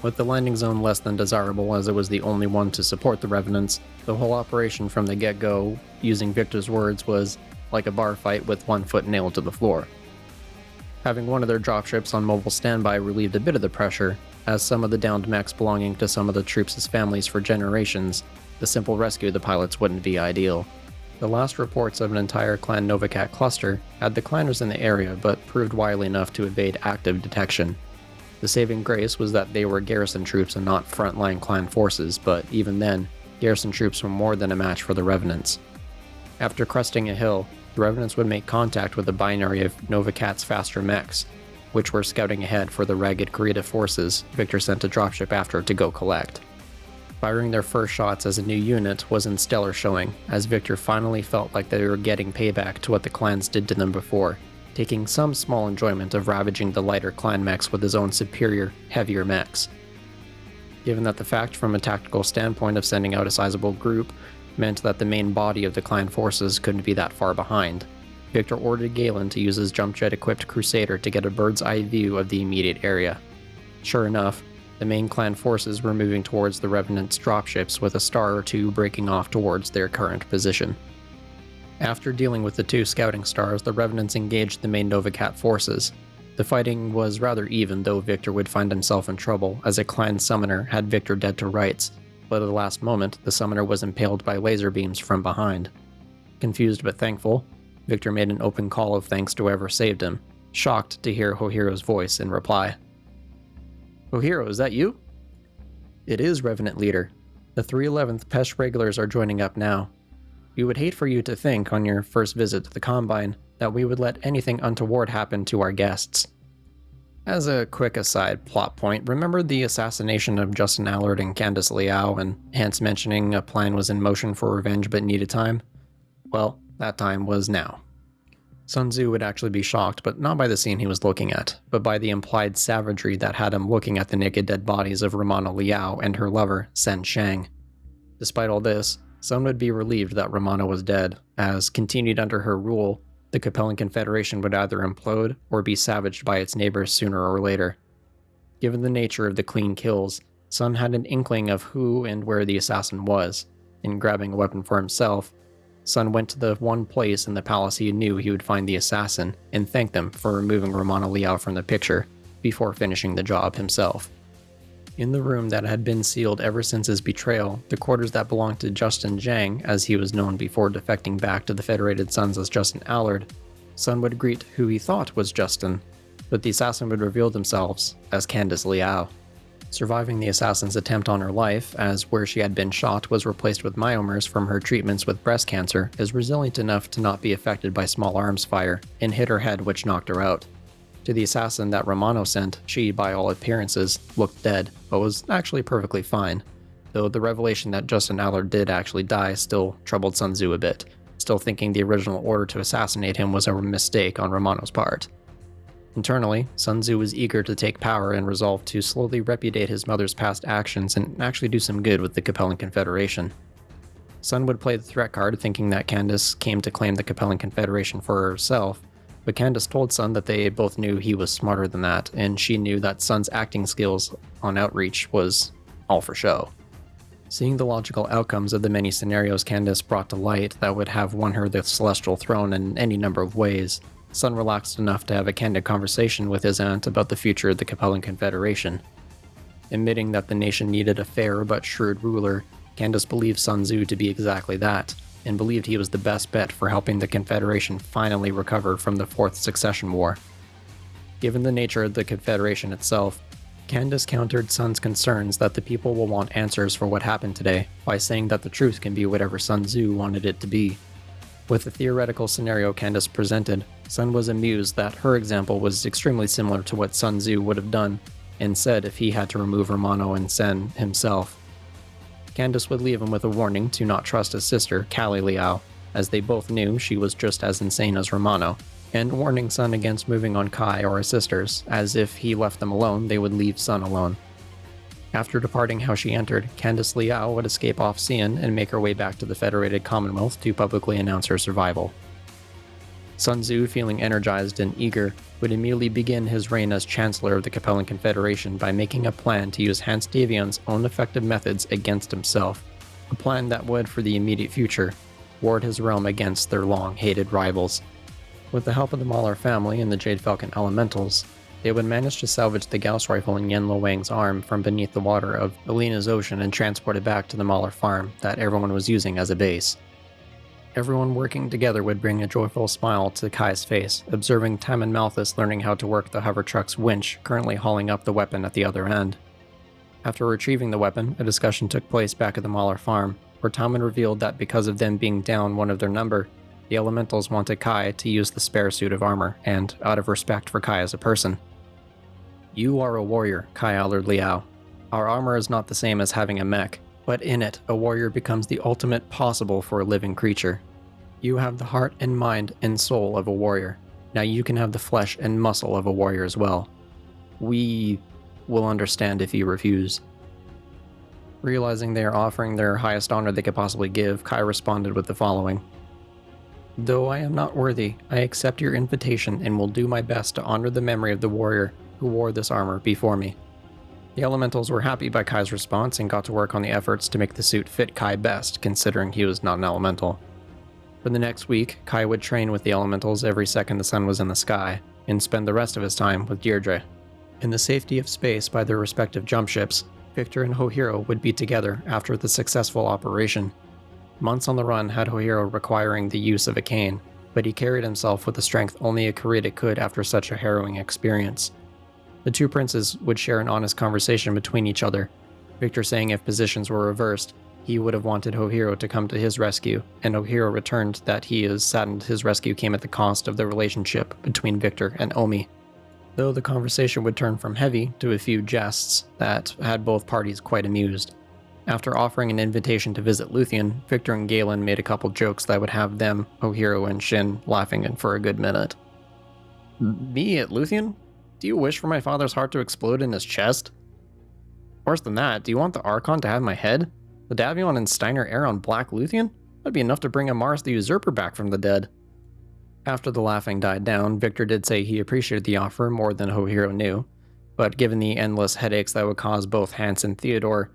With the landing zone less than desirable as it was the only one to support the revenants, the whole operation from the get-go, using Victor's words, was like a bar fight with one foot nailed to the floor. Having one of their dropships on mobile standby relieved a bit of the pressure, as some of the downed mechs belonging to some of the troops' families for generations, the simple rescue of the pilots wouldn't be ideal. The last reports of an entire Clan Novacat cluster had the clanners in the area but proved wily enough to evade active detection. The saving grace was that they were garrison troops and not frontline clan forces, but even then, garrison troops were more than a match for the revenants. After cresting a hill, the revenants would make contact with a binary of Novacat's faster mechs, which were scouting ahead for the ragged Kurita forces Victor sent a dropship after to go collect. Firing their first shots as a new unit was in stellar showing, as Victor finally felt like they were getting payback to what the clans did to them before, taking some small enjoyment of ravaging the lighter clan mechs with his own superior, heavier mechs. Given that the fact from a tactical standpoint of sending out a sizable group meant that the main body of the clan forces couldn't be that far behind, Victor ordered Galen to use his jump jet-equipped Crusader to get a bird's-eye view of the immediate area. Sure enough, the main clan forces were moving towards the Revenant's dropships with a star or two breaking off towards their current position. After dealing with the 2 scouting stars, the Revenants engaged the main Novacat forces. The fighting was rather even, though Victor would find himself in trouble, as a clan summoner had Victor dead to rights, but at the last moment, the summoner was impaled by laser beams from behind. Confused but thankful, Victor made an open call of thanks to whoever saved him, shocked to hear Hohiro's voice in reply. Hohiro, is that you? It is, Revenant Leader. The 311th Pest regulars are joining up now. We would hate for you to think, on your first visit to the Combine, that we would let anything untoward happen to our guests. As a quick aside plot point, remember the assassination of Justin Allard and Candice Liao, and hence mentioning a plan was in motion for revenge but needed time? Well, that time was now. Sun Tzu would actually be shocked, but not by the scene he was looking at, but by the implied savagery that had him looking at the naked dead bodies of Romana Liao and her lover, Sen Shang. Despite all this, Sun would be relieved that Romana was dead, as, continued under her rule, the Capellan Confederation would either implode or be savaged by its neighbors sooner or later. Given the nature of the clean kills, Sun had an inkling of who and where the assassin was. In grabbing a weapon for himself, Sun went to the one place in the palace he knew he would find the assassin and thanked them for removing Romana Liao from the picture, before finishing the job himself. In the room that had been sealed ever since his betrayal, the quarters that belonged to Justin Zhang, as he was known before defecting back to the Federated Sons as Justin Allard, Sun would greet who he thought was Justin, but the assassin would reveal themselves as Candice Liao. Surviving the assassin's attempt on her life, as where she had been shot was replaced with myomers from her treatments with breast cancer, is resilient enough to not be affected by small arms fire, and hit her head which knocked her out. To the assassin that Romano sent, she, by all appearances, looked dead, but was actually perfectly fine, though the revelation that Justin Allard did actually die still troubled Sun Tzu a bit, still thinking the original order to assassinate him was a mistake on Romano's part. Internally, Sun Tzu was eager to take power and resolved to slowly repudiate his mother's past actions and actually do some good with the Capellan Confederation. Sun would play the threat card, thinking that Candice came to claim the Capellan Confederation for herself, but Candice told Sun that they both knew he was smarter than that, and she knew that Sun's acting skills on outreach was all for show. Seeing the logical outcomes of the many scenarios Candice brought to light that would have won her the Celestial Throne in any number of ways, Sun relaxed enough to have a candid conversation with his aunt about the future of the Capellan Confederation. Admitting that the nation needed a fair but shrewd ruler, Candice believed Sun Tzu to be exactly that, and believed he was the best bet for helping the Confederation finally recover from the Fourth Succession War. Given the nature of the Confederation itself, Candice countered Sun's concerns that the people will want answers for what happened today by saying that the truth can be whatever Sun Tzu wanted it to be. With the theoretical scenario Candice presented, Sun was amused that her example was extremely similar to what Sun Tzu would have done and said if he had to remove Romano and Sen himself. Candice would leave him with a warning to not trust his sister, Kai Allard-Liao, as they both knew she was just as insane as Romano, and warning Sun against moving on Kai or his sisters, as if he left them alone, they would leave Sun alone. After departing how she entered, Candice Liao would escape off Xi'an and make her way back to the Federated Commonwealth to publicly announce her survival. Sun Tzu, feeling energized and eager, would immediately begin his reign as Chancellor of the Capellan Confederation by making a plan to use Hans Davion's own effective methods against himself, a plan that would, for the immediate future, ward his realm against their long-hated rivals. With the help of the Mahler family and the Jade Falcon Elementals, they would manage to salvage the Gauss rifle in Yen Lo Wang's arm from beneath the water of Alina's ocean and transport it back to the Mahler farm that everyone was using as a base. Everyone working together would bring a joyful smile to Kai's face, observing Tamon Malthus learning how to work the hover truck's winch, currently hauling up the weapon at the other end. After retrieving the weapon, a discussion took place back at the Mahler farm, where Tamon revealed that because of them being down one of their number, the Elementals wanted Kai to use the spare suit of armor, and out of respect for Kai as a person. "You are a warrior, Kai Allard-Liao. Our armor is not the same as having a mech, but in it, a warrior becomes the ultimate possible for a living creature. You have the heart and mind and soul of a warrior. Now you can have the flesh and muscle of a warrior as well. We will understand if you refuse." Realizing they are offering their highest honor they could possibly give, Kai responded with the following: "Though I am not worthy, I accept your invitation and will do my best to honor the memory of the warrior who wore this armor before me." The Elementals were happy by Kai's response and got to work on the efforts to make the suit fit Kai best, considering he was not an elemental. For the next week, Kai would train with the Elementals every second the sun was in the sky, and spend the rest of his time with Deirdre. In the safety of space by their respective jump ships, Victor and Hohiro would be together after the successful operation. Months on the run had Hohiro requiring the use of a cane, but he carried himself with the strength only a Kurita could after such a harrowing experience. The two princes would share an honest conversation between each other, Victor saying if positions were reversed, he would have wanted Hohiro to come to his rescue, and Hohiro returned that he is saddened his rescue came at the cost of the relationship between Victor and Omi. though the conversation would turn from heavy to a few jests that had both parties quite amused. After offering an invitation to visit Luthien, Victor and Galen made a couple jokes that would have them, Ohiro and Shin, laughing for a good minute. Me at Luthien? Do you wish for my father's heart to explode in his chest? Worse than that, do you want the Archon to have my head? The Davion and Steiner heir on Black Luthien? That'd be enough to bring Amaris the Usurper back from the dead. After the laughing died down, Victor did say he appreciated the offer more than Ohiro knew, but given the endless headaches that would cause both Hans and Theodore,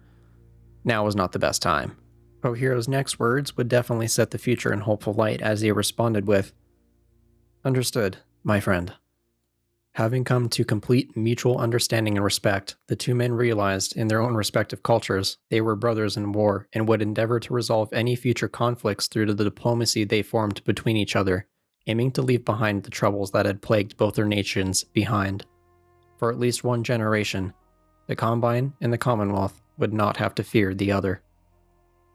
now was not the best time. Ohiro's next words would definitely set the future in hopeful light as he responded with, "Understood, my friend." Having come to complete mutual understanding and respect, the two men realized, in their own respective cultures, they were brothers in war and would endeavor to resolve any future conflicts through the diplomacy they formed between each other, aiming to leave behind the troubles that had plagued both their nations behind. For at least one generation, the Combine and the Commonwealth would not have to fear the other.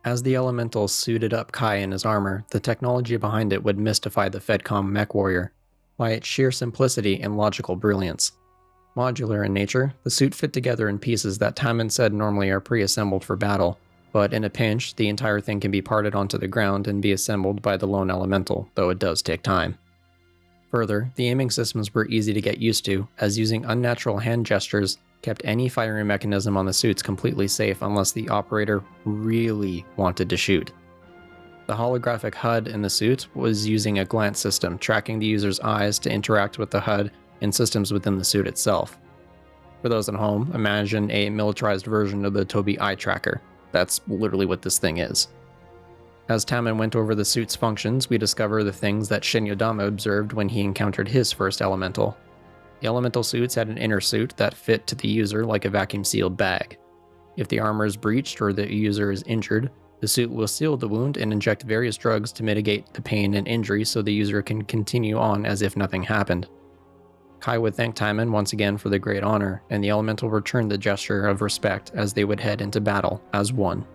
As the Elementals suited up Kai in his armor, the technology behind it would mystify the Fedcom mech warrior by its sheer simplicity and logical brilliance. Modular in nature, the suit fit together in pieces that Tammin said normally are pre-assembled for battle, but in a pinch, the entire thing can be parted onto the ground and be assembled by the lone elemental, though it does take time. Further, the aiming systems were easy to get used to, as using unnatural hand gestures kept any firing mechanism on the suits completely safe unless the operator really wanted to shoot. The holographic HUD in the suit was using a glance system, tracking the user's eyes to interact with the HUD and systems within the suit itself. For those at home, imagine a militarized version of the Tobii eye tracker. That's literally what this thing is. As Tammin went over the suit's functions, we discover the things that Shin Yodama observed when he encountered his first elemental. The elemental suits had an inner suit that fit to the user like a vacuum-sealed bag. If the armor is breached or the user is injured, the suit will seal the wound and inject various drugs to mitigate the pain and injury so the user can continue on as if nothing happened. Kai would thank Timon once again for the great honor, and the elemental returned the gesture of respect as they would head into battle as one.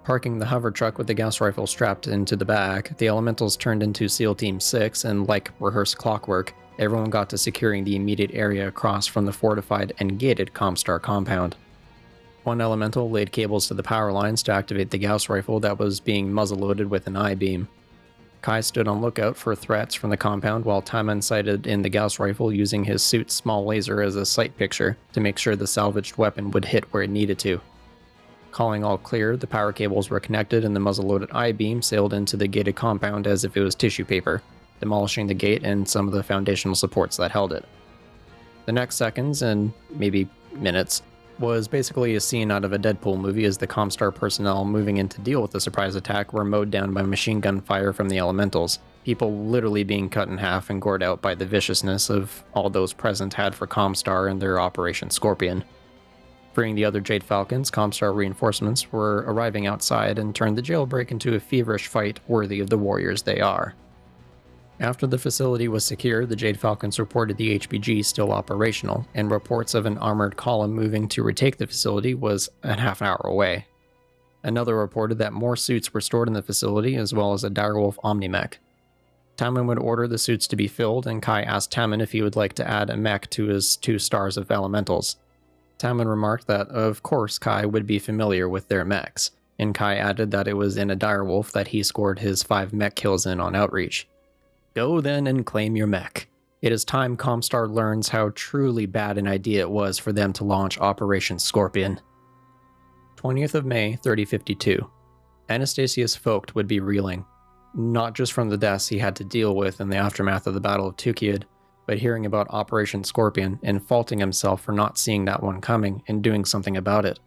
Parking the hover truck with the Gauss rifle strapped into the back, the elementals turned into SEAL Team 6, and like rehearsed clockwork, everyone got to securing the immediate area across from the fortified and gated Comstar compound. One elemental laid cables to the power lines to activate the Gauss rifle that was being muzzle-loaded with an I-beam. Kai stood on lookout for threats from the compound while Timon sighted in the Gauss rifle using his suit's small laser as a sight picture to make sure the salvaged weapon would hit where it needed to. Calling all clear, the power cables were connected and the muzzle-loaded I-beam sailed into the gated compound as if it was tissue paper, demolishing the gate and some of the foundational supports that held it. The next seconds, and maybe minutes, was basically a scene out of a Deadpool movie as the Comstar personnel moving in to deal with the surprise attack were mowed down by machine gun fire from the elementals, people literally being cut in half and gored out by the viciousness of all those present had for Comstar and their Operation Scorpion. Freeing the other Jade Falcons, Comstar reinforcements were arriving outside and turned the jailbreak into a feverish fight worthy of the warriors they are. After the facility was secure, the Jade Falcons reported the HBG still operational, and reports of an armored column moving to retake the facility was a half an hour away. Another reported that more suits were stored in the facility, as well as a direwolf Omnimech. Tammin would order the suits to be filled, and Kai asked Tammin if he would like to add a mech to his 2 stars of elementals. Tammin remarked that, of course, Kai would be familiar with their mechs, and Kai added that it was in a direwolf that he scored his 5 mech kills in on Outreach. Go then and claim your mech. It is time Comstar learns how truly bad an idea it was for them to launch Operation Scorpion. 20th of May, 3052. Anastasius Focht would be reeling, not just from the deaths he had to deal with in the aftermath of the Battle of Tukayyid, but hearing about Operation Scorpion and faulting himself for not seeing that one coming and doing something about it.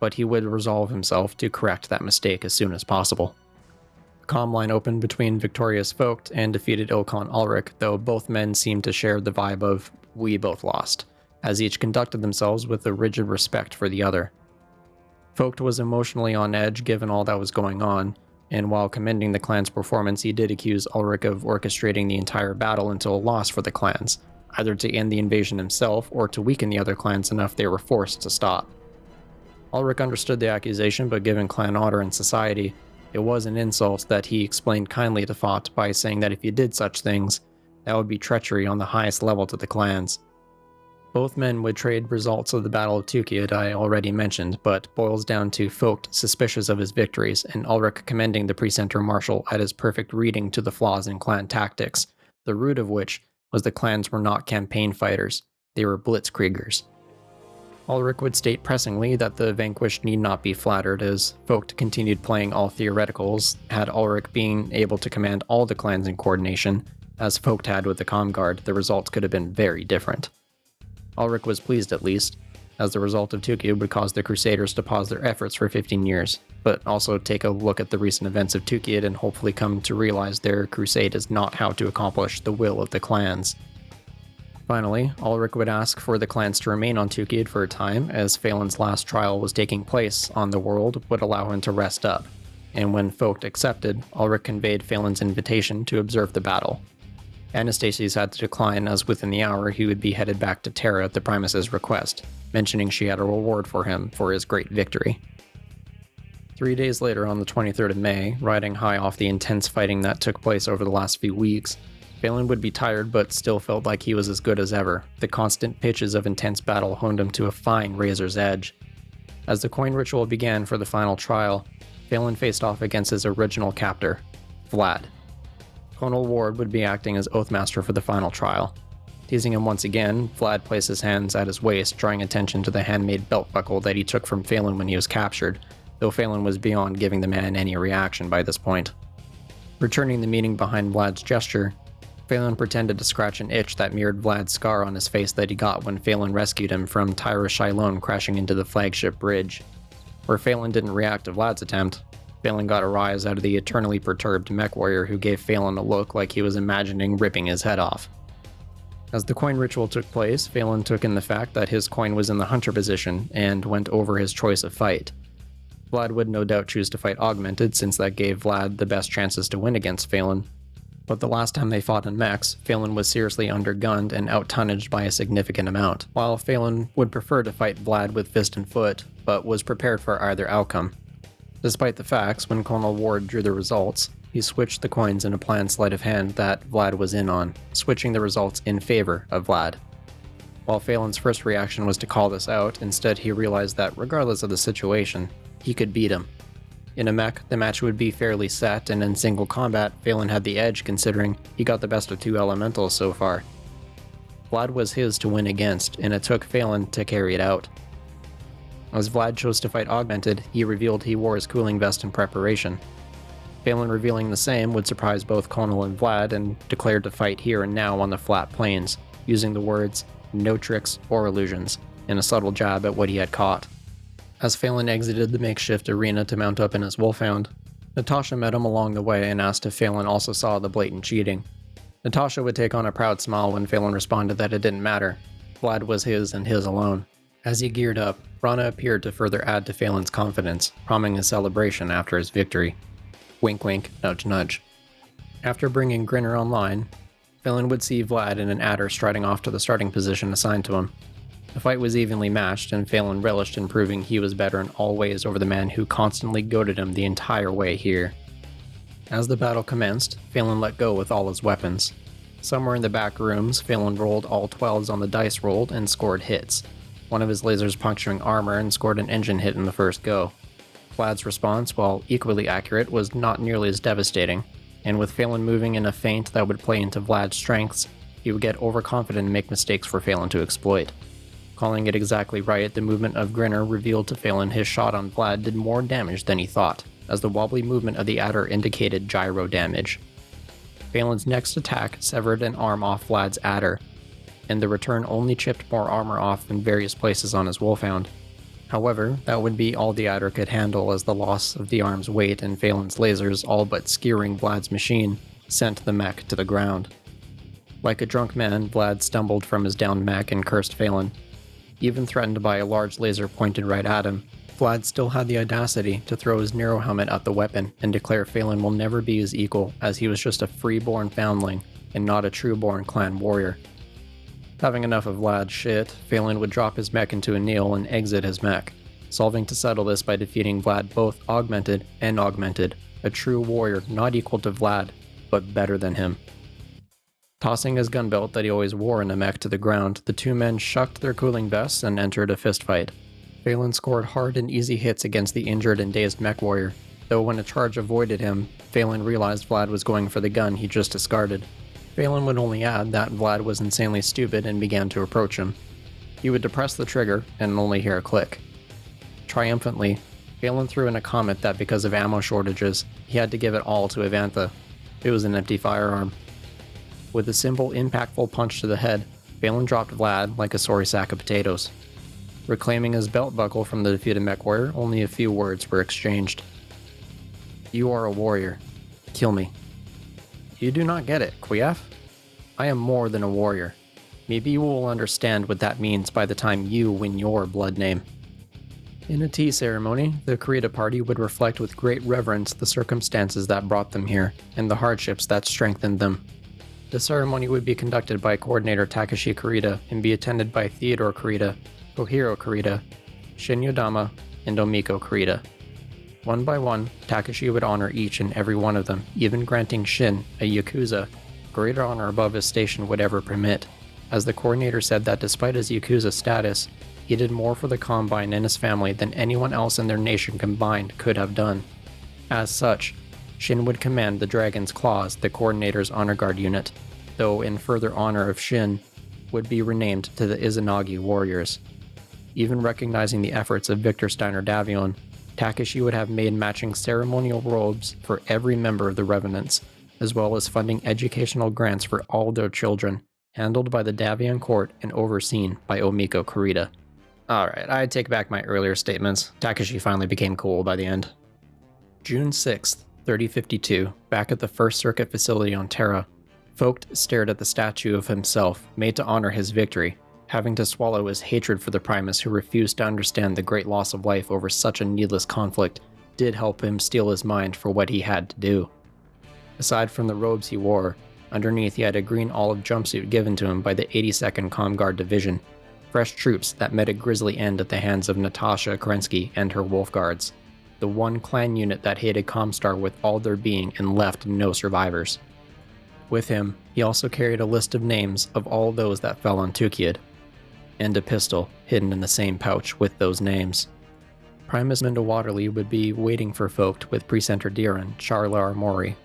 But he would resolve himself to correct that mistake as soon as possible. The comm line opened between victorious Focht and defeated Ilkhan Ulrich, though both men seemed to share the vibe of, we both lost, as each conducted themselves with a rigid respect for the other. Focht was emotionally on edge given all that was going on, and while commending the clan's performance, he did accuse Ulrich of orchestrating the entire battle into a loss for the clans, either to end the invasion himself or to weaken the other clans enough they were forced to stop. Ulrich understood the accusation, but given clan order and society, it was an insult that he explained kindly to Focht by saying that if you did such things, That would be treachery on the highest level to the clans. Both men would trade results of the Battle of Tukayyid I already mentioned, but boils down to Focht suspicious of his victories, and Ulrich commending the precentor marshal at his perfect reading to the flaws in clan tactics, the root of which was the clans were not campaign fighters, they were blitzkriegers. Ulrich would state pressingly that the vanquished need not be flattered, as Focht continued playing all theoreticals, had Ulrich being able to command all the clans in coordination, as Focht had with the Comguard, the results could have been very different. Ulrich was pleased at least, as the result of Tukayyid would cause the Crusaders to pause their efforts for 15 years, but also take a look at the recent events of Tukayyid and hopefully come to realize their crusade is not how to accomplish the will of the clans. Finally, Ulrich would ask for the clans to remain on Tukayyid for a time, as Phelan's last trial was taking place on the world would allow him to rest up, and when Focht accepted, Ulrich conveyed Phelan's invitation to observe the battle. Anastasius had to decline, as within the hour he would be headed back to Terra at the Primus's request, mentioning she had a reward for him for his great victory. 3 days later, on the 23rd of May, riding high off the intense fighting that took place over the last few weeks, Phelan would be tired but still felt like he was as good as ever. The constant pitches of intense battle honed him to a fine razor's edge. As the coin ritual began for the final trial, Phelan faced off against his original captor, Vlad. Colonel Ward would be acting as Oathmaster for the final trial. Teasing him once again, Vlad placed his hands at his waist, drawing attention to the handmade belt buckle that he took from Phelan when he was captured, though Phelan was beyond giving the man any reaction by this point. Returning the meaning behind Vlad's gesture, Phelan pretended to scratch an itch that mirrored Vlad's scar on his face that he got when Phelan rescued him from Terra crashing into the flagship bridge. Where Phelan didn't react to Vlad's attempt, Phelan got a rise out of the eternally perturbed mech warrior who gave Phelan a look like he was imagining ripping his head off. As the coin ritual took place, Phelan took in the fact that his coin was in the hunter position and went over his choice of fight. Vlad would no doubt choose to fight augmented, since that gave Vlad the best chances to win against Phelan. But the last time they fought in mechs, Phelan was seriously undergunned and out-tonnaged by a significant amount, while Phelan would prefer to fight Vlad with fist and foot, but was prepared for either outcome. Despite the facts, when Colonel Ward drew the results, he switched the coins in a planned sleight of hand that Vlad was in on, switching the results in favor of Vlad. While Phelan's first reaction was to call this out, instead he realized that regardless of the situation, he could beat him. In a mech, the match would be fairly set, and in single combat, Phelan had the edge considering he got the best of two elementals so far. Vlad was his to win against, and it took Phelan to carry it out. As Vlad chose to fight augmented, he revealed he wore his cooling vest in preparation. Phelan revealing the same would surprise both Colonel and Vlad, and declared to fight here and now on the flat plains, using the words, "no tricks or illusions," in a subtle jab at what he had caught. As Phelan exited the makeshift arena to mount up in his wolfhound, Natasha met him along the way and asked if Phelan also saw the blatant cheating. Natasha would take on a proud smile when Phelan responded that it didn't matter. Vlad was his and his alone. As he geared up, Rana appeared to further add to Phelan's confidence, promising a celebration after his victory. Wink wink, nudge nudge. After bringing Grinner online, Phelan would see Vlad in an adder striding off to the starting position assigned to him. The fight was evenly matched, and Phelan relished in proving he was better in all ways over the man who constantly goaded him the entire way here. As the battle commenced, Phelan let go with all his weapons. Somewhere in the back rooms, Phelan rolled all 12s on the dice rolled and scored hits, one of his lasers puncturing armor and scored an engine hit in the first go. Vlad's response, while equally accurate, was not nearly as devastating, and with Phelan moving in a feint that would play into Vlad's strengths, he would get overconfident and make mistakes for Phelan to exploit. Calling it exactly right, the movement of Grinner revealed to Phelan his shot on Vlad did more damage than he thought, as the wobbly movement of the adder indicated gyro damage. Phelan's next attack severed an arm off Vlad's adder, and the return only chipped more armor off in various places on his wolfhound. However, that would be all the adder could handle, as the loss of the arm's weight and Phelan's lasers all but skewering Vlad's machine sent the mech to the ground. Like a drunk man, Vlad stumbled from his downed mech and cursed Phelan. Even threatened by a large laser pointed right at him, Vlad still had the audacity to throw his Nero helmet at the weapon and declare Phelan will never be his equal, as he was just a free-born foundling and not a true-born clan warrior. Having enough of Vlad's shit, Phelan would drop his mech into a kneel and exit his mech, solving to settle this by defeating Vlad both augmented and augmented, a true warrior not equal to Vlad, but better than him. Tossing his gun belt that he always wore in a mech to the ground, the two men shucked their cooling vests and entered a fistfight. Phelan scored hard and easy hits against the injured and dazed mech warrior, though when a charge avoided him, Phelan realized Vlad was going for the gun he just discarded. Phelan would only add that Vlad was insanely stupid and began to approach him. He would depress the trigger and only hear a click. Triumphantly, Phelan threw in a comment that because of ammo shortages, he had to give it all to Evantha. It was an empty firearm. With a simple, impactful punch to the head, Phelan dropped Vlad like a sorry sack of potatoes. Reclaiming his belt buckle from the defeated mech warrior, only a few words were exchanged. "You are a warrior. Kill me." "You do not get it, Kwiaf. I am more than a warrior. Maybe you will understand what that means by the time you win your blood name." In a tea ceremony, the Kurita party would reflect with great reverence the circumstances that brought them here, and the hardships that strengthened them. The ceremony would be conducted by coordinator Takeshi Kurita and be attended by Theodore Kurita, Kohiro Kurita, Shin Yodama, and Omiko Kurita. One by one, Takeshi would honor each and every one of them, even granting Shin, a Yakuza, greater honor above his station would ever permit, as the coordinator said that despite his Yakuza status, he did more for the Combine and his family than anyone else in their nation combined could have done. As such, Shin would command the Dragon's Claws, the coordinator's honor guard unit, though in further honor of Shin, would be renamed to the Izanagi Warriors. Even recognizing the efforts of Victor Steiner Davion, Takeshi would have made matching ceremonial robes for every member of the Remnants, as well as funding educational grants for all their children, handled by the Davion court and overseen by Omiko Kurita. Alright, I take back my earlier statements. Takeshi finally became cool by the end. June 6th, 3052, back at the First Circuit facility on Terra, Focht stared at the statue of himself, made to honor his victory, having to swallow his hatred for the Primus who refused to understand the great loss of life over such a needless conflict did help him steel his mind for what he had to do. Aside from the robes he wore, underneath he had a green olive jumpsuit given to him by the 82nd Comguard Division, fresh troops that met a grisly end at the hands of Natasha Kerensky and her Wolf Guards, the one clan unit that hated Comstar with all their being and left no survivors. With him, he also carried a list of names of all those that fell on Tukayyid, and a pistol hidden in the same pouch with those names. Primus Minda Waterly would be waiting for Focht with Precentor Diran, Charla Armori.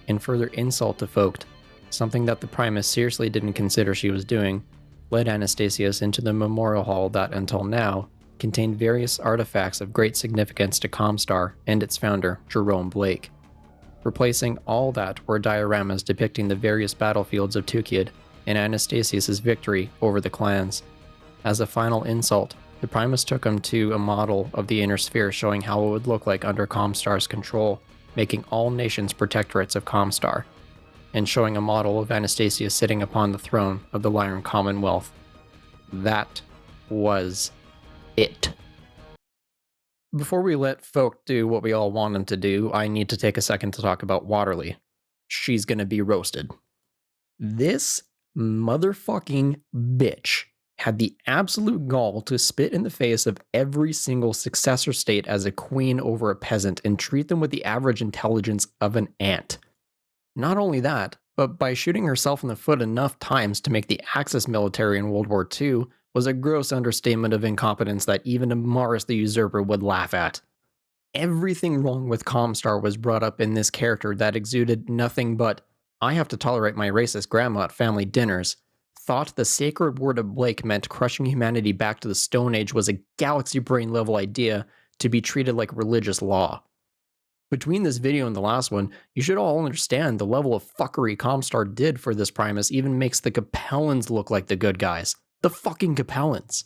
In further insult to Focht, something that the Primus seriously didn't consider she was doing, led Anastasius into the memorial hall that, until now, contained various artifacts of great significance to Comstar and its founder, Jerome Blake. Replacing all that were dioramas depicting the various battlefields of Tukayyid and Anastasius' victory over the clans. As a final insult, the Primus took him to a model of the Inner Sphere showing how it would look like under Comstar's control, making all nations protectorates of Comstar, and showing a model of Anastasius sitting upon the throne of the Lyran Commonwealth. That was it. Before we let Focht do what we all want him to do, I need to take a second to talk about Waterly. She's gonna be roasted. This motherfucking bitch had the absolute gall to spit in the face of every single successor state as a queen over a peasant and treat them with the average intelligence of an ant. Not only that, but by shooting herself in the foot enough times to make the Axis military in World War II was a gross understatement of incompetence that even Amaris the Usurper would laugh at. Everything wrong with Comstar was brought up in this character that exuded nothing but, I have to tolerate my racist grandma at family dinners, thought the sacred word of Blake meant crushing humanity back to the Stone Age was a galaxy brain level idea to be treated like religious law. Between this video and the last one, you should all understand the level of fuckery Comstar did for this Primus even makes the Capellans look like the good guys. The fucking Capellans.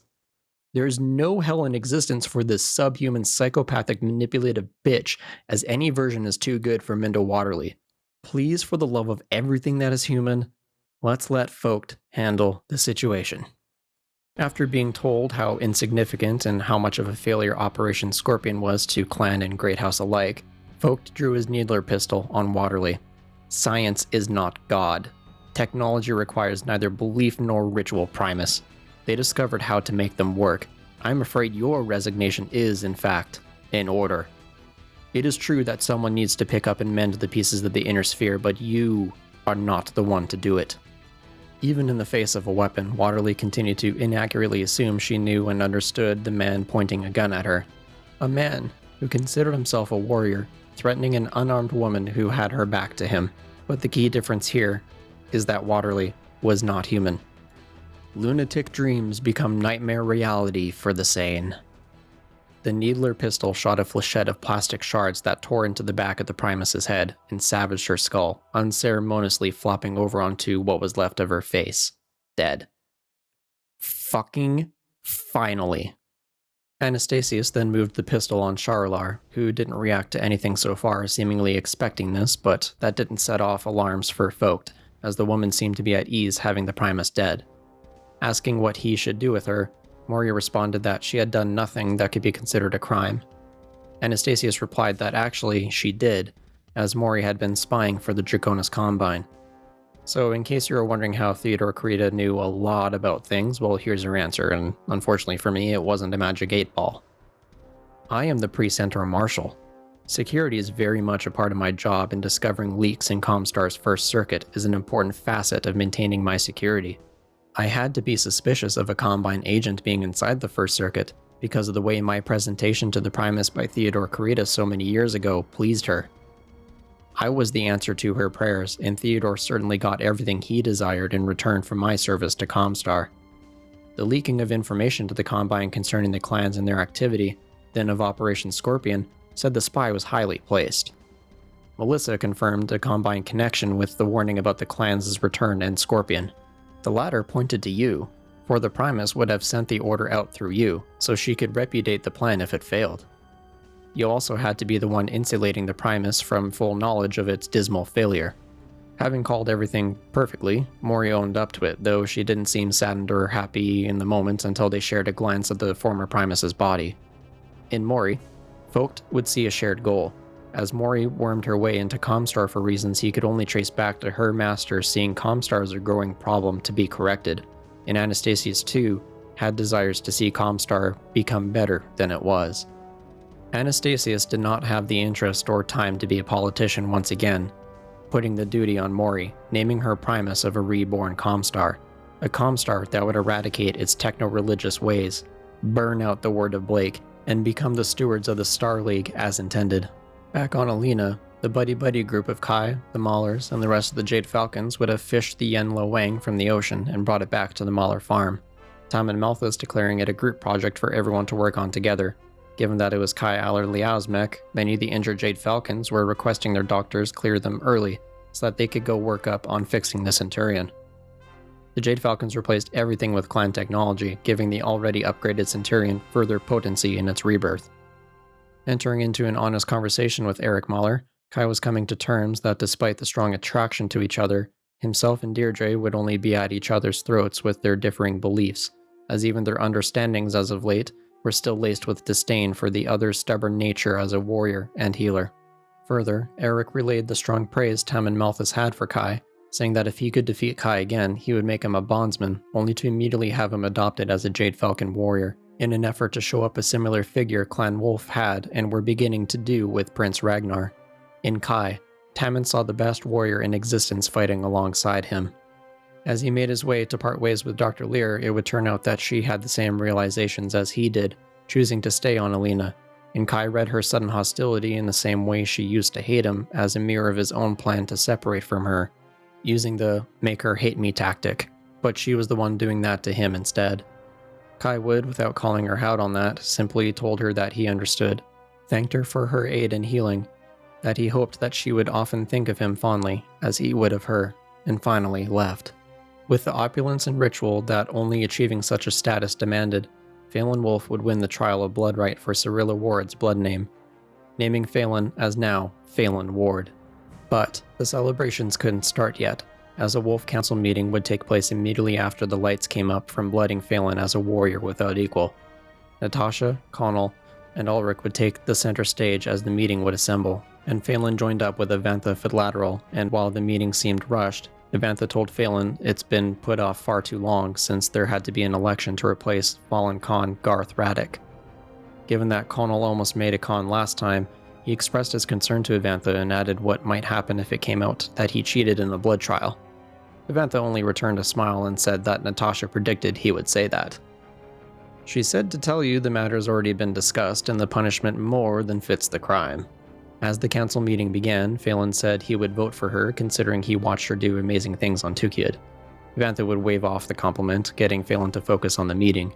There is no hell in existence for this subhuman psychopathic manipulative bitch, as any version is too good for Minda Waterly. Please, for the love of everything that is human, let's let Focht handle the situation. After being told how insignificant and how much of a failure Operation Scorpion was to Clan and Great House alike, Focht drew his needler pistol on Waterly. Science is not God. Technology requires neither belief nor ritual, Primus. They discovered how to make them work. I'm afraid your resignation is, in fact, in order. It is true that someone needs to pick up and mend the pieces of the Inner Sphere, but you are not the one to do it. Even in the face of a weapon, Waterly continued to inaccurately assume she knew and understood the man pointing a gun at her. A man who considered himself a warrior, threatening an unarmed woman who had her back to him. But the key difference here is that Waterly was not human. Lunatic dreams become nightmare reality for the sane. The needler pistol shot a flechette of plastic shards that tore into the back of the Primus's head and savaged her skull, unceremoniously flopping over onto what was left of her face. Dead. Fucking finally. Anastasius then moved the pistol on Charlar, who didn't react to anything so far, seemingly expecting this, but that didn't set off alarms for Focht, as the woman seemed to be at ease having the Primus dead. Asking what he should do with her, Mori responded that she had done nothing that could be considered a crime. Anastasius replied that actually she did, as Mori had been spying for the Draconis Combine. So in case you were wondering how Theodore Carita knew a lot about things, well, here's your answer, and unfortunately for me, it wasn't a magic 8-ball. I am the Pre-Centaur Marshal. Security is very much a part of my job, and discovering leaks in Comstar's first circuit is an important facet of maintaining my security. I had to be suspicious of a Combine agent being inside the first circuit because of the way my presentation to the Primus by Theodore Carita so many years ago pleased her. I was the answer to her prayers, and Theodore certainly got everything he desired in return for my service to Comstar. The leaking of information to the Combine concerning the clans and their activity, then of Operation Scorpion, said the spy was highly placed. Melissa confirmed a Combine connection with the warning about the clans' return and Scorpion. The latter pointed to you, for the Primus would have sent the order out through you, so she could repudiate the plan if it failed. You also had to be the one insulating the Primus from full knowledge of its dismal failure. Having called everything perfectly, Mori owned up to it, though she didn't seem saddened or happy in the moment until they shared a glance at the former Primus's body. In Mori, Focht would see a shared goal. As Mori wormed her way into Comstar for reasons he could only trace back to her master seeing Comstar as a growing problem to be corrected, and Anastasius too had desires to see Comstar become better than it was. Anastasius did not have the interest or time to be a politician once again, putting the duty on Mori, naming her Primus of a reborn Comstar, a Comstar that would eradicate its techno-religious ways, burn out the Word of Blake, and become the stewards of the Star League as intended. Back on Alina, the buddy-buddy group of Kai, the Maulers, and the rest of the Jade Falcons would have fished the Yen Lo Wang from the ocean and brought it back to the Mauler farm, Tom and Malthus declaring it a group project for everyone to work on together. Given that it was Kai Allard-Liao's mech, many of the injured Jade Falcons were requesting their doctors clear them early so that they could go work up on fixing the Centurion. The Jade Falcons replaced everything with clan technology, giving the already upgraded Centurion further potency in its rebirth. Entering into an honest conversation with Eric Mahler, Kai was coming to terms that despite the strong attraction to each other, himself and Deirdre would only be at each other's throats with their differing beliefs, as even their understandings as of late were still laced with disdain for the other's stubborn nature as a warrior and healer. Further, Eric relayed the strong praise Tam and Malthus had for Kai, saying that if he could defeat Kai again, he would make him a bondsman, only to immediately have him adopted as a Jade Falcon warrior, in an effort to show up a similar figure Clan Wolf had and were beginning to do with Prince Ragnar. In Kai, Tammin saw the best warrior in existence fighting alongside him. As he made his way to part ways with Dr. Lear, it would turn out that she had the same realizations as he did, choosing to stay on Alina, and Kai read her sudden hostility in the same way she used to hate him as a mirror of his own plan to separate from her, using the make her hate me tactic, but she was the one doing that to him instead. Kai would, without calling her out on that, simply told her that he understood, thanked her for her aid in healing, that he hoped that she would often think of him fondly, as he would of her, and finally left. With the opulence and ritual that only achieving such a status demanded, Phelan Wolf would win the trial of blood right for Cyrilla Ward's blood name, naming Phelan as now Phelan Ward. But the celebrations couldn't start yet, as a Wolf Council meeting would take place immediately after the lights came up from blooding Phelan as a warrior without equal. Natasha, Connell, and Ulrich would take the center stage as the meeting would assemble, and Phelan joined up with Evantha Fidlateral, and while the meeting seemed rushed, Evantha told Phelan it's been put off far too long since there had to be an election to replace fallen Khan Garth Raddick. Given that Connell almost made a Khan last time, he expressed his concern to Evantha and added what might happen if it came out that he cheated in the blood trial. Evantha only returned a smile and said that Natasha predicted he would say that. She said to tell you the matter's already been discussed and the punishment more than fits the crime. As the council meeting began, Phelan said he would vote for her considering he watched her do amazing things on Tukayyid. Evantha would wave off the compliment, getting Phelan to focus on the meeting.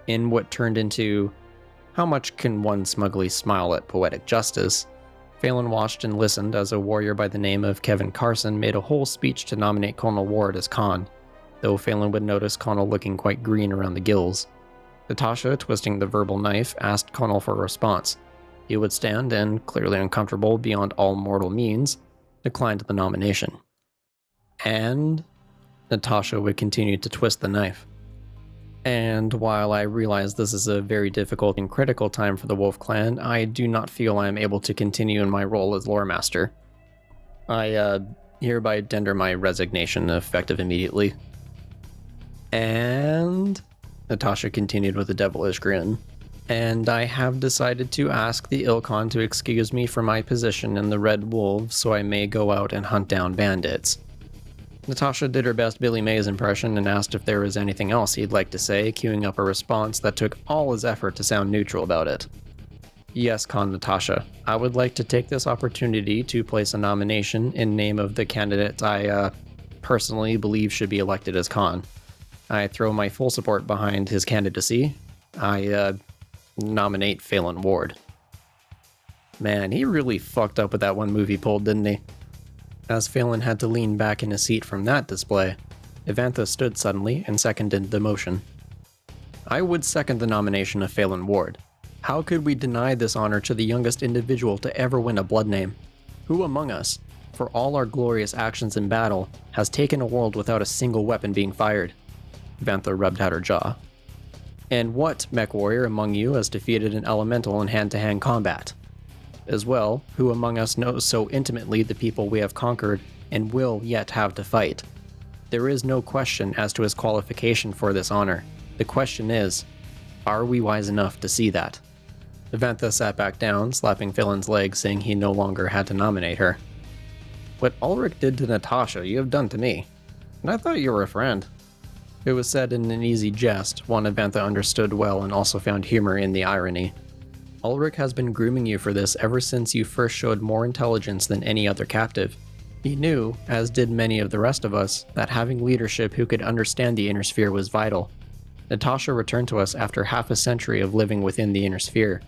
In what turned into, how much can one smugly smile at poetic justice, Phelan watched and listened as a warrior by the name of Kevin Carson made a whole speech to nominate Colonel Ward as Khan, though Phelan would notice Connell looking quite green around the gills. Natasha, twisting the verbal knife, asked Connell for a response. He would stand and, clearly uncomfortable beyond all mortal means, declined the nomination. And Natasha would continue to twist the knife. And while I realize this is a very difficult and critical time for the Wolf Clan, I do not feel I am able to continue in my role as Lore Master. I hereby tender my resignation effective immediately. And Natasha continued with a devilish grin. And I have decided to ask the Ilkhan to excuse me for my position in the Red Wolves so I may go out and hunt down bandits. Natasha did her best Billy Mays impression and asked if there was anything else he'd like to say, queuing up a response that took all his effort to sound neutral about it. Yes, Khan Natasha, I would like to take this opportunity to place a nomination in name of the candidate I personally believe should be elected as Khan. I throw my full support behind his candidacy. I nominate Phelan Ward. Man, he really fucked up with that one movie pulled, didn't he? As Phelan had to lean back in his seat from that display, Evantha stood suddenly and seconded the motion. I would second the nomination of Phelan Ward. How could we deny this honor to the youngest individual to ever win a blood name? Who among us, for all our glorious actions in battle, has taken a world without a single weapon being fired? Evantha rubbed out her jaw. And what mech warrior among you has defeated an elemental in hand-to-hand combat? As well, who among us knows so intimately the people we have conquered and will yet have to fight? There is no question as to his qualification for this honor. The question is, are we wise enough to see that? Evantha sat back down, slapping Phelan's leg, saying he no longer had to nominate her. What Ulrich did to Natasha, you have done to me. And I thought you were a friend. It was said in an easy jest, one Evantha understood well and also found humor in the irony. Ulrich has been grooming you for this ever since you first showed more intelligence than any other captive. He knew, as did many of the rest of us, that having leadership who could understand the Inner Sphere was vital. Natasha returned to us after half a century of living within the Inner Sphere.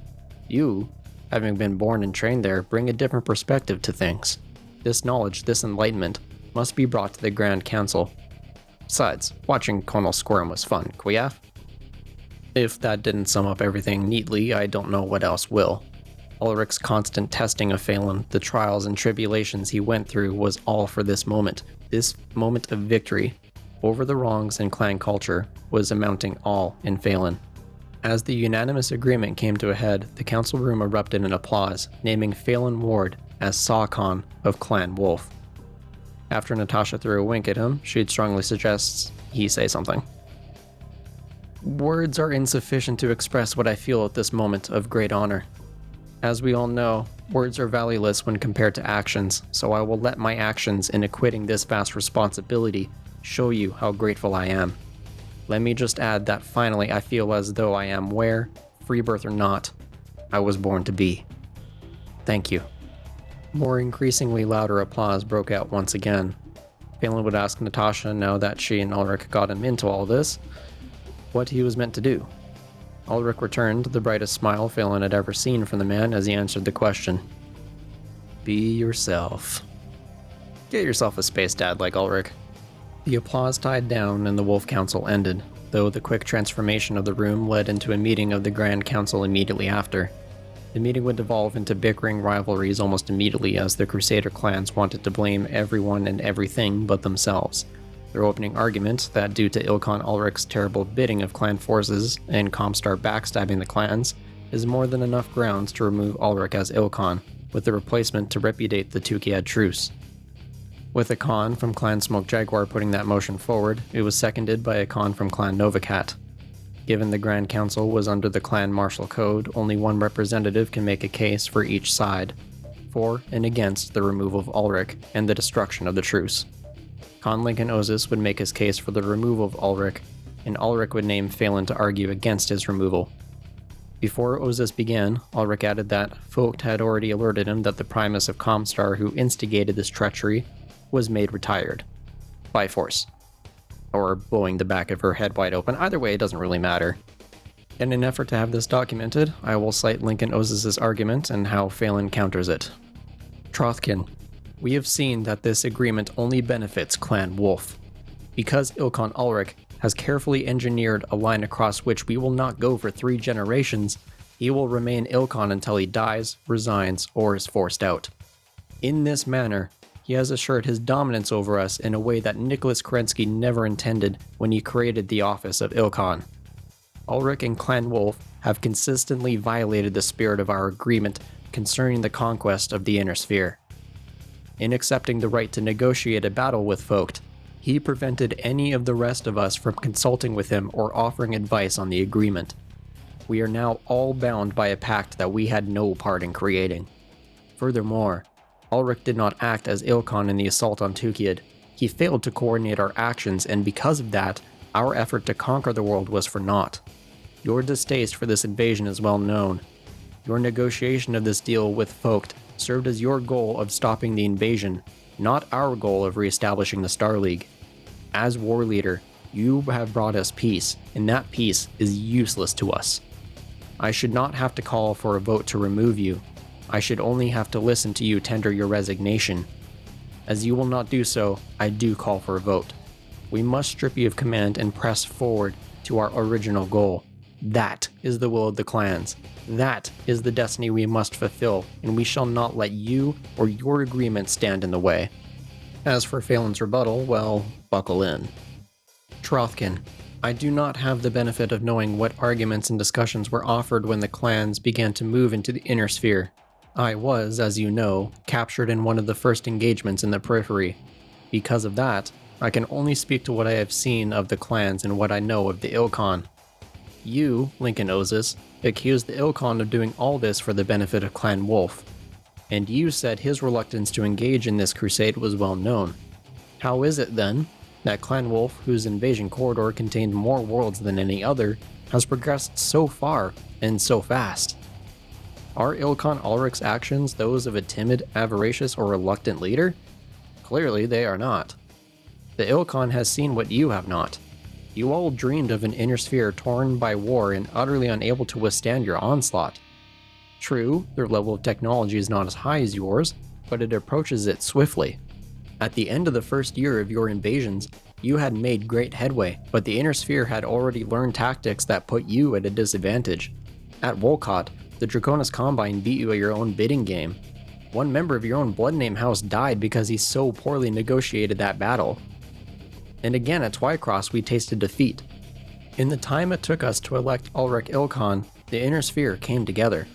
You, having been born and trained there, bring a different perspective to things. This knowledge, this enlightenment, must be brought to the Grand Council. Besides, watching Colonel squirm was fun, Kwiaf. If that didn't sum up everything neatly, I don't know what else will. Ulrich's constant testing of Phelan, the trials and tribulations he went through, was all for this moment of victory over the wrongs in clan culture, was amounting all in Phelan. As the unanimous agreement came to a head, the council room erupted in applause, naming Phelan Ward as Saw Khan of Clan Wolf. After Natasha threw a wink at him, she'd strongly suggest he say something. Words are insufficient to express what I feel at this moment of great honor. As we all know, words are valueless when compared to actions, so I will let my actions in acquitting this vast responsibility show you how grateful I am. Let me just add that finally I feel as though I am where, free birth or not, I was born to be. Thank you. More increasingly louder applause broke out once again. Phelan would ask Natasha, now that she and Ulrich got him into all this, what he was meant to do. Ulrich returned the brightest smile Phelan had ever seen from the man as he answered the question. Be yourself. Get yourself a space dad like Ulrich. The applause died down and the Wolf Council ended, though the quick transformation of the room led into a meeting of the Grand Council immediately after. The meeting would devolve into bickering rivalries almost immediately as the Crusader clans wanted to blame everyone and everything but themselves. Their opening argument that due to Ilkhan Ulrich's terrible bidding of clan forces and Comstar backstabbing the clans is more than enough grounds to remove Ulrich as Ilkhan, with the replacement to repudiate the Tukayyid truce. With a Khan from Clan Smoke Jaguar putting that motion forward, it was seconded by a Khan from Clan Novacat. Given the Grand Council was under the Clan Martial Code, only one representative can make a case for each side, for and against the removal of Ulrich and the destruction of the truce. Con Lincoln Ozus would make his case for the removal of Ulrich, and Ulrich would name Phelan to argue against his removal. Before Ozus began, Ulrich added that Focht had already alerted him that the Primus of Comstar who instigated this treachery was made retired. By force. Or blowing the back of her head wide open. Either way, it doesn't really matter. In an effort to have this documented, I will cite Lincoln Ozus's argument and how Phelan counters it. Trothkin, we have seen that this agreement only benefits Clan Wolf. Because Ilkhan Ulrich has carefully engineered a line across which we will not go for 3 generations, he will remain Ilkhan until he dies, resigns, or is forced out. In this manner, he has assured his dominance over us in a way that Nicholas Kerensky never intended when he created the office of Ilkhan. Ulrich and Clan Wolf have consistently violated the spirit of our agreement concerning the conquest of the Inner Sphere. In accepting the right to negotiate a battle with Focht, he prevented any of the rest of us from consulting with him or offering advice on the agreement. We are now all bound by a pact that we had no part in creating. Furthermore, Ulrich did not act as Ilkhan in the assault on Tukayyid. He failed to coordinate our actions, and because of that, our effort to conquer the world was for naught. Your distaste for this invasion is well known. Your negotiation of this deal with Focht served as your goal of stopping the invasion, not our goal of re-establishing the Star League. As war leader, you have brought us peace, and that peace is useless to us. I should not have to call for a vote to remove you. I should only have to listen to you tender your resignation. As you will not do so, I do call for a vote. We must strip you of command and press forward to our original goal. That is the will of the clans. That is the destiny we must fulfill, and we shall not let you or your agreement stand in the way. As for Phelan's rebuttal, well, buckle in. Trothkin, I do not have the benefit of knowing what arguments and discussions were offered when the clans began to move into the Inner Sphere. I was, as you know, captured in one of the first engagements in the periphery. Because of that, I can only speak to what I have seen of the clans and what I know of the Ilkhan. You, Lincoln Ozus, accused the Ilkhan of doing all this for the benefit of Clan Wolf, and you said his reluctance to engage in this crusade was well known. How is it, then, that Clan Wolf, whose invasion corridor contained more worlds than any other, has progressed so far and so fast? Are Ilkhan Ulrich's actions those of a timid, avaricious, or reluctant leader? Clearly they are not. The Ilkhan has seen what you have not. You all dreamed of an Inner Sphere torn by war and utterly unable to withstand your onslaught. True, their level of technology is not as high as yours, but it approaches it swiftly. At the end of the first year of your invasions, you had made great headway, but the Inner Sphere had already learned tactics that put you at a disadvantage. At Wolcott, the Draconis Combine beat you at your own bidding game. One member of your own blood-name house died because he so poorly negotiated that battle. And again at Twycross we tasted defeat. In the time it took us to elect Ulrich Ilkhan, the Inner Sphere came together.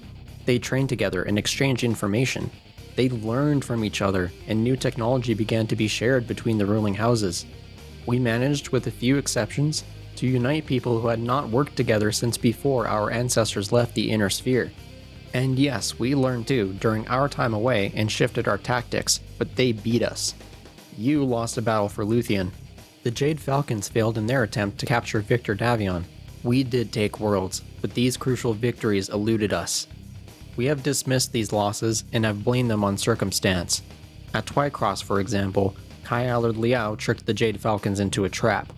They trained together and exchanged information. They learned from each other, and new technology began to be shared between the ruling houses. We managed, with a few exceptions, to unite people who had not worked together since before our ancestors left the Inner Sphere. And yes, we learned too during our time away and shifted our tactics, but they beat us. You lost a battle for Luthien. The Jade Falcons failed in their attempt to capture Victor Davion. We did take worlds, but these crucial victories eluded us. We have dismissed these losses and have blamed them on circumstance. At Twycross, for example, Kai Allard-Liao tricked the Jade Falcons into a trap.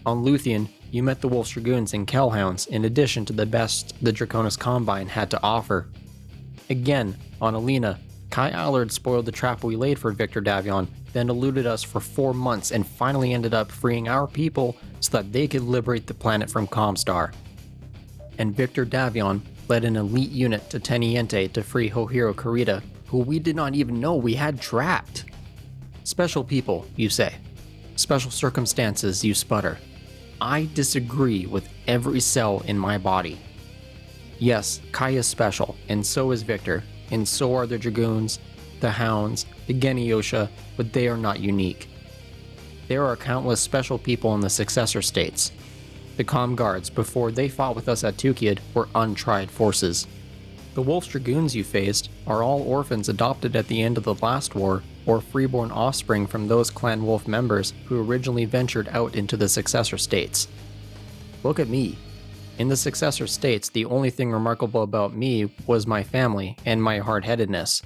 On Luthien, you met the Wolf's Dragoons and Kellhounds in addition to the best the Draconis Combine had to offer. Again, on Alina, Kai Allard spoiled the trap we laid for Victor Davion, then eluded us for 4 months and finally ended up freeing our people so that they could liberate the planet from Comstar. And Victor Davion led an elite unit to Teniente to free Hohiro Kurita, who we did not even know we had trapped. Special people, you say. Special circumstances, you sputter. I disagree with every cell in my body. Yes, Kai is special, and so is Victor, and so are the Dragoons, the Hounds, the Geniyosha, but they are not unique. There are countless special people in the successor states. The Com Guards, before they fought with us at Tukayyid, were untried forces. The Wolf's Dragoons you faced are all orphans adopted at the end of the last war, or freeborn offspring from those Clan Wolf members who originally ventured out into the successor states. Look at me. In the successor states, the only thing remarkable about me was my family and my hard-headedness.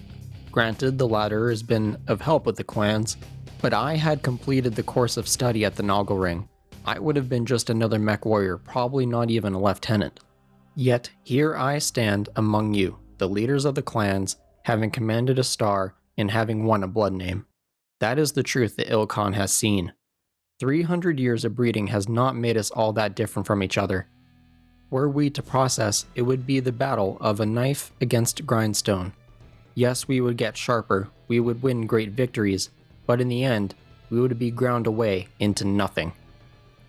Granted, the latter has been of help with the clans, but I had completed the course of study at the Nogglring. I would have been just another mech warrior, probably not even a lieutenant. Yet here I stand among you, the leaders of the clans, having commanded a star and having won a blood name. That is the truth that Ilkhan has seen. 300 years of breeding has not made us all that different from each other. Were we to process, it would be the battle of a knife against grindstone. Yes, we would get sharper, we would win great victories, but in the end, we would be ground away into nothing.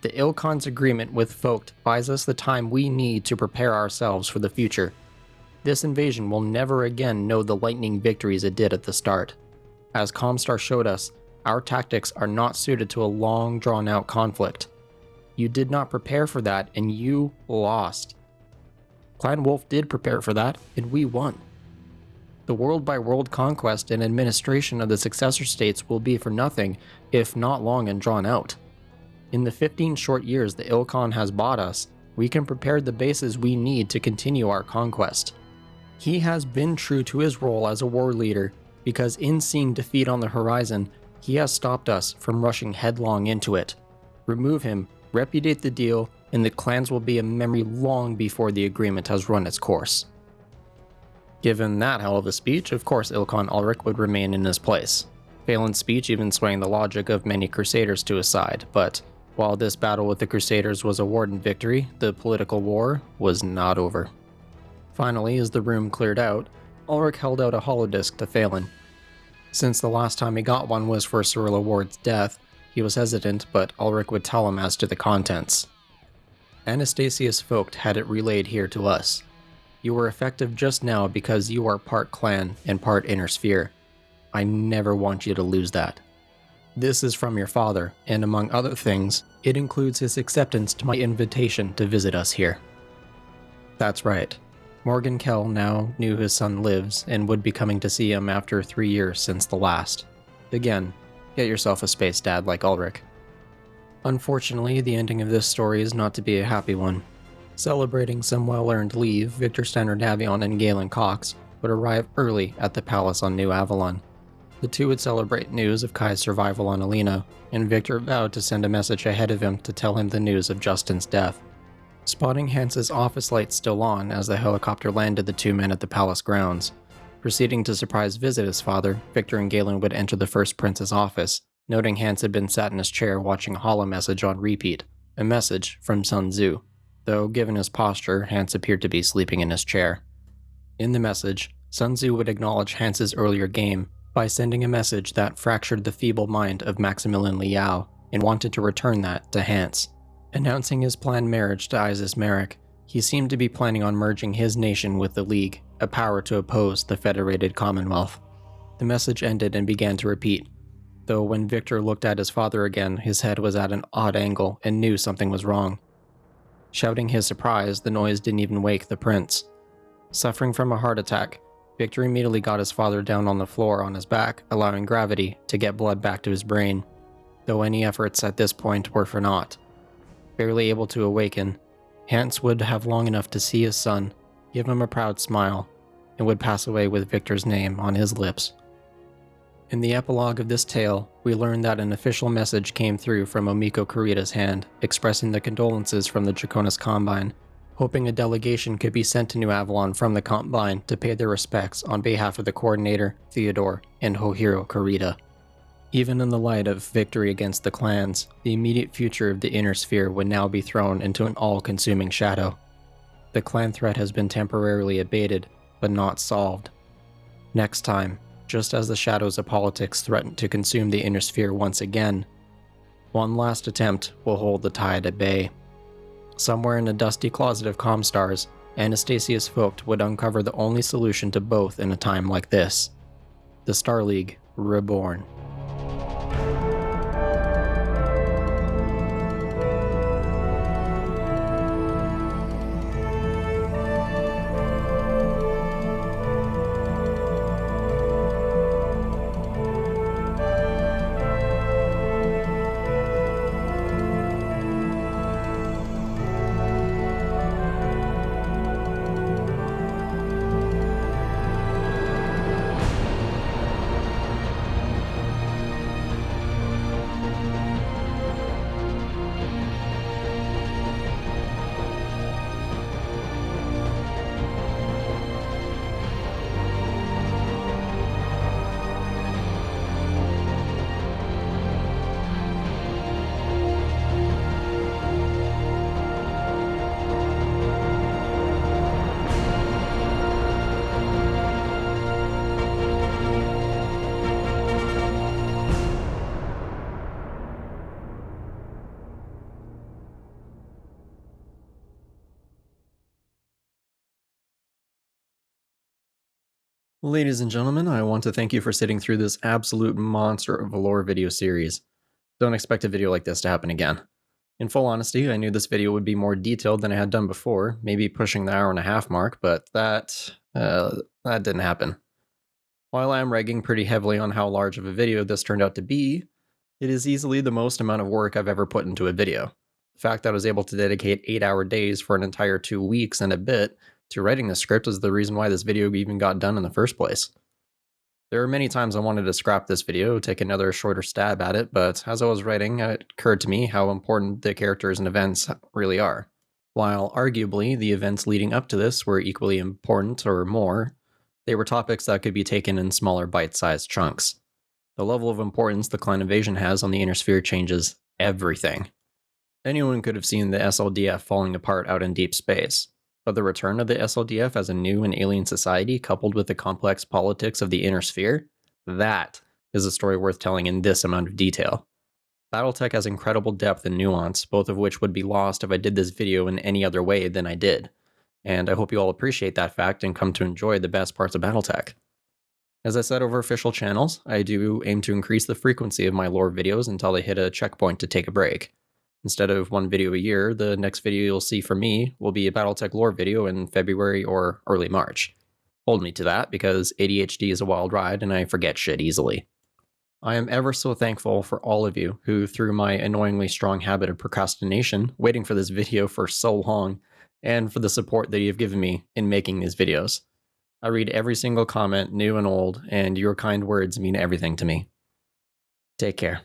The Ilkhan's agreement with Focht buys us the time we need to prepare ourselves for the future. This invasion will never again know the lightning victories it did at the start. As Comstar showed us, our tactics are not suited to a long, drawn-out conflict. You did not prepare for that, and you lost. Clan Wolf did prepare for that, and we won. The world-by-world conquest and administration of the successor states will be for nothing, if not long and drawn out. In the 15 short years the Ilkhan has bought us, we can prepare the bases we need to continue our conquest. He has been true to his role as a war leader, because in seeing defeat on the horizon, he has stopped us from rushing headlong into it. Remove him, repudiate the deal, and the clans will be a memory long before the agreement has run its course. Given that hell of a speech, of course Ilkhan Ulrich would remain in his place. Phelan's speech even swaying the logic of many crusaders to his side, but while this battle with the Crusaders was a warden victory, the political war was not over. Finally, as the room cleared out, Ulrich held out a holodisc to Phelan. Since the last time he got one was for Cyrilla Ward's death, he was hesitant, but Ulrich would tell him as to the contents. Anastasius Focht had it relayed here to us. You were effective just now because you are part clan and part inner sphere. I never want you to lose that. This is from your father, and among other things, it includes his acceptance to my invitation to visit us here. That's right. Morgan Kell now knew his son lives and would be coming to see him after 3 years since the last. Again, get yourself a space dad like Ulrich. Unfortunately, the ending of this story is not to be a happy one. Celebrating some well-earned leave, Victor Standard-Davion and Galen Cox would arrive early at the palace on New Avalon. The two would celebrate news of Kai's survival on Alina, and Victor vowed to send a message ahead of him to tell him the news of Justin's death. Spotting Hance's office lights still on as the helicopter landed the two men at the palace grounds. Proceeding to surprise visit his father, Victor and Galen would enter the First Prince's office, noting Hance had been sat in his chair watching a holomessage on repeat, a message from Sun Tzu, though given his posture, Hance appeared to be sleeping in his chair. In the message, Sun Tzu would acknowledge Hance's earlier game by sending a message that fractured the feeble mind of Maximilian Liao and wanted to return that to Hance. Announcing his planned marriage to Isis Merrick, he seemed to be planning on merging his nation with the League, a power to oppose the Federated Commonwealth. The message ended and began to repeat, though when Victor looked at his father again, his head was at an odd angle and knew something was wrong. Shouting his surprise, the noise didn't even wake the prince. Suffering from a heart attack, Victor immediately got his father down on the floor on his back, allowing gravity to get blood back to his brain, though any efforts at this point were for naught. Barely able to awaken, Hance would have long enough to see his son, give him a proud smile, and would pass away with Victor's name on his lips. In the epilogue of this tale, we learn that an official message came through from Omiko Kurita's hand, expressing the condolences from the Draconis Combine, hoping a delegation could be sent to New Avalon from the Combine to pay their respects on behalf of the Coordinator, Theodore, and Hohiro Kurita. Even in the light of victory against the clans, the immediate future of the Inner Sphere would now be thrown into an all-consuming shadow. The clan threat has been temporarily abated, but not solved. Next time, just as the shadows of politics threaten to consume the Inner Sphere once again, one last attempt will hold the tide at bay. Somewhere in a dusty closet of Comstars, Anastasius Vogt would uncover the only solution to both in a time like this: the Star League Reborn. Ladies and gentlemen, I want to thank you for sitting through this absolute monster of a lore video series. Don't expect a video like this to happen again. In full honesty, I knew this video would be more detailed than I had done before, maybe pushing the hour-and-a-half mark, but that didn't happen. While I am ragging pretty heavily on how large of a video this turned out to be, it is easily the most amount of work I've ever put into a video. The fact that I was able to dedicate 8-hour days for an entire 2 weeks and a bit to writing the script is the reason why this video even got done in the first place. There are many times I wanted to scrap this video, take another shorter stab at it, but as I was writing, it occurred to me how important the characters and events really are. While arguably the events leading up to this were equally important or more, they were topics that could be taken in smaller bite-sized chunks. The level of importance the clan invasion has on the Inner Sphere changes everything. Anyone could have seen the SLDF falling apart out in deep space, but the return of the SLDF as a new and alien society coupled with the complex politics of the Inner Sphere, that is a story worth telling in this amount of detail. Battletech has incredible depth and nuance, both of which would be lost if I did this video in any other way than I did, and I hope you all appreciate that fact and come to enjoy the best parts of Battletech. As I said over official channels, I do aim to increase the frequency of my lore videos until they hit a checkpoint to take a break. Instead of one video a year, the next video you'll see from me will be a Battletech lore video in February or early March. Hold me to that, because ADHD is a wild ride and I forget shit easily. I am ever so thankful for all of you who, through my annoyingly strong habit of procrastination, waiting for this video for so long, and for the support that you've given me in making these videos. I read every single comment, new and old, and your kind words mean everything to me. Take care.